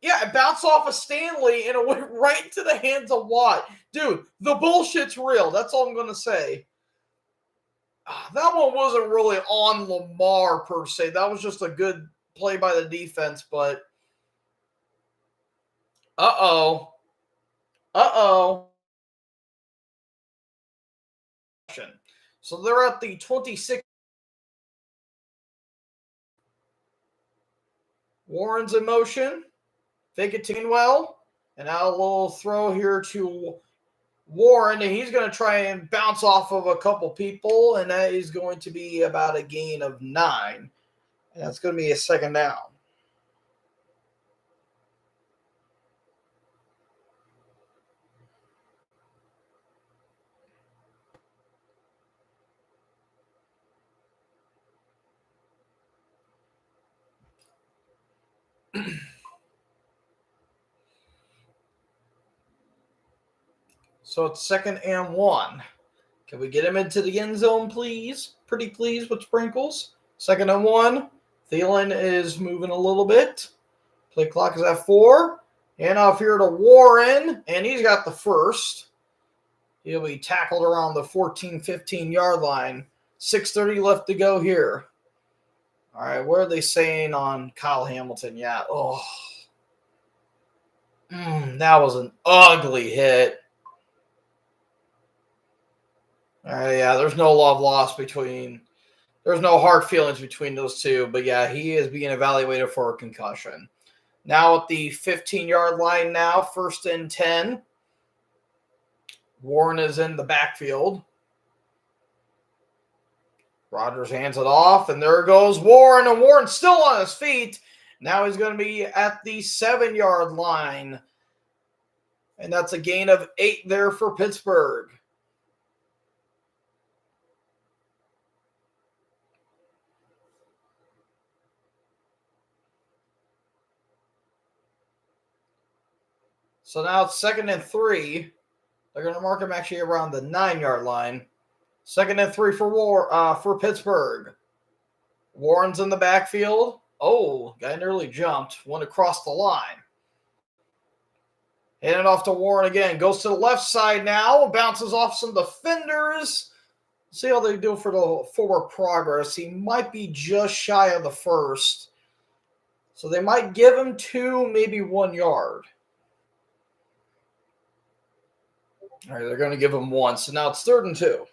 Yeah, it bounced off of Stanley, and it went right into the hands of Watt. Dude, the bullshit's real. That's all I'm going to say. That one wasn't really on Lamar, per se. That was just a good play by the defense, but... Uh-oh. So they're at the 26. Warren's in motion. Fake it to Gainwell. And now a little throw here to Warren. And he's going to try and bounce off of a couple people. And that is going to be about a gain of 9. And that's going to be a 2nd down. So it's 2nd and 1. Can we get him into the end zone, please? Pretty please with sprinkles. 2nd and 1. Thielen is moving a little bit. Play clock is at 4. And off here to Warren. And he's got the first. He'll be tackled around the 14, 15-yard line. 6:30 left to go here. All right, what are they saying on Kyle Hamilton? Yeah, that was an ugly hit. Yeah, there's no love lost there's no hard feelings between those two. But yeah, he is being evaluated for a concussion. Now at the 15-yard line now, 1st and 10. Warren is in the backfield. Rodgers hands it off, and there goes Warren, and Warren's still on his feet. Now he's going to be at the 7-yard line. And that's a gain of 8 there for Pittsburgh. So now it's 2nd and 3. They're going to mark him actually around the 9-yard line. 2nd and 3 for Pittsburgh. Warren's in the backfield. Oh, guy nearly jumped. Went across the line. Handing it off to Warren again. Goes to the left side now. Bounces off some defenders. See how they do for the forward progress. He might be just shy of the first. So they might give him 2, maybe 1 yard. All right, they're going to give him 1. So now it's 3rd and 2.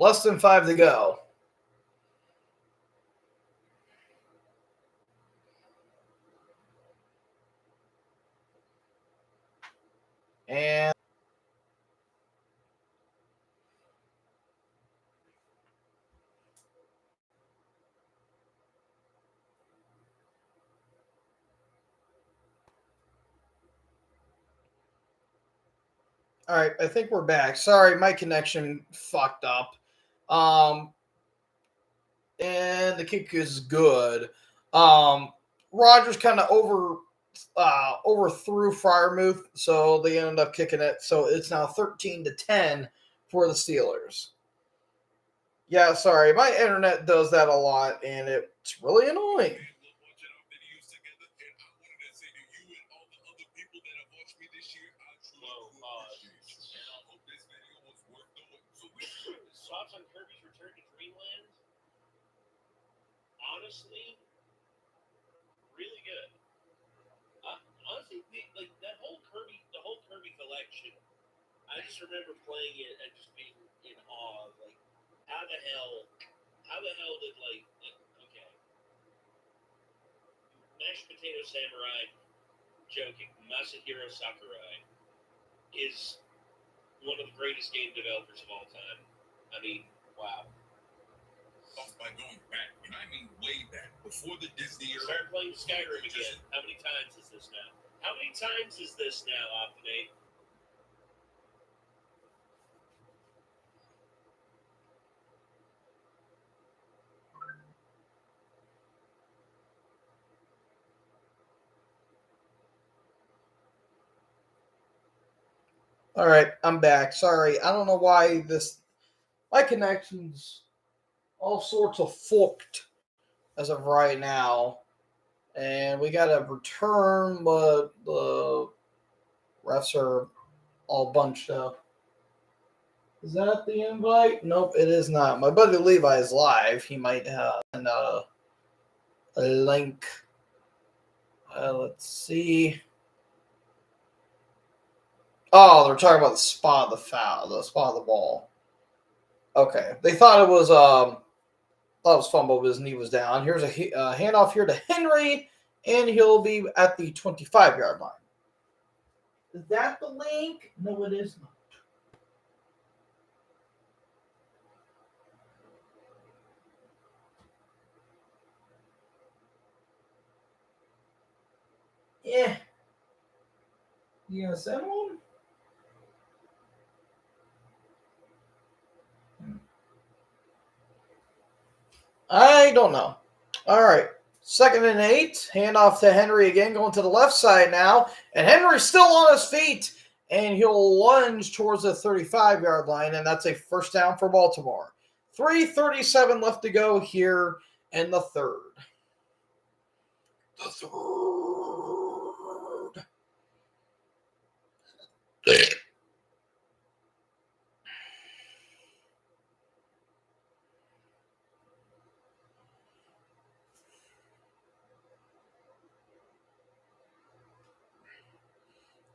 Less than 5 to go. And all right, I think we're back. Sorry, my connection fucked up. And the kick is good. Rodgers kind of overthrew Freiermuth, so they ended up kicking it. So it's now 13-10 for the Steelers. Yeah, sorry, my internet does that a lot, and it's really annoying. this year, I truly do appreciate you. And I hope this video was worth the wait. So we Thoughts on Kirby's return to Dreamland? Honestly, really good. Honestly, like that the whole Kirby collection. I just remember playing it and just being in awe. Like, how the hell did okay, Mashed Potato Samurai, joking, Masahiro Sakurai is one of the greatest game developers of all time. I mean, wow. off by going back, and I mean way back, before the Disney era. Start playing Skyrim again. How many times is this now? How many times is this now, Optimate? All right, I'm back. Sorry, I don't know why my connection's all sorts of fucked as of right now, and we got to return, but the refs are all bunched up. Is that the invite? Nope, it is not. My buddy Levi is live. He might have a link. Let's see. Oh, they're talking about the spot of the foul, the spot of the ball. Okay, they thought it was fumble, but his knee was down. Here's a handoff here to Henry, and he'll be at the 25-yard line. Is that the link? No, it is not. Yeah. You gonna send one? I don't know. All right. 2nd and 8. Handoff to Henry again, going to the left side now. And Henry's still on his feet. And he'll lunge towards the 35-yard line. And that's a first down for Baltimore. 3:37 left to go here in the third. The third.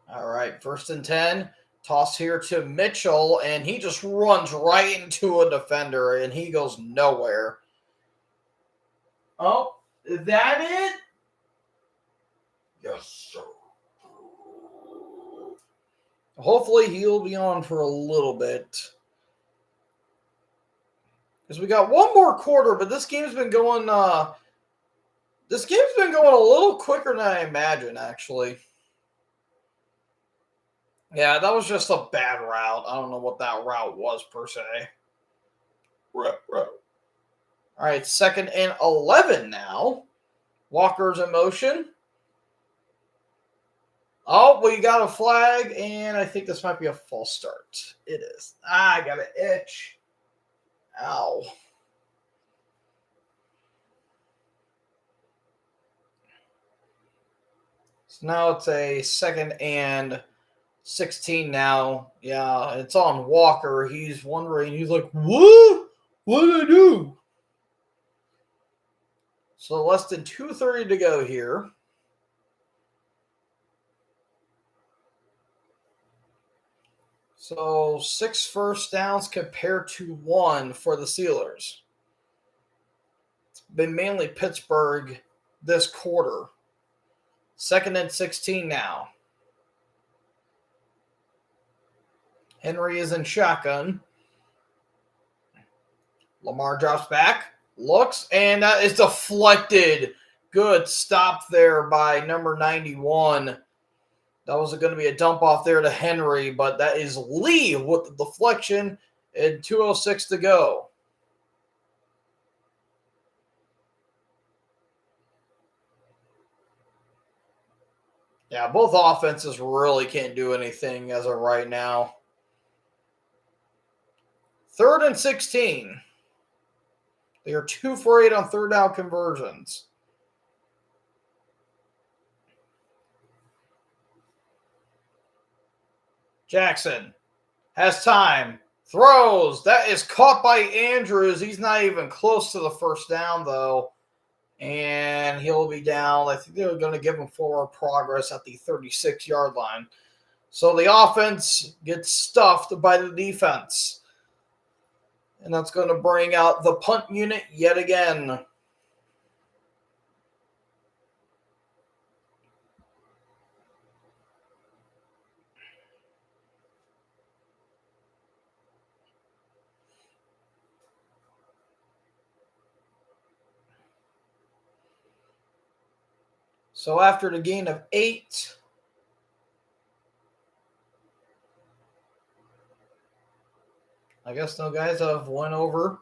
All right, 1st and 10. Toss here to Mitchell, and he just runs right into a defender, and he goes nowhere. Oh, is that it? Yes, sir. Hopefully he'll be on for a little bit. Because we got one more quarter, but this game's been going a little quicker than I imagined, actually. Yeah, that was just a bad route. I don't know what that route was per se. Route. All right, 2nd and 11 now. Walker's in motion. Oh, we got a flag, and I think this might be a false start. It is. I got an itch. Ow. So now it's a 2nd and 16 now. Yeah, it's on Walker. He's wondering. He's like, what? What did I do? So less than 2:30 to go here. So 6 first downs compared to 1 for the Steelers. Been mainly Pittsburgh this quarter. 2nd and 16 now. Henry is in shotgun. Lamar drops back, looks, and that is deflected. Good stop there by number 91. That was going to be a dump off there to Henry, but that is Lee with the deflection and 2:06 to go. Yeah, both offenses really can't do anything as of right now. 3rd and 16. They are 2 for 8 on 3rd down conversions. Jackson has time. Throws. That is caught by Andrews. He's not even close to the first down, though. And he'll be down. I think they're going to give him forward progress at the 36-yard line. So the offense gets stuffed by the defense. And that's going to bring out the punt unit yet again. So after the gain of 8, I guess no guys have went over.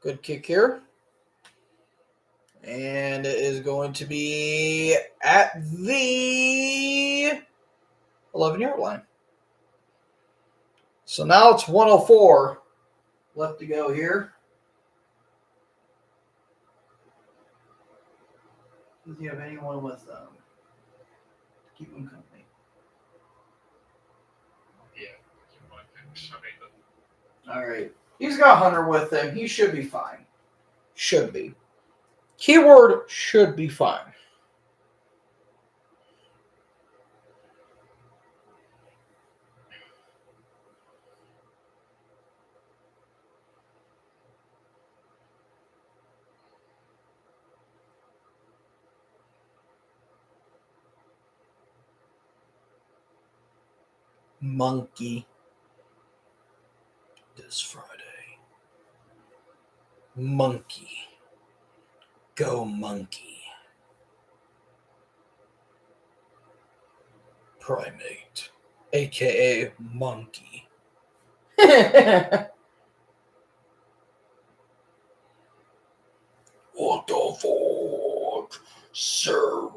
Good kick here. And it is going to be at the 11-yard line. So now it's 104 left to go here. Does he have anyone with them to keep him company? All right. He's got Hunter with him. He should be fine. Should be. Keyword should be fine. Monkey. This Friday. Monkey. Go monkey. Primate. AKA monkey. What the fuck, Sarah?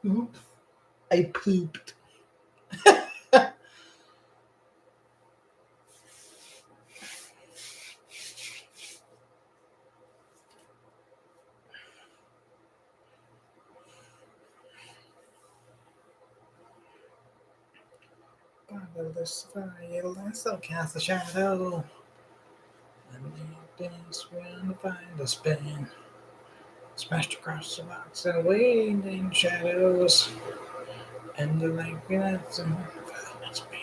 Oops, I pooped. Under this fire, last I'll cast a shadow. And dance when I find a spin. Smashed across the box and waiting in shadows. And the light relaxes and violence me.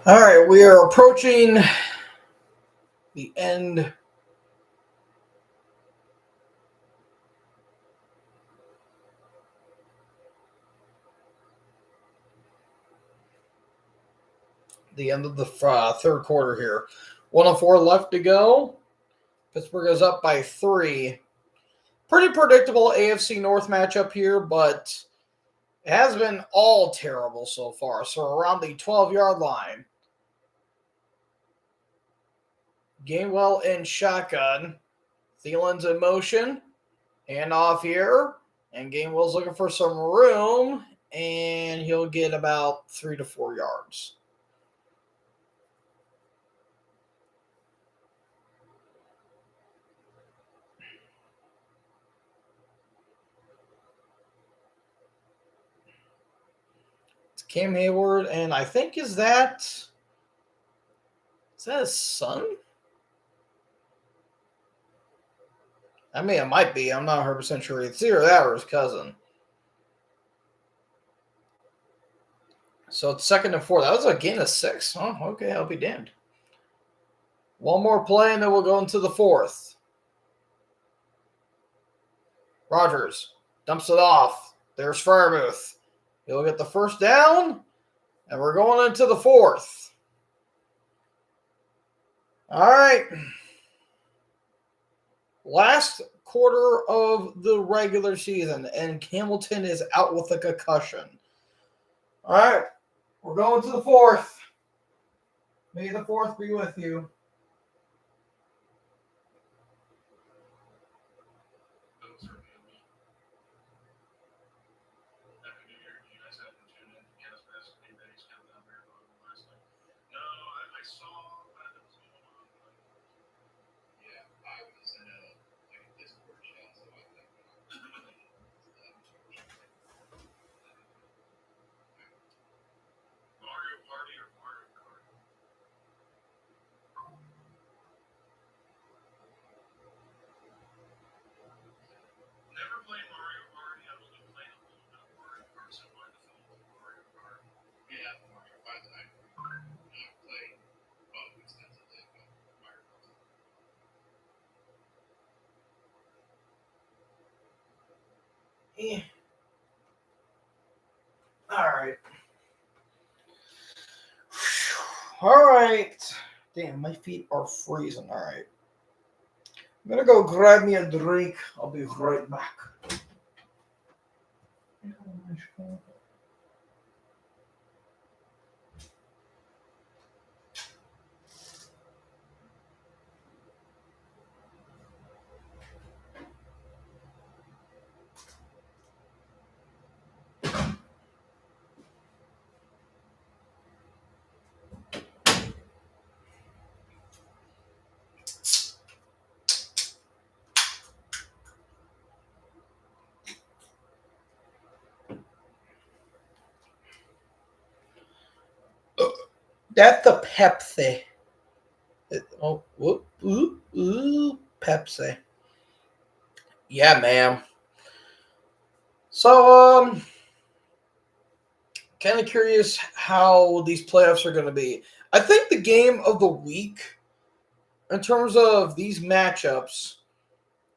All right, we are approaching the end. The end of the third quarter here. 104 left to go. Pittsburgh is up by 3. Pretty predictable AFC North matchup here, but it has been all terrible so far. So around the 12-yard line. Gainwell in shotgun. Thielen's in motion. Hand off here. And Gainwell's looking for some room. And he'll get about 3 to 4 yards. It's Cam Hayward. And I think is that his son? I mean, it might be. I'm not 100% sure. It's either that or his cousin. So it's 2nd and 4. That was a gain of 6. Oh, okay. I'll be damned. One more play, and then we'll go into the 4th. Rodgers dumps it off. There's Freiermuth. He'll get the first down, and we're going into the 4th. All right. Last quarter of the regular season, and Hamilton is out with a concussion. All right, we're going to the fourth. May the fourth be with you. Never played Mario Party. I've only played a little bit of Mario Kart, so by default, Mario Kart. Yeah, Mario Kart. I've played extensively, but Mario Kart. Yeah. All right. All right. Damn, my feet are freezing. All right. I'm going to go grab me a drink. I'll be right back. That's the Pepsi. Pepsi. Yeah, ma'am. So, kind of curious how these playoffs are going to be. I think the game of the week, in terms of these matchups,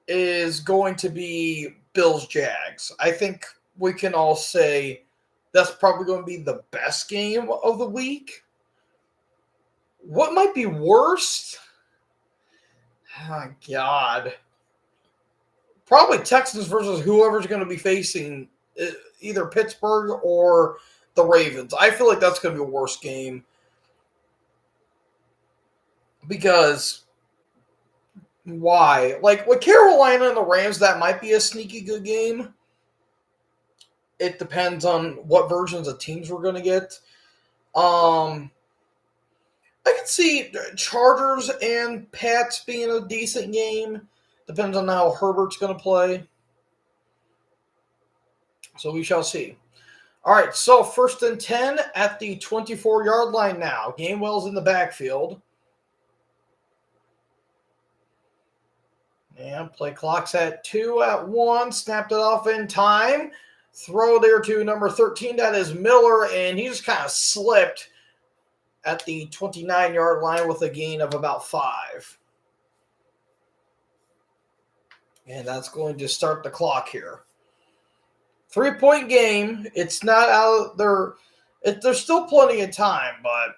is going to be Bills Jags. I think we can all say that's probably going to be the best game of the week. What might be worse? Oh, God. Probably Texans versus whoever's going to be facing either Pittsburgh or the Ravens. I feel like that's going to be a worse game. Because why? Like with Carolina and the Rams, that might be a sneaky good game. It depends on what versions of teams we're going to get. I can see Chargers and Pats being a decent game. Depends on how Herbert's going to play. So we shall see. All right, so 1st and 10 at the 24-yard line now. Gainwell's in the backfield. And play clock's at 2 at 1. Snapped it off in time. Throw there to number 13. That is Miller, and he just kind of slipped at the 29-yard line with a gain of about 5. And that's going to start the clock here. 3-point game. It's not out there. There's still plenty of time, but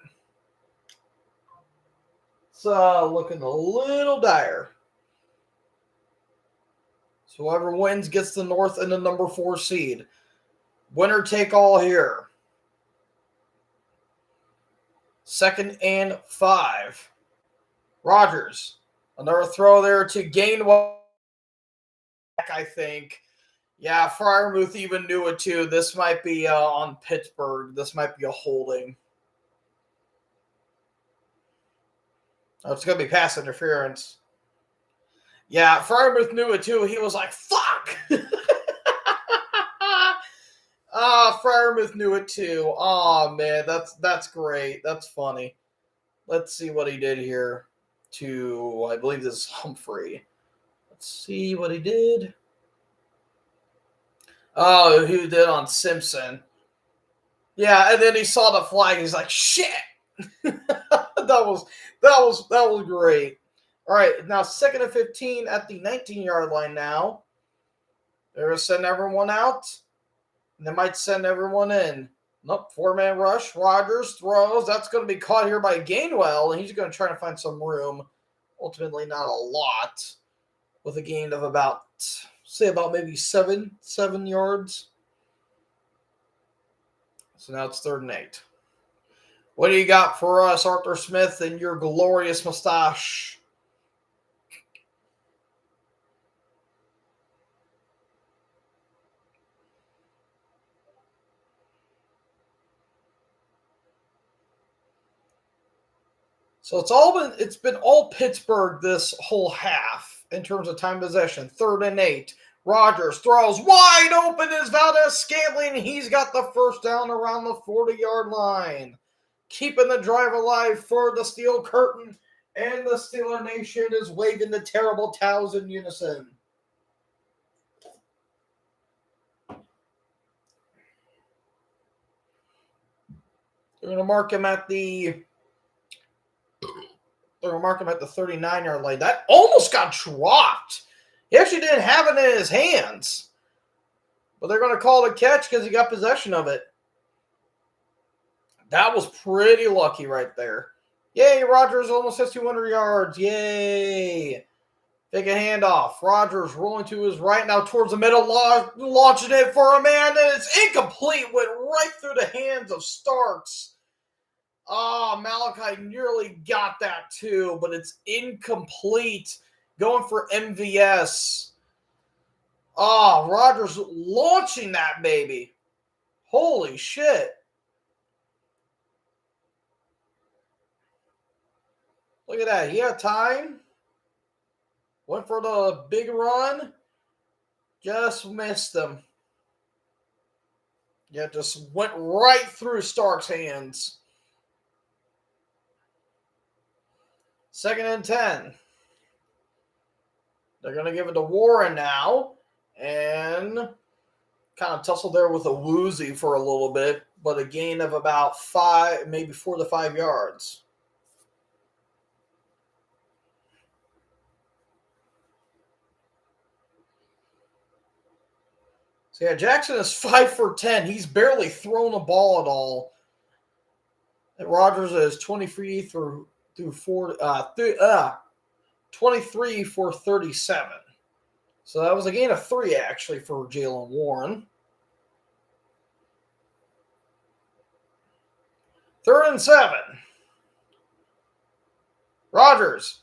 it's looking a little dire. So whoever wins gets the North and the number 4 seed. Winner take all here. 2nd and 5. Rodgers. Another throw there to Gainwell, I think. Yeah, Freiermuth even knew it too. This might be on Pittsburgh. This might be a holding. Oh, it's going to be pass interference. Yeah, Freiermuth knew it too. He was like, fuck! Freiermuth knew it too. Oh, man, that's great. That's funny. Let's see what he did here to, I believe this is Humphrey. Let's see what he did. Oh, he did on Simpson. Yeah, and then he saw the flag. He's like, shit! That was great. All right, now 2nd and 15 at the 19-yard line now. They're going to send everyone out. And they might send everyone in. Nope, 4-man rush. Rodgers throws. That's going to be caught here by Gainwell, and he's going to try to find some room. Ultimately, not a lot. with a gain of about, say, about maybe seven yards. So now it's 3rd and 8. What do you got for us, Arthur Smith, and your glorious mustache? So it's been all Pittsburgh this whole half in terms of time possession. 3rd and 8. Rodgers throws wide open as Valdez-Scantling. He's got the first down around the 40-yard line. Keeping the drive alive for the Steel Curtain. And the Steeler Nation is waving the terrible towels in unison. They're going to mark him at the 39-yard line. That almost got dropped. He actually didn't have it in his hands. But they're going to call it a catch because he got possession of it. That was pretty lucky right there. Yay, Rodgers almost has 200 yards. Yay. Take a handoff. Rodgers rolling to his right now towards the middle, launching it for a man, and it's incomplete. Went right through the hands of Starks. Malachi nearly got that too, but it's incomplete. Going for MVS. Rodgers launching that baby. Holy shit. Look at that. He had time. Went for the big run. Just missed him. Yeah, just went right through Stark's hands. 2nd and 10. They're going to give it to Warren now. And kind of tussle there with a Woozy for a little bit. But a gain of about 5, maybe 4 to 5 yards. So yeah, Jackson is 5 for 10. He's barely thrown a ball at all. And Rodgers is 23 through 23 for 37. So that was a gain of 3 actually for Jaylen Warren. 3rd and 7. Rodgers,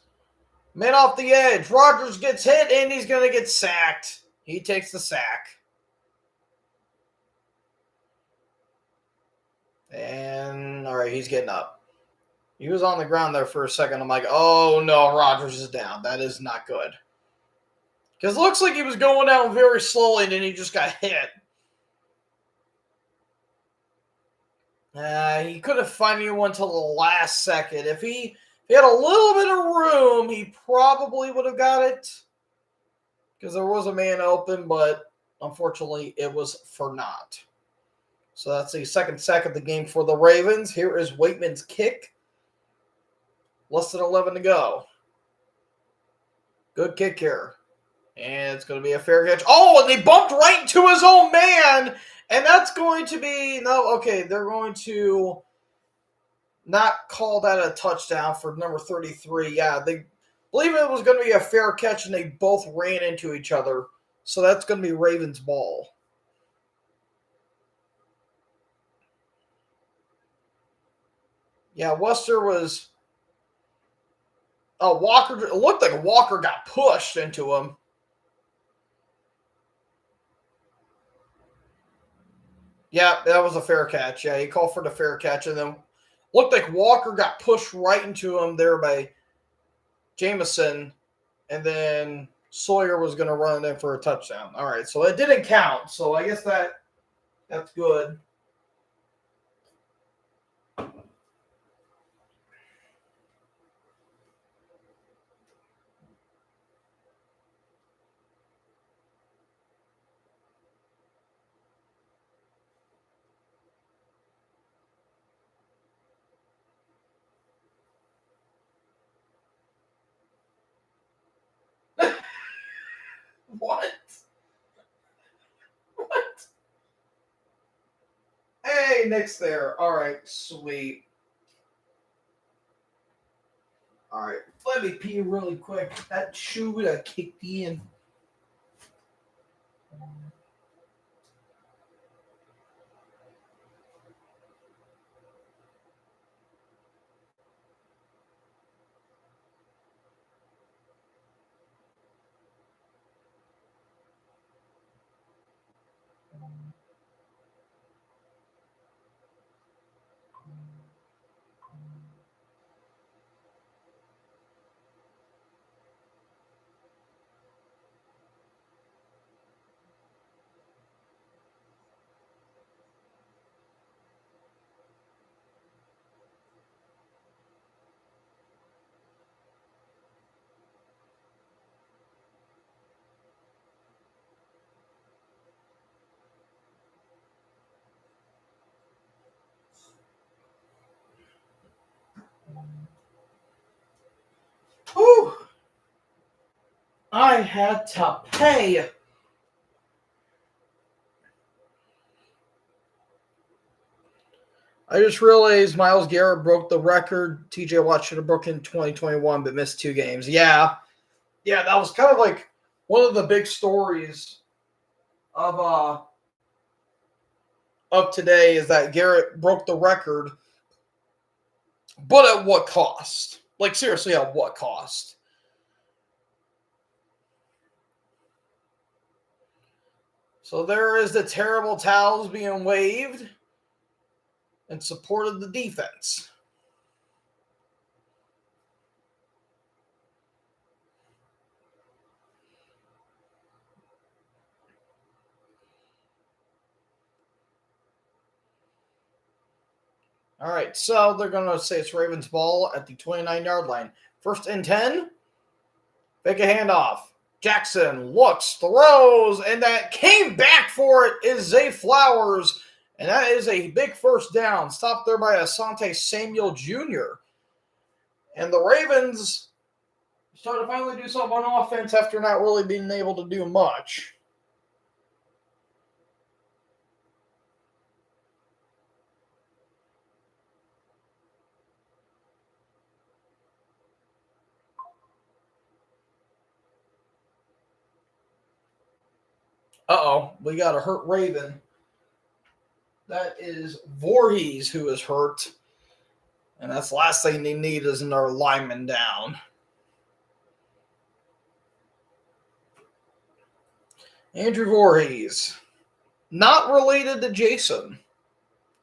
man off the edge. Rodgers gets hit and he's going to get sacked. He takes the sack. And, all right, he's getting up. He was on the ground there for a second. I'm like, oh, no, Rodgers is down. That is not good. Because it looks like he was going down very slowly, and then he just got hit. He couldn't find anyone until the last second. If he had a little bit of room, he probably would have got it. Because there was a man open, but unfortunately, it was for naught. So that's the second sack of the game for the Ravens. Here is Waitman's kick. Less than 11 to go. Good kick here. And it's going to be a fair catch. Oh, and they bumped right into his own man. And that's going to be, no, okay, they're going to not call that a touchdown for number 33. Yeah, they believe it was going to be a fair catch, and they both ran into each other. So that's going to be Ravens' ball. Yeah, Wester was... Oh, Walker... It looked like Walker got pushed into him. Yeah, that was a fair catch. Yeah, he called for the fair catch, and then looked like Walker got pushed right into him there by Jameson, and then Sawyer was going to run in for a touchdown. All right, so it didn't count, so I guess that's good. What? What? Hey, Nick's there. All right, sweet. All right, let me pee really quick. That shoe that kicked in. Whew. I had to pay. I just realized Myles Garrett broke the record. TJ Watt should have broken in 2021, but missed 2 games. Yeah, that was kind of like one of the big stories of today is that Garrett broke the record, but at what cost? Like seriously, at what cost? So there is the terrible towels being waved in support of the defense. All right, so they're going to say it's Ravens ball at the 29-yard line. 1st and 10. Fake a handoff. Jackson looks, throws, and that came back for it is Zay Flowers. And that is a big first down. Stopped there by Asante Samuel Jr. And the Ravens started to finally do something on offense after not really being able to do much. Uh-oh, we got a hurt Raven. That is Voorhees who is hurt. And that's the last thing they need is another lineman down. Andrew Voorhees. Not related to Jason.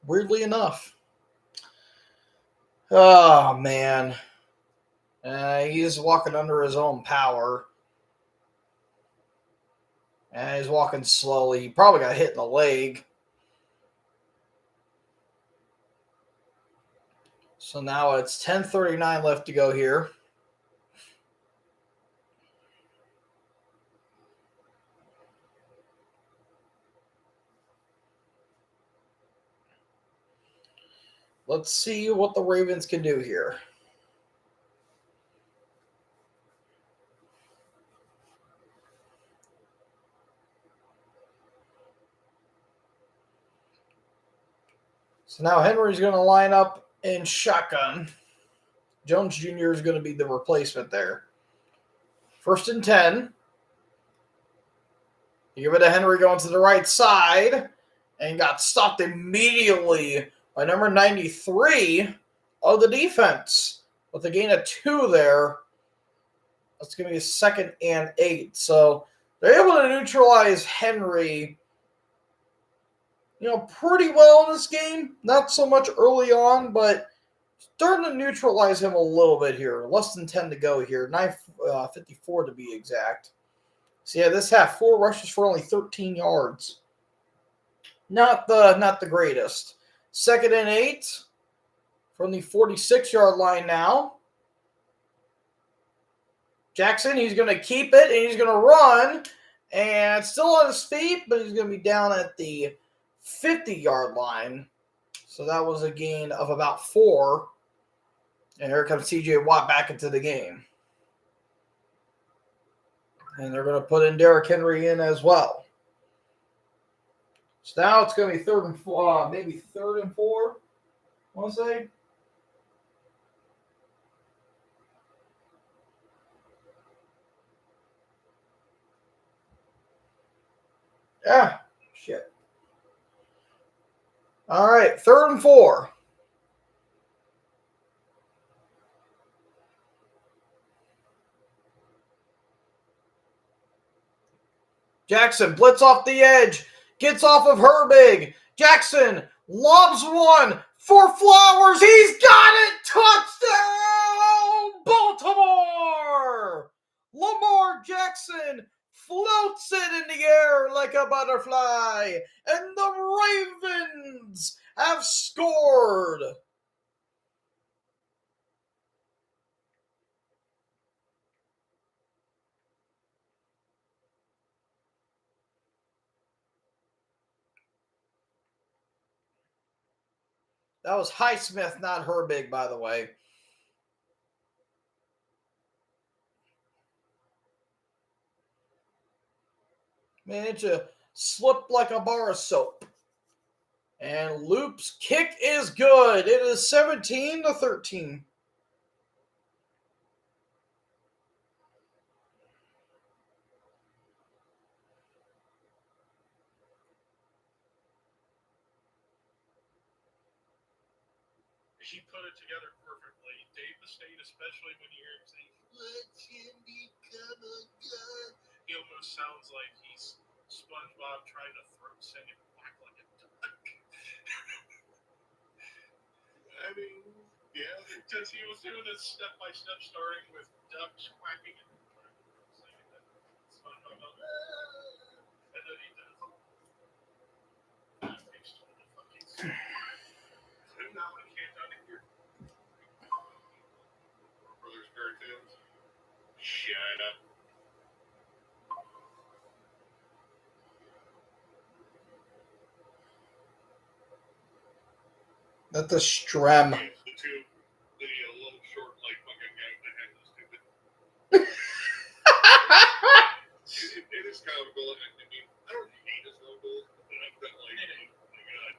Weirdly enough. Oh, man. He's walking under his own power. And he's walking slowly. He probably got hit in the leg. So now it's 10:39 left to go here. Let's see what the Ravens can do here. So now Henry's going to line up in shotgun. Jones Jr. is going to be the replacement there. 1st and 10. You give it to Henry going to the right side. And got stopped immediately by number 93 of the defense. With a gain of 2 there. That's going to be a 2nd and 8. So they're able to neutralize Henry, pretty well in this game. Not so much early on, but starting to neutralize him a little bit here. Less than 10 to go here. 9:54 to be exact. So yeah, this half 4 rushes for only 13 yards. Not the greatest. 2nd and 8 from the 46-yard line now. Jackson, he's going to keep it, and he's going to run. And still on his feet, but he's going to be down at the 50-yard line. So that was a gain of about 4. And here comes TJ Watt back into the game. And they're going to put in Derrick Henry in as well. So now it's going to be 3rd and 4, maybe 3rd and 4, I want to say. Yeah. Shit. All right. 3rd and 4. Jackson blitz off the edge. Gets off of Herbig. Jackson lobs one for Flowers. He's got it. Touchdown, Baltimore. Lamar Jackson floats it in the air like a butterfly. And the Ravens have scored. That was Highsmith, not Herbig, by the way. Managed to slip like a bar of soap. And Loop's kick is good. It is 17-13. He put it together perfectly. Dave Mustaine, especially when you hear him say, "Let him become a god," he almost sounds like he's SpongeBob trying to throat sing it back like a duck. I mean, yeah, because he was doing this step by step, starting with ducks quacking and singing that SpongeBob, and then he does. He's totally fucking. Now I can't hear. Brothers cartoons. Shut up. That's a strem. The two, the little short, like fucking guy with the head is stupid. It is comical. I mean, I don't hate his logos, but I've got like, oh my god,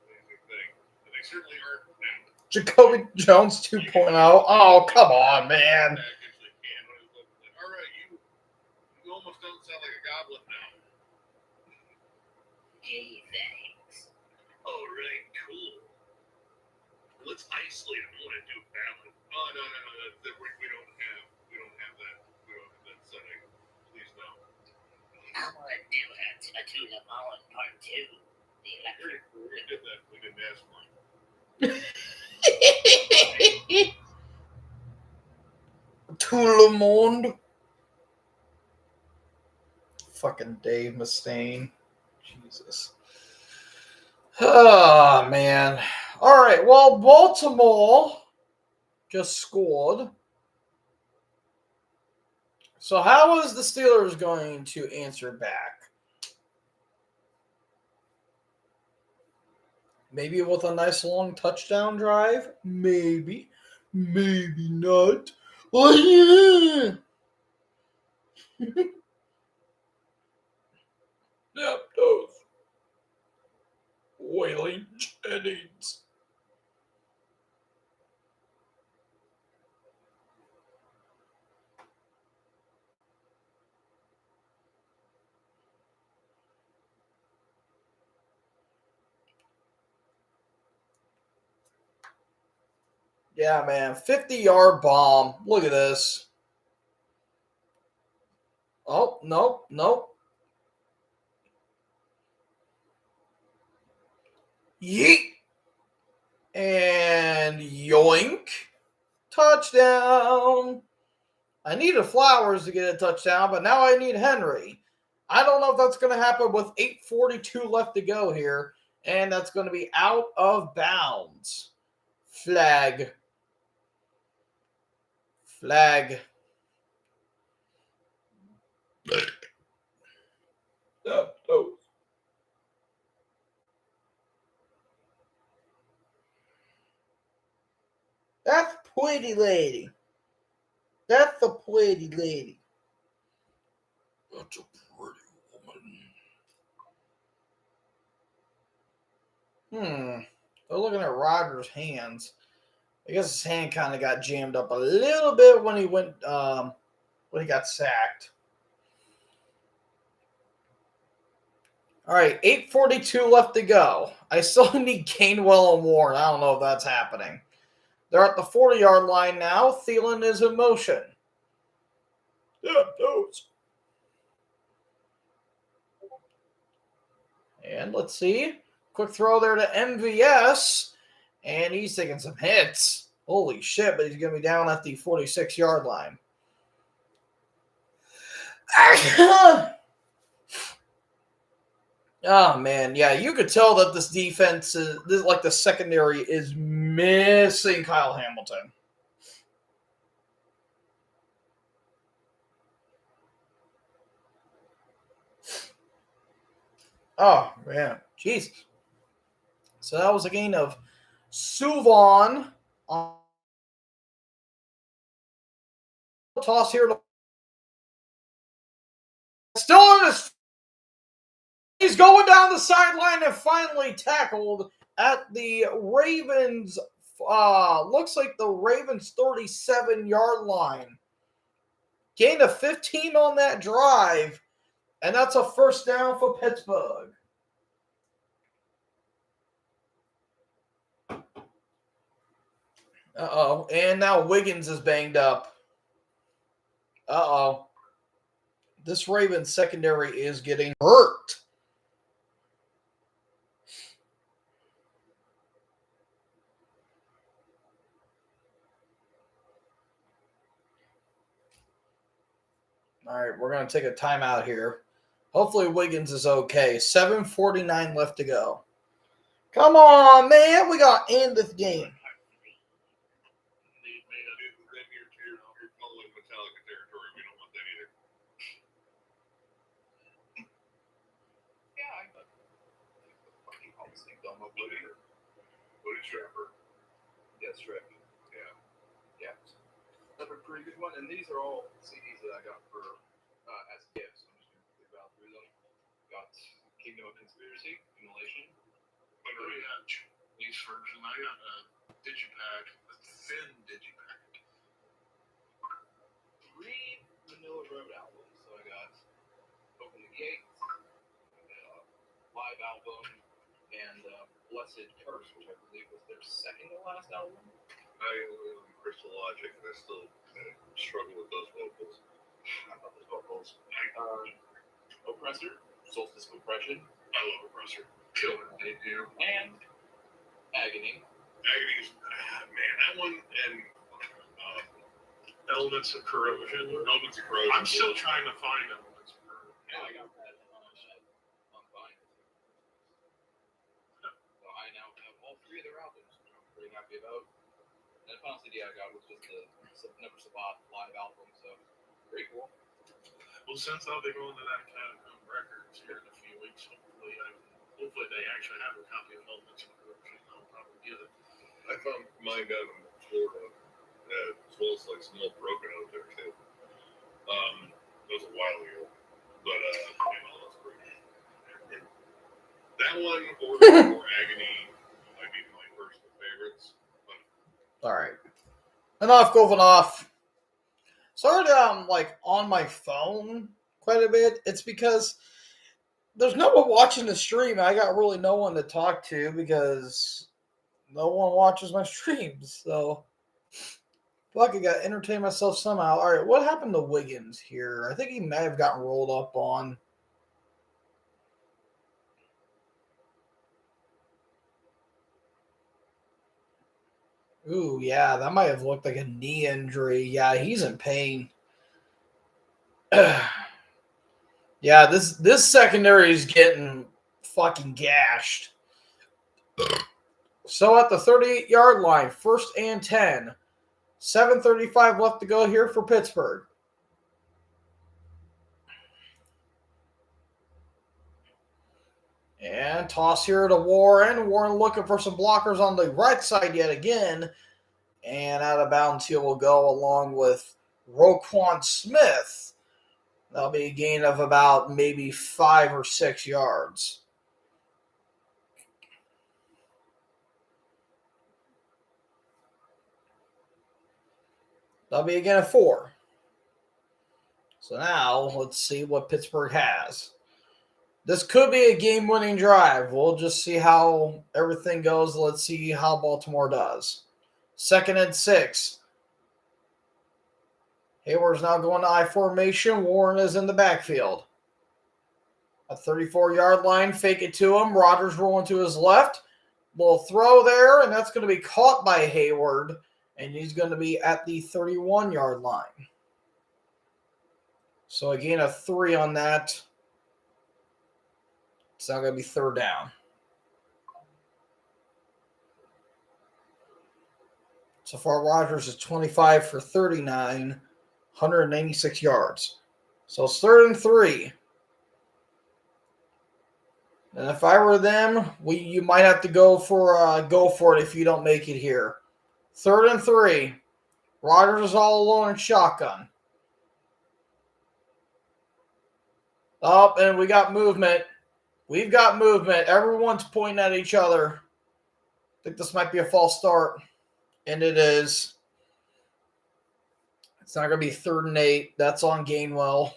amazing thing. And they certainly aren't now. Jacoby Jones 2.0. Oh, come on, man. All right, you almost don't sound like a goblin now. Gee, thanks. All right, cool. Let's isolate him. I want to do battle. Oh no, we don't have that. We don't have that setting. Please no. I want to do a Tuna Mullen Part 2. The electric. We did that. We didn't ask for it. Tout le monde. Fucking Dave Mustaine. Jesus. Oh, man. All right. Well, Baltimore just scored. So how is the Steelers going to answer back? Maybe with a nice long touchdown drive? Maybe. Maybe not. Oh, yeah. Yep, those. Wailing Jennings. Yeah, man. 50-yard bomb. Look at this. Oh, nope. Yeet. And yoink. Touchdown. I needed Flowers to get a touchdown, but now I need Henry. I don't know if that's going to happen with 8:42 left to go here, and that's going to be out of bounds. Flag. Oh. That's pretty lady. That's a pretty lady. That's a pretty woman. They're looking at Rodgers' hands. I guess his hand kind of got jammed up a little bit when he went when he got sacked. All right, 8:42 left to go. I still need Gainwell and Warren. I don't know if that's happening. They're at the 40-yard line now. Thielen is in motion. Yeah, those. And let's see. Quick throw there to MVS. And he's taking some hits. Holy shit, but he's going to be down at the 46-yard line. Oh, man. Yeah, you could tell that this defense is, like the secondary is missing Kyle Hamilton. Oh, man. Jesus. So that was a gain of Suvon. Toss here to still on his. He's going down the sideline and finally tackled at the Ravens. Looks like the Ravens 37-yard line. Gain of 15 on that drive, and that's a first down for Pittsburgh. Uh-oh. And now Wiggins is banged up. Uh-oh. This Ravens secondary is getting hurt. All right, we're going to take a timeout here. Hopefully Wiggins is okay. 7:49 left to go. Come on, man. We got to end this game. Yes, Shrek. Yeah. That's a pretty good one, and these are all CDs that I got for as gifts. I'm just going to quickly battle through them. Got Kingdom of Conspiracy, Immolation. What do we got? These version. I got a digipack, a thin digipack. 3 Vanilla Road albums. So I got Open the Gate, live album, and Blessed Curse, which I believe was their second to last album. I Crystal Logic, and I still struggle with those vocals. I love those vocals. Oppressor, Solstice of Oppression. I love Oppressor. Killer. They do. And Agony. Agony's, man, that one, and Elements of Corrosion. Elements of Corrosion. I'm still trying to find Elements of Corrosion. Yeah, I got that on vinyl. So I now have all 3 of their albums, which I'm pretty happy about. And the final CD I got was just the Never Sabat live album, so pretty cool. Well, since I'll be going to that Catacomb Records here in a few weeks, hopefully they actually have a copy of Elements of Corrosion. I'll probably get it. I found mine down in Florida, as well as like some old Broken out there too. That was a while ago, but that's pretty good. That one or Agony might be my personal favorites. All right. Enough going off. Sorry that I'm like on my phone quite a bit. It's because there's no one watching the stream. I got really no one to talk to because no one watches my streams. So fuck, I got to entertain myself somehow. All right, what happened to Wiggins here? I think he may have gotten rolled up on. Ooh, yeah, that might have looked like a knee injury. Yeah, he's in pain. Yeah, this secondary is getting fucking gashed. So at the 38-yard line, 1st and 10. 7:35 left to go here for Pittsburgh. And toss here to Warren. Warren looking for some blockers on the right side yet again. And out of bounds here will go along with Roquan Smith. That'll be a gain of about maybe 5 or 6 yards. That'll be a gain of 4. So now let's see what Pittsburgh has. This could be a game-winning drive. We'll just see how everything goes. Let's see how Baltimore does. 2nd and 6. Hayward's now going to I formation. Warren is in the backfield. A 34-yard line. Fake it to him. Rodgers rolling to his left. Little throw there, and that's going to be caught by Hayward. And he's going to be at the 31-yard line. So a gain of 3 on that. It's now going to be 3rd down. So far, Rodgers is 25 for 39, 196 yards. So it's 3rd and 3. And if I were them, you might have to go for it if you don't make it here. 3rd and 3. Rodgers is all alone in shotgun. Oh, and we got movement. We've got movement. Everyone's pointing at each other. I think this might be a false start. And it is. It's not going to be 3rd and 8. That's on Gainwell.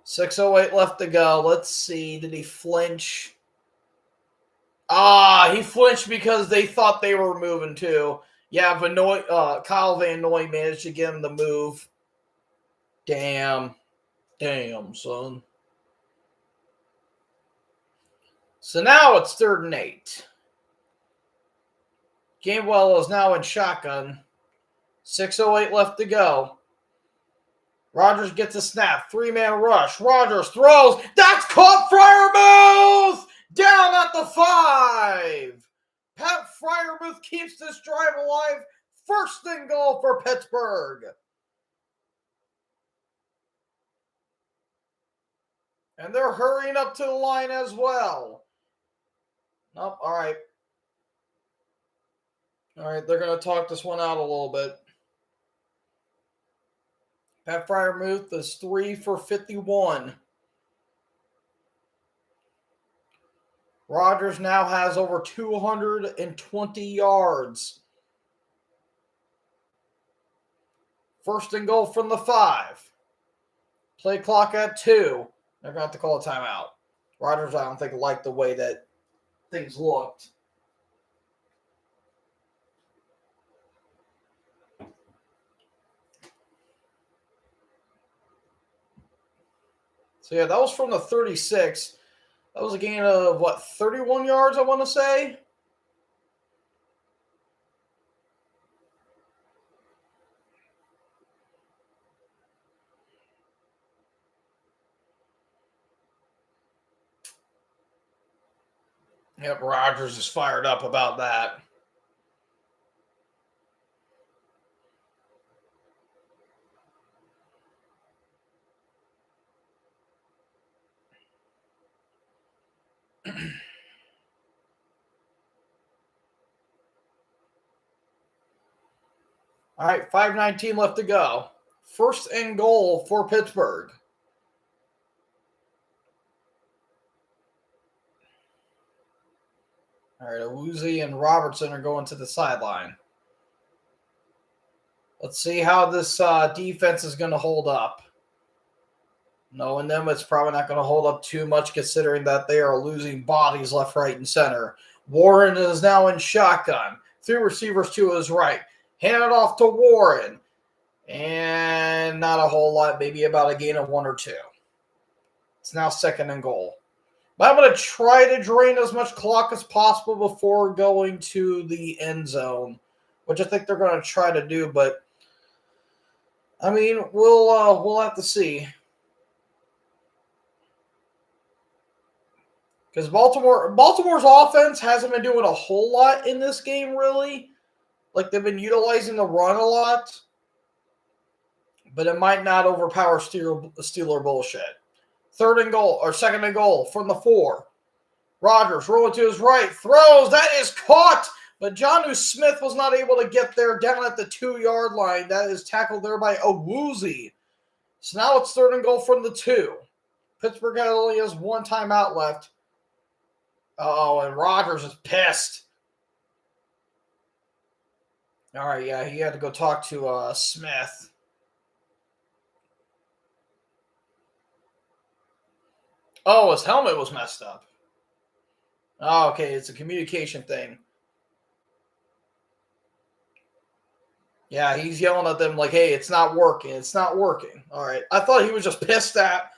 6:08 left to go. Let's see. Did he flinch? He flinched because they thought they were moving too. Yeah, Kyle Van Noy managed to get him to move. Damn, son. So now it's 3rd and 8. Gainwell is now in shotgun. 6:08 left to go. Rodgers gets a snap. 3-man rush. Rodgers throws. That's caught. Freiermuth down at the 5. Pat Freiermuth keeps this drive alive. 1st and goal for Pittsburgh. And they're hurrying up to the line as well. Nope. All right. They're going to talk this one out a little bit. Pat Freiermuth is 3 for 51. Rodgers now has over 220 yards. 1st and goal from the 5. Play clock at 2. They're going to have to call a timeout. Rodgers, I don't think, liked the way that things looked. So, yeah, that was from the 36. That was a gain of, 31 yards, I want to say? Yep, Rodgers is fired up about that. All right, 5:19 left to go. 1st and goal for Pittsburgh. All right, Awuzie and Robertson are going to the sideline. Let's see how this defense is going to hold up. Knowing them, it's probably not going to hold up too much considering that they are losing bodies left, right, and center. Warren is now in shotgun. 3 receivers to his right. Hand it off to Warren. And not a whole lot, maybe about a gain of 1 or 2. It's now 2nd and goal. But I'm going to try to drain as much clock as possible before going to the end zone, which I think they're going to try to do. But, I mean, we'll have to see. Because Baltimore's offense hasn't been doing a whole lot in this game, really. Like, they've been utilizing the run a lot. But it might not overpower Steeler bullshit. 3rd and goal, or 2nd and goal from the 4. Rodgers rolling to his right. Throws. That is caught. But Jonnu Smith was not able to get there down at the 2-yard line. That is tackled there by Awuzie. So now it's 3rd and goal from the 2. Pittsburgh only has 1 timeout left. Oh, and Rodgers is pissed. All right, yeah, he had to go talk to Smith. Oh, his helmet was messed up. Oh, okay, it's a communication thing. Yeah, he's yelling at them like, hey, it's not working. It's not working. All right. I thought he was just pissed at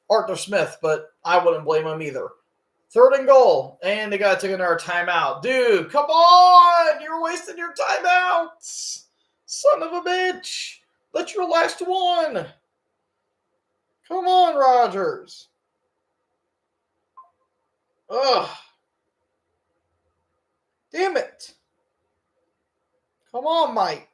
Arthur Smith, but I wouldn't blame him either. 3rd and goal. And they got to take another timeout. Dude, come on. You're wasting your timeouts. Son of a bitch. That's your last one. Come on, Rodgers. Ugh. Damn it. Come on, Mike.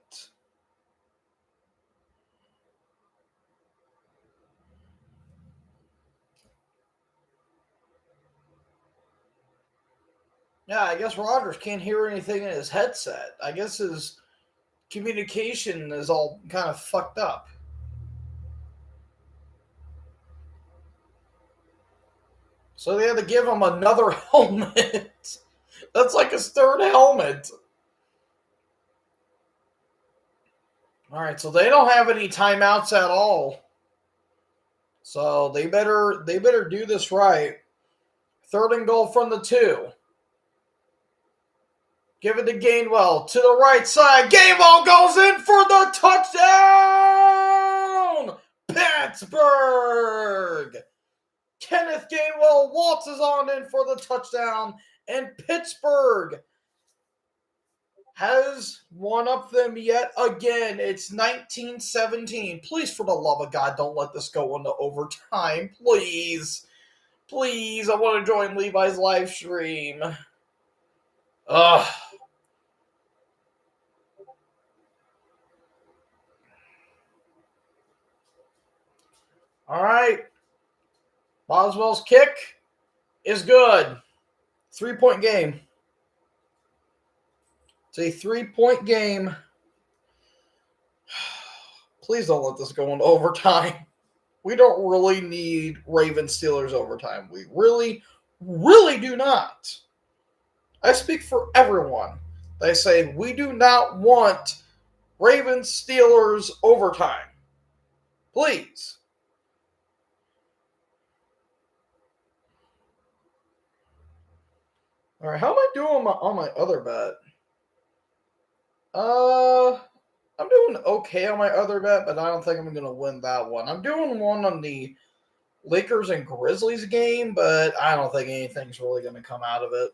Yeah, I guess Rodgers can't hear anything in his headset. I guess his communication is all kind of fucked up. So they had to give him another helmet. That's like his 3rd helmet. All right, so they don't have any timeouts at all. So they better do this right. 3rd and goal from the 2. Give it to Gainwell to the right side. Gainwell goes in for the touchdown! Pittsburgh! Kenneth Gainwell waltzes on in for the touchdown, and Pittsburgh has one up them yet again. It's 19-17. Please, for the love of God, don't let this go into overtime. Please. Please, I want to join Levi's live stream. Ugh. All right. Boswell's kick is good. 3-point game. It's a 3-point game. Please don't let this go into overtime. We don't really need Ravens Steelers overtime. We really, really do not. I speak for everyone. They say we do not want Ravens Steelers overtime. Please. All right, how am I doing on my other bet? I'm doing okay on my other bet, but I don't think I'm going to win that one. I'm doing one on the Lakers and Grizzlies game, but I don't think anything's really going to come out of it.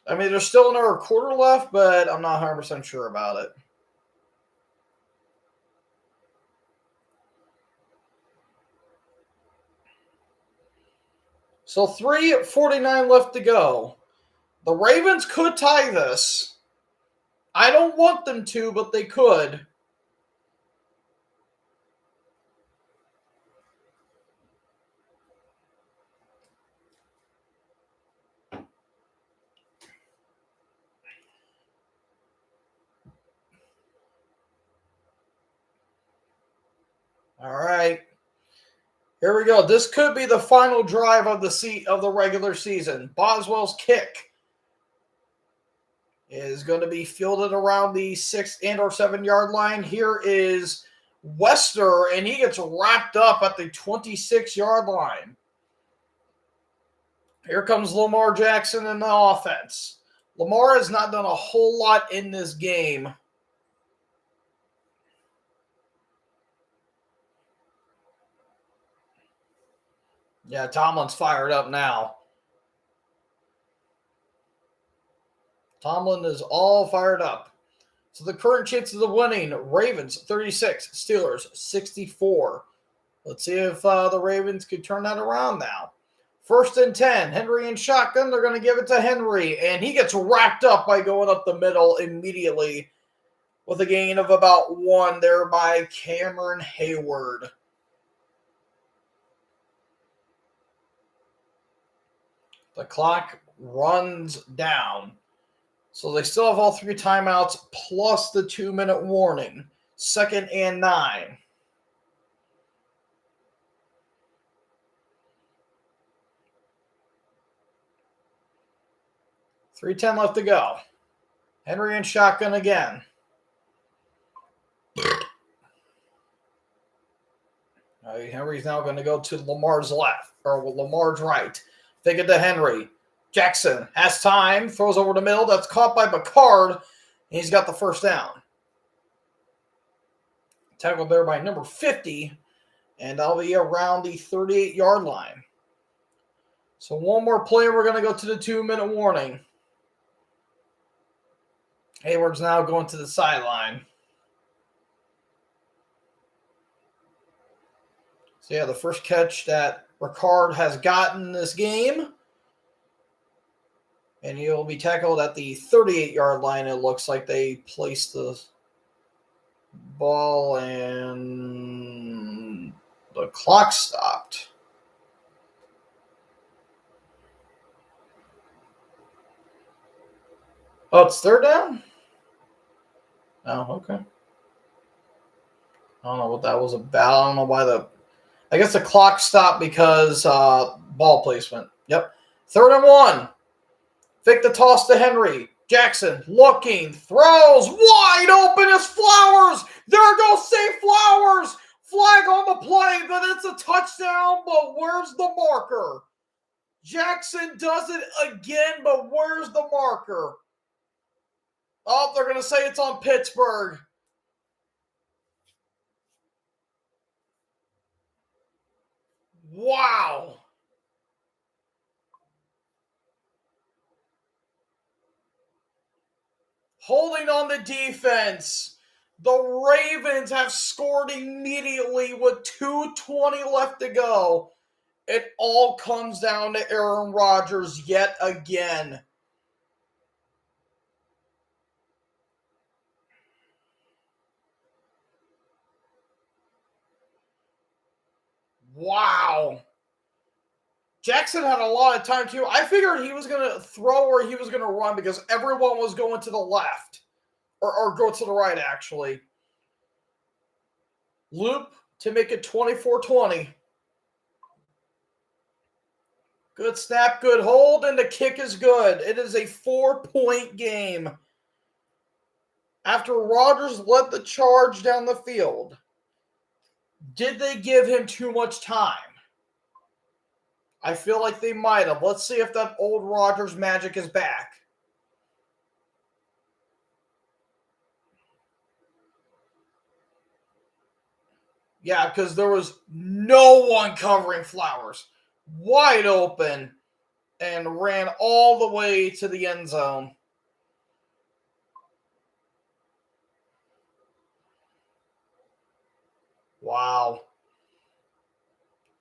I mean, there's still another quarter left, but I'm not 100% sure about it. So 3:49 left to go. The Ravens could tie this. I don't want them to, but they could. All right. Here we go. This could be the final drive of the regular season. Boswell's kick is going to be fielded around the 6 and or 7 yard line. Here is Wester, and he gets wrapped up at the 26 yard line. Here comes Lamar Jackson in the offense. Lamar has not done a whole lot in this game. Yeah, Tomlin's fired up now. Tomlin is all fired up. So the current chances of winning, Ravens 36, Steelers 64. Let's see if the Ravens could turn that around now. 1st and 10, Henry and shotgun. They're going to give it to Henry, and he gets wrapped up by going up the middle immediately with a gain of about 1 there by Cameron Hayward. The clock runs down. So they still have all 3 timeouts plus the 2-minute warning. 2nd and 9. .310 left to go. Henry and shotgun again. Henry's now going to go to Lamar's left, or Lamar's right. Fake it to Henry. Jackson has time, throws over the middle. That's caught by Bacard, and he's got the first down. Tackled there by number 50, and that'll be around the 38-yard line. So one more play, we're going to go to the 2-minute warning. Hayward's now going to the sideline. So yeah, the first catch that Ricard has gotten this game. And he'll be tackled at the 38-yard line. It looks like they placed the ball and the clock stopped. Oh, it's third down? Oh, okay. I don't know what that was about. I don't know why I guess the clock stopped because ball placement. Yep. 3rd and 1. Fake the toss to Henry. Jackson looking, throws, wide open as Flowers. There goes St. Flowers. Flag on the play, but it's a touchdown, but where's the marker? Jackson does it again, but where's the marker? Oh, they're going to say it's on Pittsburgh. Wow. Holding on the defense. The Ravens have scored immediately with 2:20 left to go. It all comes down to Aaron Rodgers yet again. Wow. Jackson had a lot of time too. I figured he was going to throw or he was going to run because everyone was going to the left. Or go to the right, actually. Loop to make it 24-20. Good snap, good hold, and the kick is good. It is a 4-point game. After Rodgers led the charge down the field, did they give him too much time? I feel like they might have. Let's see if that old Rodgers magic is back. Yeah, because there was no one covering Flowers. Wide open and ran all the way to the end zone. Wow.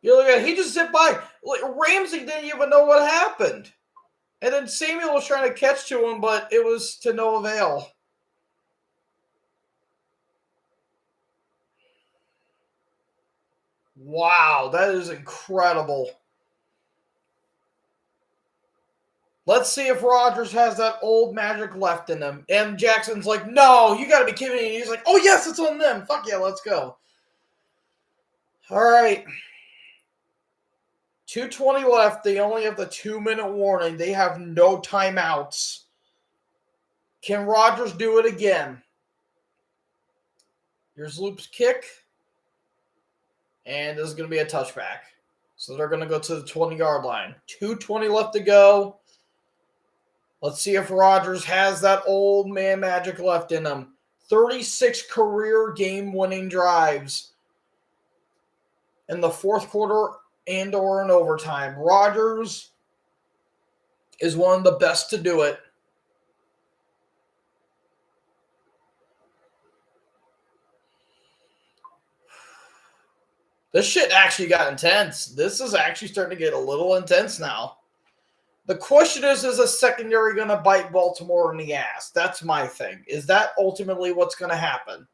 You look at he just zipped by. Like, Ramsey didn't even know what happened. And then Samuel was trying to catch to him, but it was to no avail. Wow, that is incredible. Let's see if Rodgers has that old magic left in him. And Jackson's like, no, you got to be kidding me. He's like, oh, yes, it's on them. Fuck yeah, let's go. All right. 2:20 left. They only have the 2-minute warning. They have no timeouts. Can Rodgers do it again? Here's Loop's kick. And this is going to be a touchback. So they're going to go to the 20-yard line. 2:20 left to go. Let's see if Rodgers has that old man magic left in him. 36 career game-winning drives in the fourth quarter and or in overtime. Rodgers is one of the best to do it. This shit actually got intense. This is actually starting to get a little intense now. The question is a secondary going to bite Baltimore in the ass? That's my thing. Is that ultimately what's going to happen?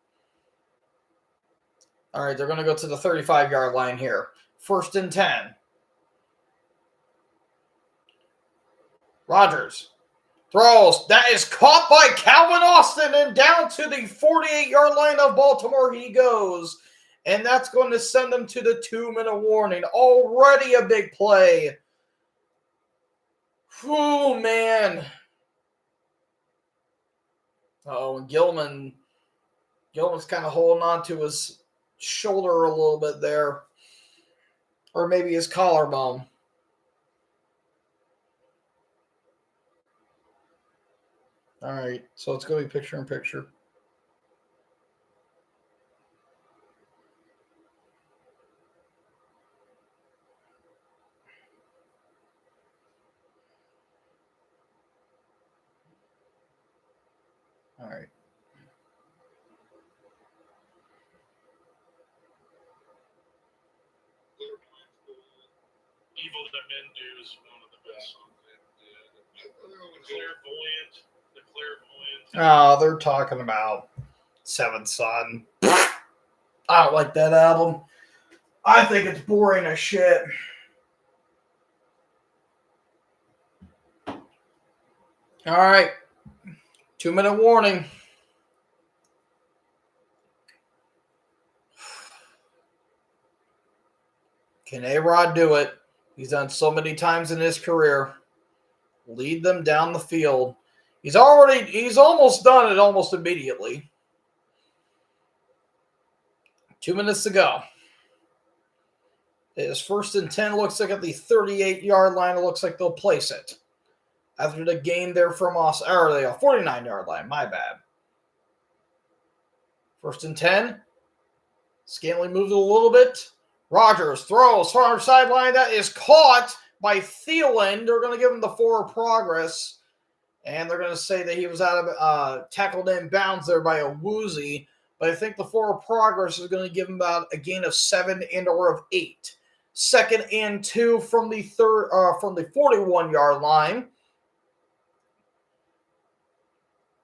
All right, they're going to go to the 35-yard line here. 1st and 10. Rodgers throws. That is caught by Calvin Austin, and down to the 48-yard line of Baltimore he goes. And that's going to send them to the 2-minute warning. Already a big play. Whew, man. And Gilman's kind of holding on to his shoulder a little bit there. Or maybe his collarbone. All right, so it's going to be picture in picture. All right. Evil That Men Do is one of the best songs. The Clairvoyant. Oh, they're talking about Seventh Son. I don't like that album. I think it's boring as shit. All right. 2-minute warning. Can A-Rod do it? He's done so many times in his career. Lead them down the field. He's almost done it almost immediately. 2 minutes to go. It is 1st and 10. Looks like at the 38-yard line. It looks like they'll place it. After the gain there from us, or the 49-yard line. My bad. 1st and 10. Scanley moves it a little bit. Rogers throws far sideline. That is caught by Thielen. They're going to give him the forward progress. And they're going to say that he was out of tackled in bounds there by a Woozy. But I think the forward progress is going to give him about a gain of 7 and or of 8. 2nd and 2 from the 41-yard line.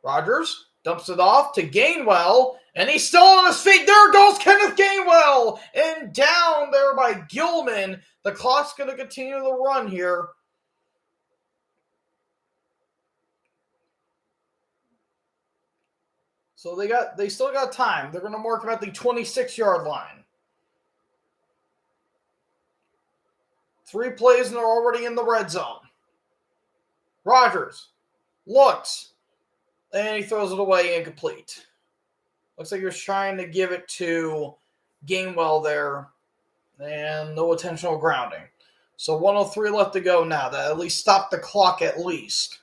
Rogers dumps it off to Gainwell, and he's still on his feet. There goes Kenneth Gainwell, and down there by Gilman. The clock's going to continue the run here. So they still got time. They're going to mark him at the 26-yard line. 3 plays, and they're already in the red zone. Rogers looks, and he throws it away incomplete. Looks like he was trying to give it to Gainwell there, and no intentional grounding. So 1:03 left to go now. That at least stopped the clock at least.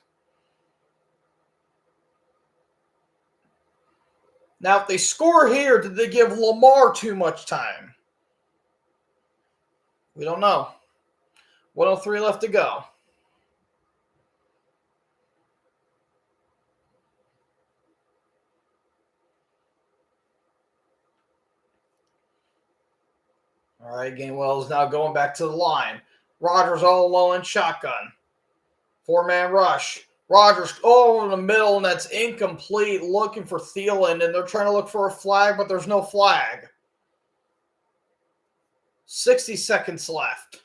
Now, if they score here, did they give Lamar too much time? We don't know. 1:03 left to go. All right, Gainwell is now going back to the line. Rogers all alone in shotgun. 4-man rush. Rogers over the middle, and that's incomplete, looking for Thielen, and they're trying to look for a flag, but there's no flag. 60 seconds left.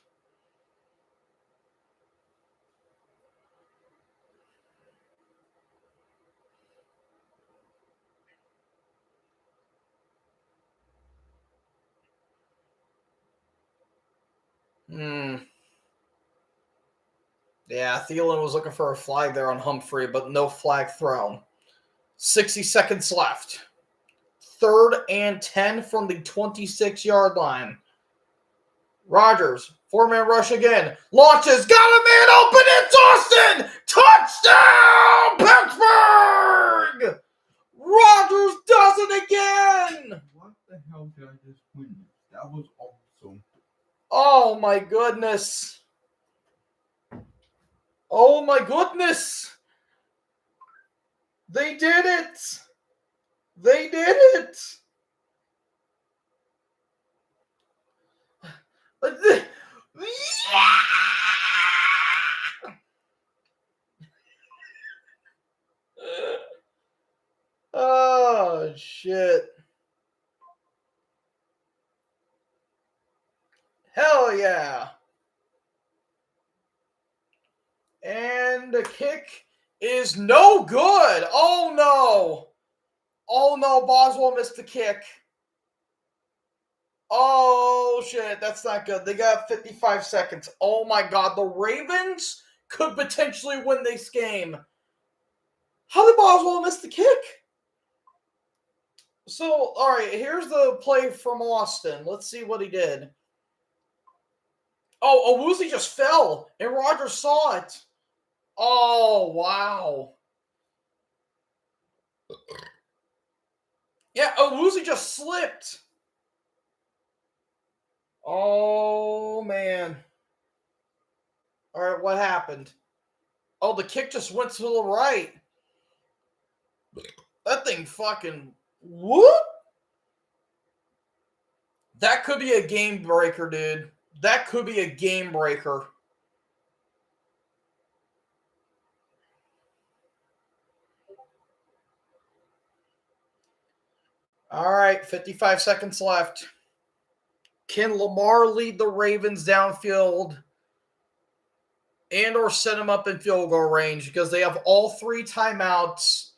Yeah, Thielen was looking for a flag there on Humphrey, but no flag thrown. 60 seconds left. 3rd and 10 from the 26-yard line. Rogers, 4-man rush again. Launches, got a man open, it's Austin! Touchdown, Pittsburgh! Rogers does it again! What the hell did I just win? That was awesome. Oh my goodness. Oh my goodness. They did it. They did it. Yeah! Oh shit. Hell yeah. And the kick is no good. Oh no. Oh no, Boswell missed the kick. Oh shit, that's not good. They got 55 seconds. Oh my god, the Ravens could potentially win this game. How did Boswell miss the kick? So, all right, here's the play from Austin. Let's see what he did. Oh, Owuzie just fell, and Rogers saw it. Oh, wow. Yeah, Owuzie just slipped. Oh, man. All right, what happened? Oh, the kick just went to the right. That thing fucking whoop. That could be a game breaker, dude. That could be a game breaker. All right, 55 seconds left. Can Lamar lead the Ravens downfield and or set them up in field goal range? Because they have all 3 timeouts.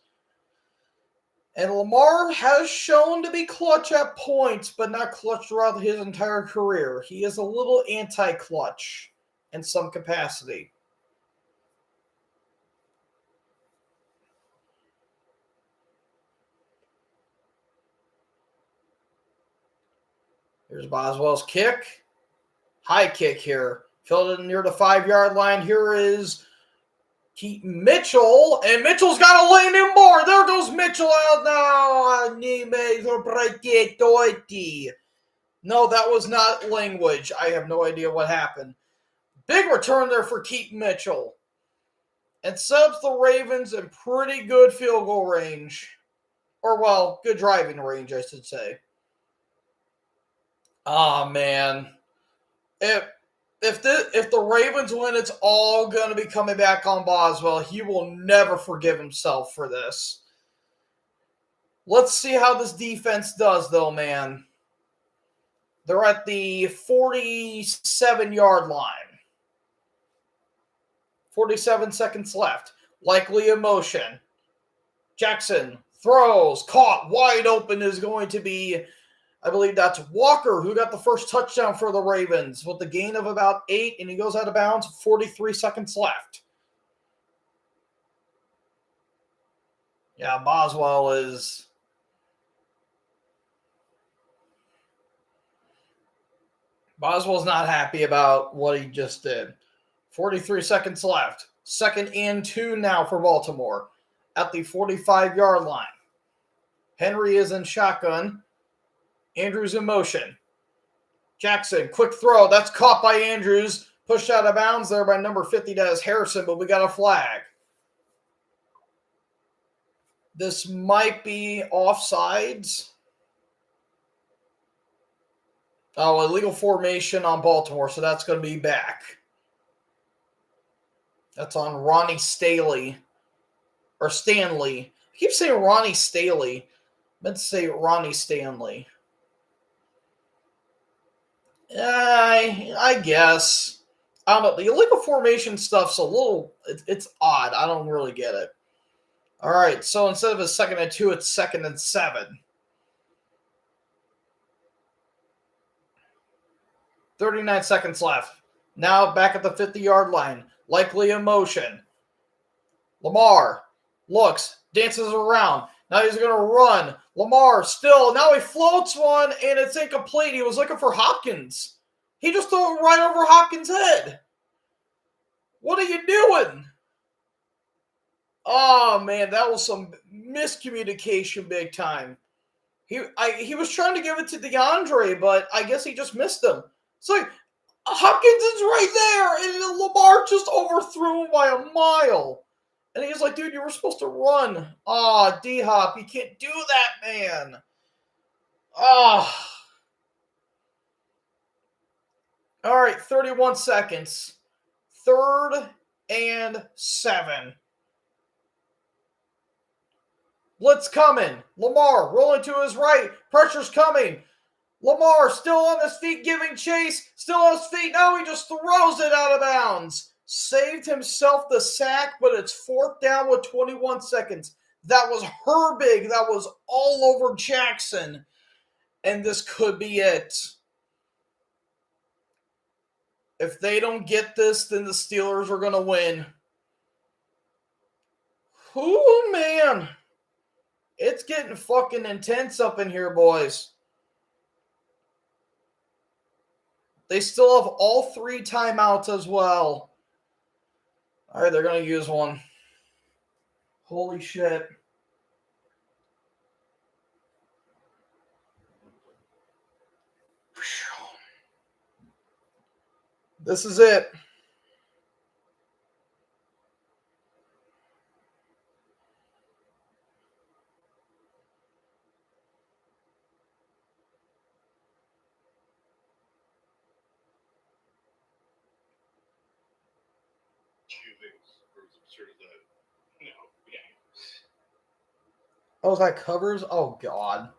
And Lamar has shown to be clutch at points, but not clutch throughout his entire career. He is a little anti-clutch in some capacity. Here's Boswell's kick. High kick here. Filled in near the 5-yard line. Here is Keaton Mitchell. And Mitchell's got to lane in more. There goes Mitchell out now. No, that was not language. I have no idea what happened. Big return there for Keaton Mitchell. And subs the Ravens in pretty good field goal range. Or, well, good driving range, I should say. Oh, man. If the Ravens win, it's all going to be coming back on Boswell. He will never forgive himself for this. Let's see how this defense does, though, man. They're at the 47-yard line. 47 seconds left. Likely in motion. Jackson throws. Caught. Wide open is going to be, I believe that's Walker, who got the first touchdown for the Ravens with the gain of about 8, and he goes out of bounds. 43 seconds left. Yeah, Boswell is... Boswell's not happy about what he just did. 43 seconds left. 2nd and 2 now for Baltimore at the 45-yard line. Henry is in shotgun. Andrews in motion. Jackson, quick throw. That's caught by Andrews. Pushed out of bounds there by number 50, that is Harrison, but we got a flag. This might be offsides. Oh, illegal formation on Baltimore, so that's going to be back. That's on Ronnie Staley. Or Stanley. I keep saying Ronnie Staley. I meant to say Ronnie Stanley. I guess. I don't know. The illegal formation stuff's a little... It's odd. I don't really get it. All right, so instead of a 2nd and 2, it's 2nd and 7. 39 seconds left. Now back at the 50-yard line. Likely in motion. Lamar looks, dances around. Now he's going to run. Lamar still. Now he floats one, and it's incomplete. He was looking for Hopkins. He just threw it right over Hopkins' head. What are you doing? Oh, man, that was some miscommunication big time. He was trying to give it to DeAndre, but I guess he just missed him. It's like, Hopkins is right there, and Lamar just overthrew him by a mile. And he's like, dude, you were supposed to run. Ah, D-Hop, you can't do that, man. Ah. All right, 31 seconds. 3rd and 7. Blitz coming. Lamar rolling to his right. Pressure's coming. Lamar still on his feet giving chase. Still on his feet. Now he just throws it out of bounds. Saved himself the sack, but it's 4th down with 21 seconds. That was Herbig. That was all over Jackson. And this could be it. If they don't get this, then the Steelers are going to win. Ooh, man. It's getting fucking intense up in here, boys. They still have all 3 timeouts as well. All right, they're going to use one. Holy shit. This is it. Two things are as absurd as that. No, yeah. Oh, is that covers? Oh, God.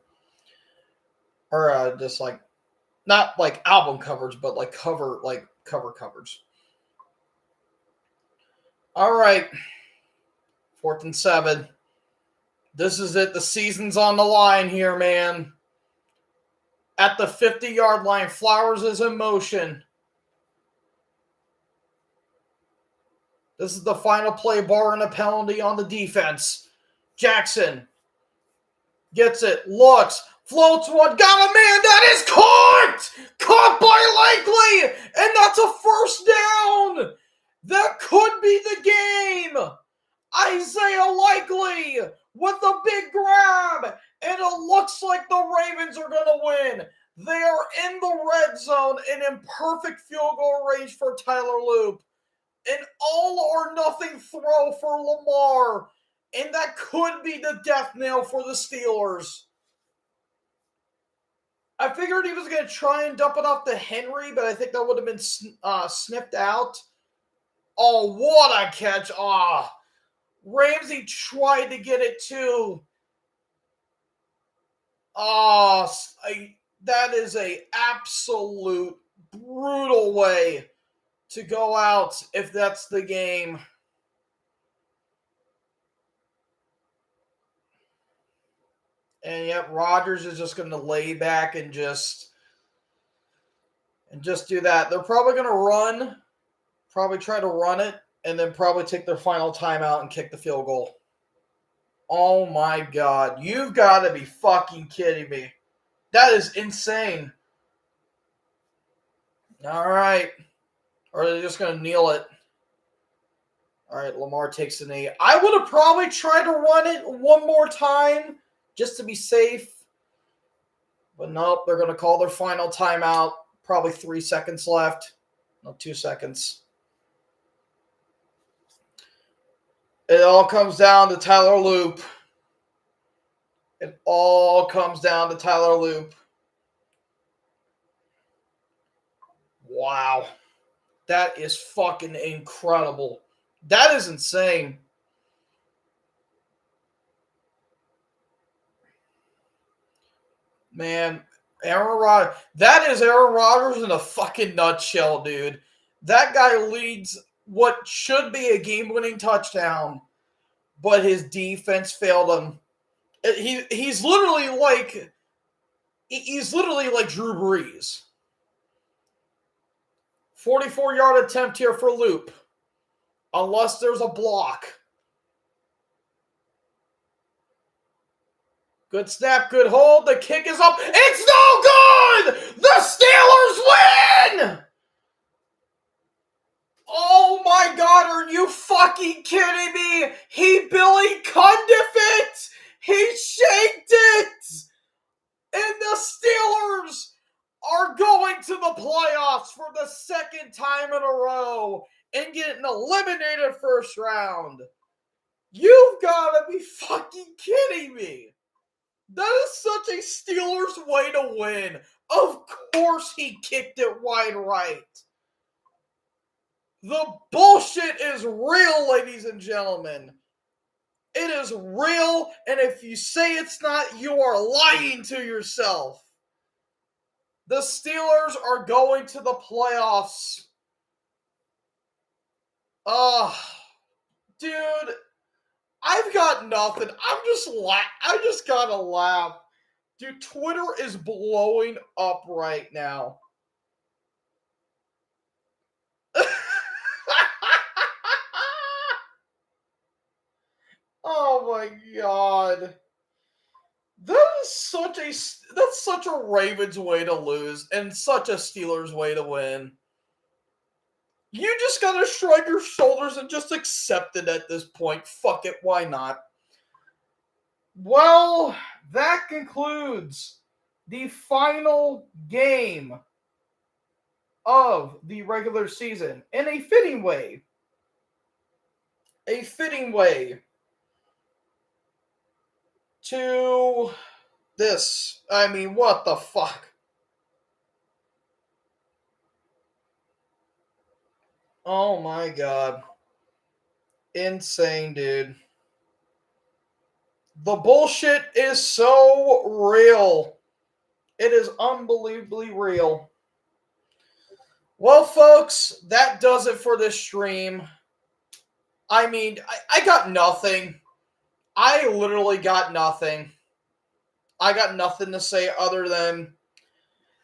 Or just like, not like album covers, but like cover covers. All right. 4th and 7. This is it. The season's on the line here, man. At the 50-yard line, Flowers is in motion. This is the final play, bar and a penalty on the defense. Jackson gets it, looks, floats one, got a man, that is caught! Caught by Likely! And that's a first down! That could be the game! Isaiah Likely with the big grab, and it looks like the Ravens are going to win. They are in the red zone and in perfect field goal range for Tyler Loop. An all-or-nothing throw for Lamar, and that could be the death knell for the Steelers. I figured he was going to try and dump it off to Henry, but I think that would have been sniffed out. Oh, what a catch. Ramsey tried to get it too. That is a absolute brutal way to go out if that's the game. And yet Rodgers is just going to lay back and just do that. They're probably going to probably try to run it, and then probably take their final timeout and kick the field goal. Oh my God. You've got to be fucking kidding me. That is insane. All right. Or are they just going to kneel it? All right, Lamar takes the knee. I would have probably tried to run it one more time just to be safe. But nope, they're going to call their final timeout. Probably 3 seconds left. No, 2 seconds. It all comes down to Tyler Loop. It all comes down to Tyler Loop. Wow. That is fucking incredible. That is insane. Man, Aaron Rodgers. That is Aaron Rodgers in a fucking nutshell, dude. That guy leads what should be a game-winning touchdown, but his defense failed him. He's literally like Drew Brees. 44-yard attempt here for Loop. Unless there's a block. Good snap, good hold. The kick is up. It's no good! The Steelers win! Oh my God, are you fucking kidding me? He Billy Cundiff it! He shaked it! And the Steelers are going to the playoffs for the second time in a row and get an eliminated first round. You've got to be fucking kidding me. That is such a Steelers way to win. Of course he kicked it wide right. The bullshit is real, ladies and gentlemen. It is real, and if you say it's not, you are lying to yourself. The Steelers are going to the playoffs. Dude, I've got nothing. I just gotta laugh. Dude, Twitter is blowing up right now. Oh my God. That that's such a Ravens way to lose and such a Steelers way to win. You just gotta shrug your shoulders and just accept it at this point. Fuck it, why not? Well, that concludes the final game of the regular season in a fitting way. A fitting way to this. I mean, what the fuck? Oh my god. Insane, dude. The bullshit is so real. It is unbelievably real. Well, folks, that does it for this stream. I mean, I got nothing. I literally got nothing. I got nothing to say other than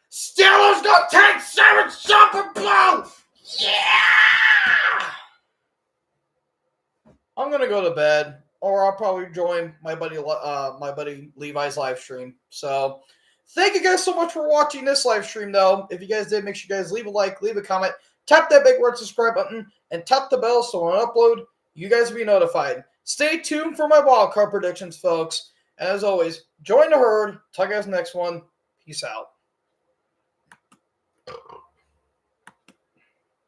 Steelers go take 7 Super Bowl! Yeah! I'm gonna go to bed, or I'll probably join my buddy Levi's live stream. So, thank you guys so much for watching this live stream, though. If you guys did, make sure you guys leave a like, leave a comment, tap that big red subscribe button, and tap the bell so when I upload, you guys will be notified. Stay tuned for my wildcard predictions, folks. And as always, join the herd. Talk to you guys next one. Peace out.